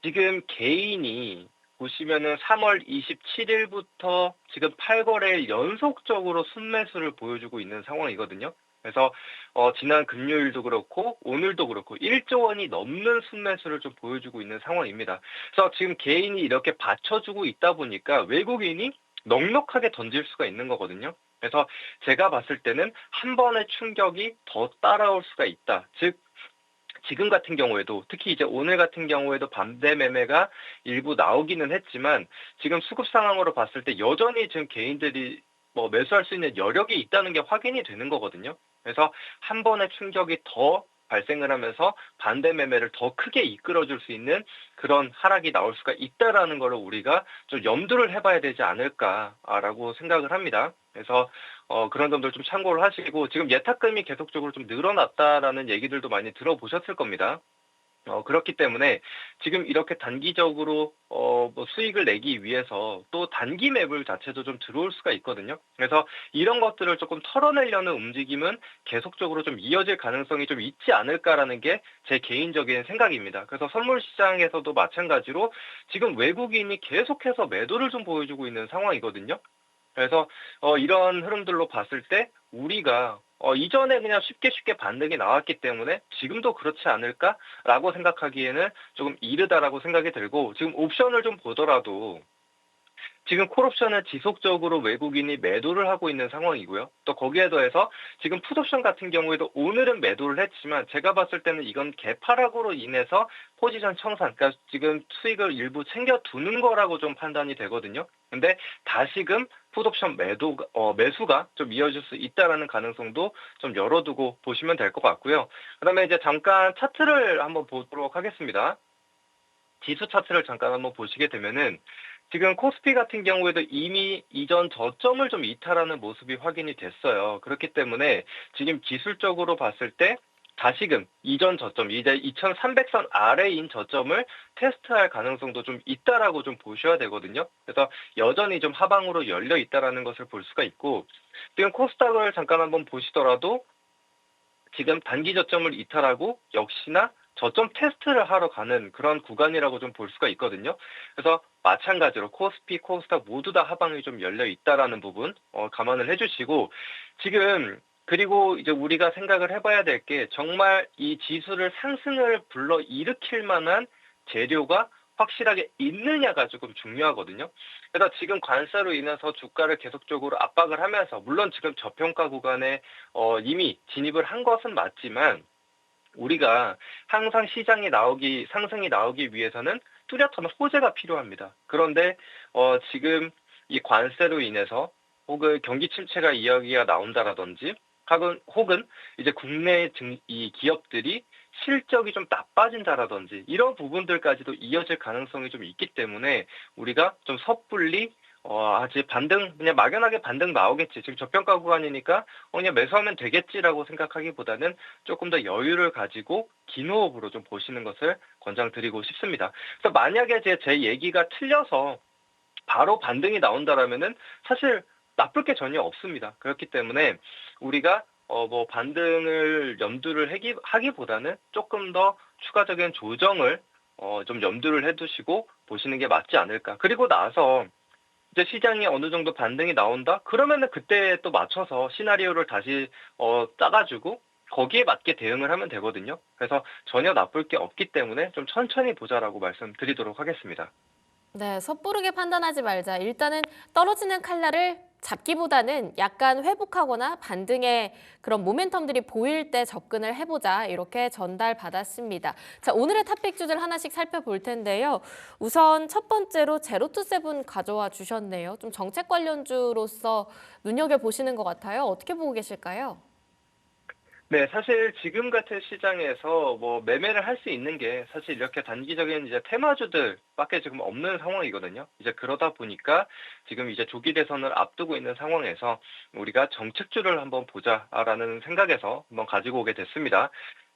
지금 개인이 보시면은 3월 27일부터 지금 8거래일 연속적으로 순매수를 보여주고 있는 상황이거든요. 그래서 지난 금요일도 그렇고 오늘도 그렇고 1조 원이 넘는 순매수를 좀 보여주고 있는 상황입니다. 그래서 지금 개인이 이렇게 받쳐주고 있다 보니까 외국인이 넉넉하게 던질 수가 있는 거거든요. 그래서 제가 봤을 때는 한 번의 충격이 더 따라올 수가 있다. 즉 지금 같은 경우에도 특히 이제 오늘 같은 경우에도 반대 매매가 일부 나오기는 했지만 지금 수급 상황으로 봤을 때 여전히 지금 개인들이 뭐 매수할 수 있는 여력이 있다는 게 확인이 되는 거거든요. 그래서 한 번의 충격이 더 발생을 하면서 반대 매매를 더 크게 이끌어줄 수 있는 그런 하락이 나올 수가 있다라는 거를 우리가 좀 염두를 해봐야 되지 않을까라고 생각을 합니다. 그래서 그런 점들 좀 참고를 하시고 지금 예탁금이 계속적으로 좀 늘어났다라는 얘기들도 많이 들어보셨을 겁니다. 그렇기 때문에 지금 이렇게 단기적으로 뭐 수익을 내기 위해서 또 단기 매물 자체도 좀 들어올 수가 있거든요. 그래서 이런 것들을 조금 털어내려는 움직임은 계속적으로 좀 이어질 가능성이 좀 있지 않을까라는 게 제 개인적인 생각입니다. 그래서 선물 시장에서도 마찬가지로 지금 외국인이 계속해서 매도를 좀 보여주고 있는 상황이거든요. 그래서 이런 흐름들로 봤을 때 우리가 이전에 그냥 쉽게 반등이 나왔기 때문에 지금도 그렇지 않을까라고 생각하기에는 조금 이르다라고 생각이 들고 지금 옵션을 좀 보더라도 지금 콜옵션은 지속적으로 외국인이 매도를 하고 있는 상황이고요. 또 거기에 더해서 지금 풋옵션 같은 경우에도 오늘은 매도를 했지만 제가 봤을 때는 이건 개파락으로 인해서 포지션 청산, 그러니까 지금 수익을 일부 챙겨두는 거라고 좀 판단이 되거든요. 근데 다시금 풋옵션 매수가 좀 이어질 수 있다라는 가능성도 좀 열어두고 보시면 될 것 같고요. 그다음에 이제 잠깐 차트를 한번 보도록 하겠습니다. 지수 차트를 잠깐 한번 보시게 되면은 지금 코스피 같은 경우에도 이미 이전 저점을 좀 이탈하는 모습이 확인이 됐어요. 그렇기 때문에 지금 기술적으로 봤을 때 다시금 이전 저점, 이제 2300선 아래인 저점을 테스트할 가능성도 좀 있다라고 좀 보셔야 되거든요. 그래서 여전히 좀 하방으로 열려 있다라는 것을 볼 수가 있고 지금 코스닥을 잠깐 한번 보시더라도 지금 단기 저점을 이탈하고 역시나 저점 테스트를 하러 가는 그런 구간이라고 좀 볼 수가 있거든요. 그래서 마찬가지로 코스피, 코스닥 모두 다 하방이 좀 열려 있다라는 부분 감안을 해주시고 지금 그리고 이제 우리가 생각을 해봐야 될 게 정말 이 지수를 상승을 불러 일으킬 만한 재료가 확실하게 있느냐가 조금 중요하거든요. 그래서 지금 관세로 인해서 주가를 계속적으로 압박을 하면서 물론 지금 저평가 구간에 이미 진입을 한 것은 맞지만 우리가 항상 상승이 나오기 위해서는 뚜렷한 호재가 필요합니다. 그런데 지금 이 관세로 인해서 혹은 경기 침체가 이야기가 나온다라든지 혹은 이제 국내 이 기업들이 실적이 좀 나빠진다라든지 이런 부분들까지도 이어질 가능성이 좀 있기 때문에 우리가 좀 섣불리 아직 그냥 막연하게 반등 나오겠지. 지금 저평가 구간이니까 그냥 매수하면 되겠지라고 생각하기보다는 조금 더 여유를 가지고 긴 호흡으로 좀 보시는 것을 권장드리고 싶습니다. 그래서 만약에 제 얘기가 틀려서 바로 반등이 나온다라면은 사실 나쁠 게 전혀 없습니다. 그렇기 때문에 우리가 뭐 반등을 염두를 하기보다는 조금 더 추가적인 조정을 좀 염두를 해두시고 보시는 게 맞지 않을까. 그리고 나서 이제 시장이 어느 정도 반등이 나온다? 그러면은 그때 또 맞춰서 시나리오를 다시 짜가지고 거기에 맞게 대응을 하면 되거든요. 그래서 전혀 나쁠 게 없기 때문에 좀 천천히 보자라고 말씀드리도록 하겠습니다. 네, 섣부르게 판단하지 말자. 일단은 떨어지는 칼날을 잡기보다는 약간 회복하거나 반등의 그런 모멘텀들이 보일 때 접근을 해보자 이렇게 전달받았습니다. 자, 오늘의 탑픽주들 하나씩 살펴볼 텐데요. 우선 첫 번째로 제로투세븐 가져와 주셨네요. 좀 정책 관련주로서 눈여겨보시는 것 같아요. 어떻게 보고 계실까요? 네, 사실 지금 같은 시장에서 뭐 매매를 할 수 있는 게 사실 이렇게 단기적인 이제 테마주들밖에 지금 없는 상황이거든요. 이제 그러다 보니까 지금 이제 조기 대선을 앞두고 있는 상황에서 우리가 정책주를 한번 보자라는 생각에서 한번 가지고 오게 됐습니다.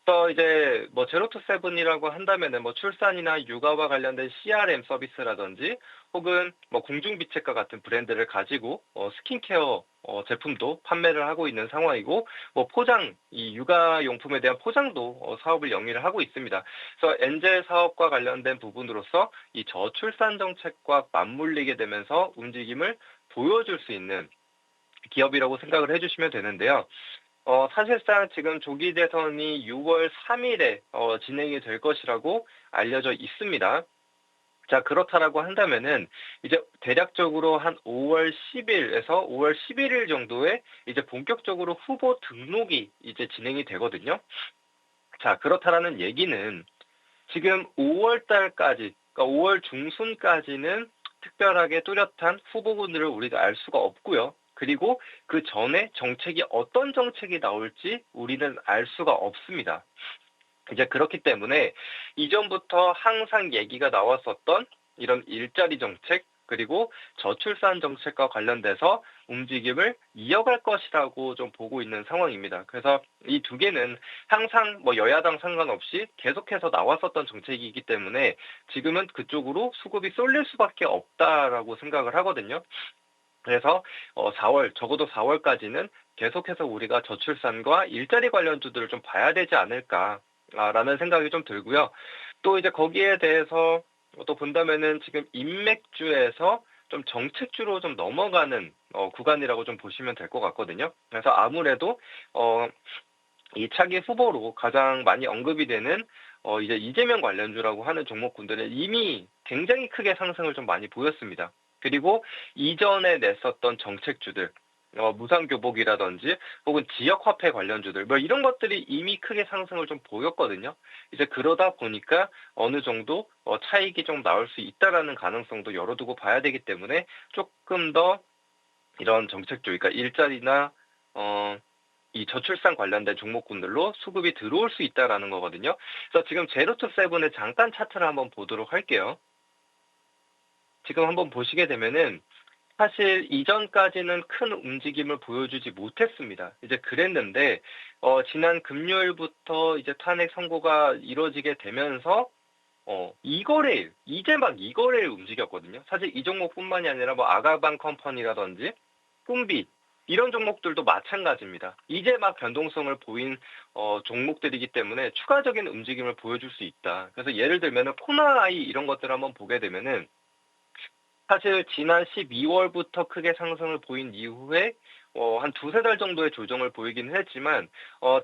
그래서 이제 뭐 제로투세븐이라고 한다면은 뭐 출산이나 육아와 관련된 CRM 서비스라든지 혹은 뭐 공중비책과 같은 브랜드를 가지고 스킨케어 제품도 판매를 하고 있는 상황이고 뭐 포장 이 육아용품에 대한 포장도 사업을 영위를 하고 있습니다. 그래서 엔젤 사업과 관련된 부분으로서 이 저출산 정책과 맞물리게 되면서 움직임을 보여줄 수 있는 기업이라고 생각을 해주시면 되는데요. 사실상 지금 조기 대선이 6월 3일에 진행이 될 것이라고 알려져 있습니다. 자, 그렇다라고 한다면은 이제 대략적으로 한 5월 10일에서 5월 11일 정도에 이제 본격적으로 후보 등록이 이제 진행이 되거든요. 자, 그렇다라는 얘기는 지금 5월 달까지, 그러니까 5월 중순까지는 특별하게 뚜렷한 후보군들을 우리가 알 수가 없고요. 그리고 그 전에 정책이 어떤 정책이 나올지 우리는 알 수가 없습니다. 이제 그렇기 때문에 이전부터 항상 얘기가 나왔었던 이런 일자리 정책, 그리고 저출산 정책과 관련돼서 움직임을 이어갈 것이라고 좀 보고 있는 상황입니다. 그래서 이 두 개는 항상 뭐 여야당 상관없이 계속해서 나왔었던 정책이기 때문에 지금은 그쪽으로 수급이 쏠릴 수밖에 없다라고 생각을 하거든요. 그래서 4월, 적어도 4월까지는 계속해서 우리가 저출산과 일자리 관련주들을 좀 봐야 되지 않을까라는 생각이 좀 들고요. 또 이제 거기에 대해서 또 본다면은 지금 인맥주에서 좀 정책주로 좀 넘어가는 구간이라고 좀 보시면 될 것 같거든요. 그래서 아무래도 이 차기 후보로 가장 많이 언급이 되는 이제 이재명 관련주라고 하는 종목군들은 이미 굉장히 크게 상승을 좀 많이 보였습니다. 그리고 이전에 냈었던 정책주들, 무상교복이라든지 혹은 지역화폐 관련주들, 뭐 이런 것들이 이미 크게 상승을 좀 보였거든요. 이제 그러다 보니까 어느 정도 차익이 좀 나올 수 있다라는 가능성도 열어두고 봐야 되기 때문에 조금 더 이런 정책주, 그러니까 일자리나 이 저출산 관련된 종목군들로 수급이 들어올 수 있다라는 거거든요. 그래서 지금 제로투세븐의 잠깐 차트를 한번 보도록 할게요. 지금 한번 보시게 되면은 사실 이전까지는 큰 움직임을 보여주지 못했습니다. 이제 그랬는데 지난 금요일부터 이제 탄핵 선고가 이루어지게 되면서 이거래일 이제 막 이거래일 움직였거든요. 사실 이 종목뿐만이 아니라 뭐 아가방 컴퍼니라든지 꿈비 이런 종목들도 마찬가지입니다. 이제 막 변동성을 보인 종목들이기 때문에 추가적인 움직임을 보여줄 수 있다. 그래서 예를 들면은 코나아이 이런 것들을 한번 보게 되면은 사실 지난 12월부터 크게 상승을 보인 이후에 한 두세 달 정도의 조정을 보이긴 했지만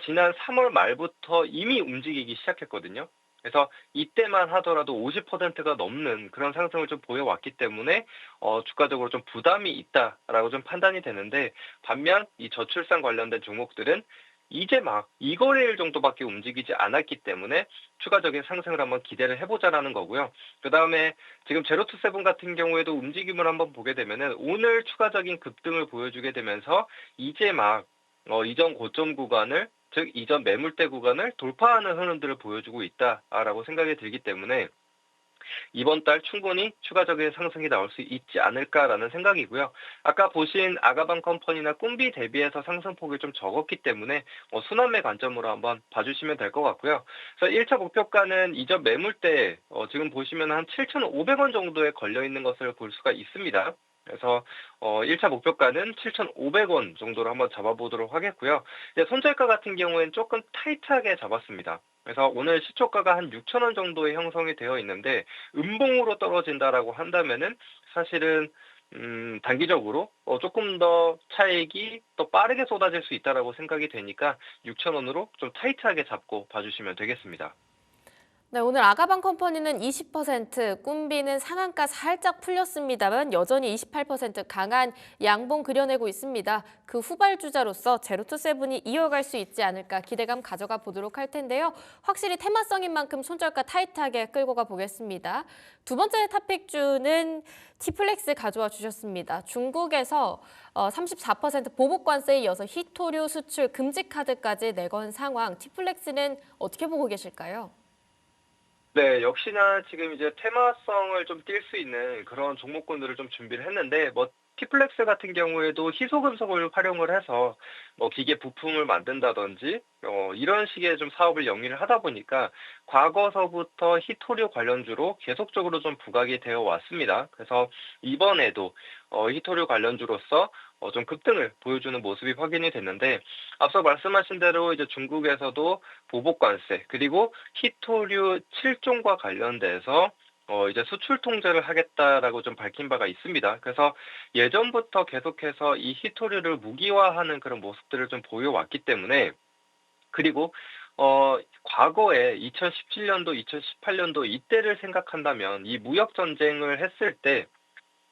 지난 3월 말부터 이미 움직이기 시작했거든요. 그래서 이때만 하더라도 50%가 넘는 그런 상승을 좀 보여왔기 때문에 주가적으로 좀 부담이 있다라고 좀 판단이 되는데 반면 이 저출산 관련된 종목들은 이제 막 이거래일 정도밖에 움직이지 않았기 때문에 추가적인 상승을 한번 기대를 해보자라는 거고요. 그 다음에 지금 제로투세븐 같은 경우에도 움직임을 한번 보게 되면은 오늘 추가적인 급등을 보여주게 되면서 이제 막 이전 고점 구간을 즉 이전 매물대 구간을 돌파하는 흐름들을 보여주고 있다라고 생각이 들기 때문에 이번 달 충분히 추가적인 상승이 나올 수 있지 않을까라는 생각이고요. 아까 보신 아가방 컴퍼니나 꿈비 대비해서 상승폭이 좀 적었기 때문에 순환매 관점으로 한번 봐주시면 될 것 같고요. 그래서 1차 목표가는 이전 매물대 지금 보시면 한 7,500원 정도에 걸려 있는 것을 볼 수가 있습니다. 그래서 1차 목표가는 7,500원 정도로 한번 잡아보도록 하겠고요. 손절가 같은 경우에는 조금 타이트하게 잡았습니다. 그래서 오늘 시초가가 한 6,000원 정도에 형성이 되어 있는데 음봉으로 떨어진다라고 한다면은 사실은 단기적으로 조금 더 차익이 더 빠르게 쏟아질 수 있다라고 생각이 되니까 6,000원으로 좀 타이트하게 잡고 봐주시면 되겠습니다. 네, 오늘 아가방 컴퍼니는 20%, 꿈비는 상한가 살짝 풀렸습니다만 여전히 28% 강한 양봉 그려내고 있습니다. 그 후발주자로서 제로투세븐이 이어갈 수 있지 않을까 기대감 가져가 보도록 할 텐데요. 확실히 테마성인 만큼 손절가 타이트하게 끌고 가 보겠습니다. 두 번째 탑픽주는 티플렉스 가져와 주셨습니다. 중국에서 34% 보복관세에 이어서 히토류 수출 금지 카드까지 내건 상황, 티플렉스는 어떻게 보고 계실까요? 네, 역시나 지금 이제 테마성을 좀 띌 수 있는 그런 종목군들을 좀 준비를 했는데, 티플렉스 같은 경우에도 희소금속을 활용을 해서 기계 부품을 만든다든지 이런 식의 좀 사업을 영위를 하다 보니까 과거서부터 히토류 관련주로 계속적으로 좀 부각이 되어 왔습니다. 그래서 이번에도 히토류 관련주로서 좀 급등을 보여주는 모습이 확인이 됐는데, 앞서 말씀하신 대로 이제 중국에서도 보복관세 그리고 히토류 7종과 관련돼서 이제 수출 통제를 하겠다라고 좀 밝힌 바가 있습니다. 그래서 예전부터 계속해서 이 히토류를 무기화하는 그런 모습들을 좀 보여왔기 때문에, 그리고 과거에 2017년도, 2018년도 이때를 생각한다면 이 무역 전쟁을 했을 때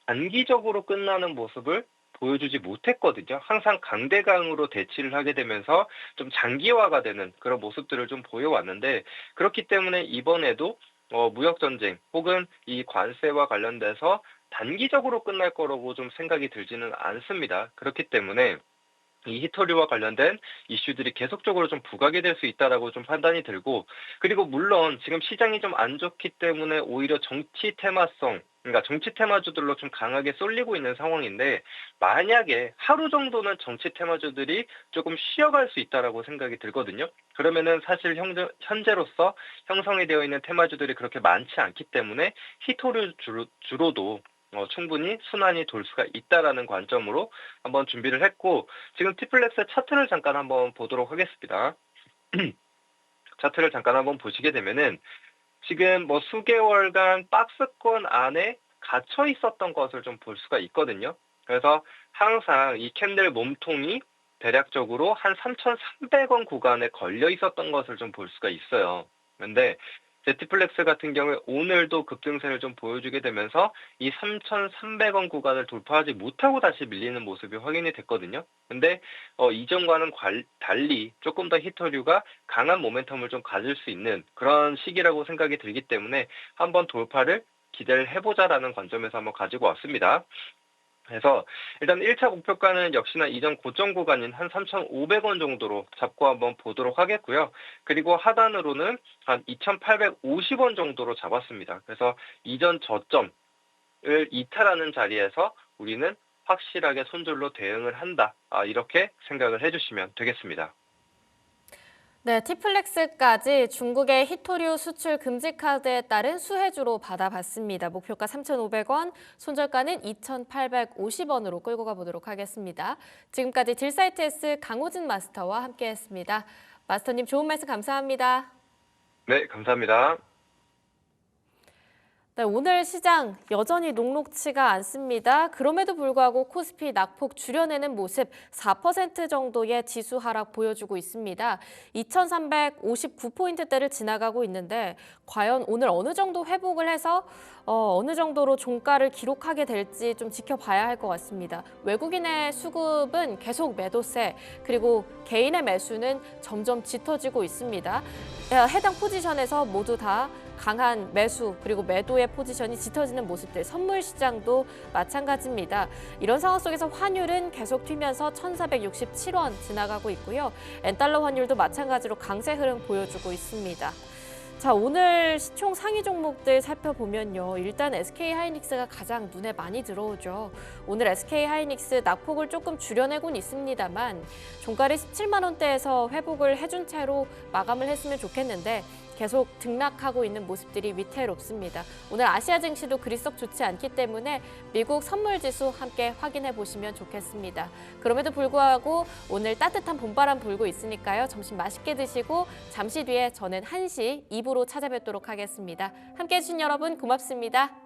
단기적으로 끝나는 모습을 보여주지 못했거든요. 항상 강대강으로 대치를 하게 되면서 좀 장기화가 되는 그런 모습들을 좀 보여왔는데, 그렇기 때문에 이번에도 무역전쟁 혹은 이 관세와 관련돼서 단기적으로 끝날 거라고 좀 생각이 들지는 않습니다. 그렇기 때문에 이 히토류와 관련된 이슈들이 계속적으로 좀 부각이 될 수 있다라고 좀 판단이 들고, 그리고 물론 지금 시장이 좀 안 좋기 때문에 오히려 정치 테마성, 그러니까 정치 테마주들로 좀 강하게 쏠리고 있는 상황인데, 만약에 하루 정도는 정치 테마주들이 조금 쉬어갈 수 있다라고 생각이 들거든요. 그러면은 사실 현재로서 형성이 되어 있는 테마주들이 그렇게 많지 않기 때문에 히토류 주로도 충분히 순환이 돌 수가 있다라는 관점으로 한번 준비를 했고, 지금 티플렉스 차트를 잠깐 한번 보도록 하겠습니다. 차트를 잠깐 한번 보시게 되면은 지금 수개월간 박스권 안에 갇혀 있었던 것을 좀 볼 수가 있거든요. 그래서 항상 이 캔들 몸통이 대략적으로 한 3,300원 구간에 걸려 있었던 것을 좀 볼 수가 있어요. 그런데 제티플렉스 같은 경우에 오늘도 급등세를 좀 보여주게 되면서 이 3,300원 구간을 돌파하지 못하고 다시 밀리는 모습이 확인이 됐거든요. 근데 이전과는 달리 조금 더 히토류가 강한 모멘텀을 좀 가질 수 있는 그런 시기라고 생각이 들기 때문에 한번 돌파를 기대를 해보자라는 관점에서 한번 가지고 왔습니다. 그래서 일단 1차 목표가는 역시나 이전 고점 구간인 한 3,500원 정도로 잡고 한번 보도록 하겠고요. 그리고 하단으로는 한 2,850원 정도로 잡았습니다. 그래서 이전 저점을 이탈하는 자리에서 우리는 확실하게 손절로 대응을 한다. 이렇게 생각을 해주시면 되겠습니다. 네, 티플렉스까지 중국의 히토류 수출 금지 카드에 따른 수혜주로 받아봤습니다. 목표가 3,500원, 손절가는 2,850원으로 끌고 가보도록 하겠습니다. 지금까지 딜사이트S 강호진 마스터와 함께했습니다. 마스터님 좋은 말씀 감사합니다. 네, 감사합니다. 네, 오늘 시장 여전히 녹록치가 않습니다. 그럼에도 불구하고 코스피 낙폭 줄여내는 모습 4% 정도의 지수 하락 보여주고 있습니다. 2,359포인트대를 지나가고 있는데 과연 오늘 어느 정도 회복을 해서 어느 정도로 종가를 기록하게 될지 좀 지켜봐야 할 것 같습니다. 외국인의 수급은 계속 매도세, 그리고 개인의 매수는 점점 짙어지고 있습니다. 해당 포지션에서 모두 다 강한 매수 그리고 매도의 포지션이 짙어지는 모습들, 선물 시장도 마찬가지입니다. 이런 상황 속에서 환율은 계속 튀면서 1,467원 지나가고 있고요. 엔달러 환율도 마찬가지로 강세 흐름 보여주고 있습니다. 자, 오늘 시총 상위 종목들 살펴보면요. 일단 SK하이닉스가 가장 눈에 많이 들어오죠. 오늘 SK하이닉스 낙폭을 조금 줄여내곤 있습니다만 종가를 17만 원대에서 회복을 해준 채로 마감을 했으면 좋겠는데 계속 등락하고 있는 모습들이 위태롭습니다. 오늘 아시아 증시도 그리 썩 좋지 않기 때문에 미국 선물지수 함께 확인해 보시면 좋겠습니다. 그럼에도 불구하고 오늘 따뜻한 봄바람 불고 있으니까요. 점심 맛있게 드시고 잠시 뒤에 저는 1시 2부로 찾아뵙도록 하겠습니다. 함께해 주신 여러분 고맙습니다.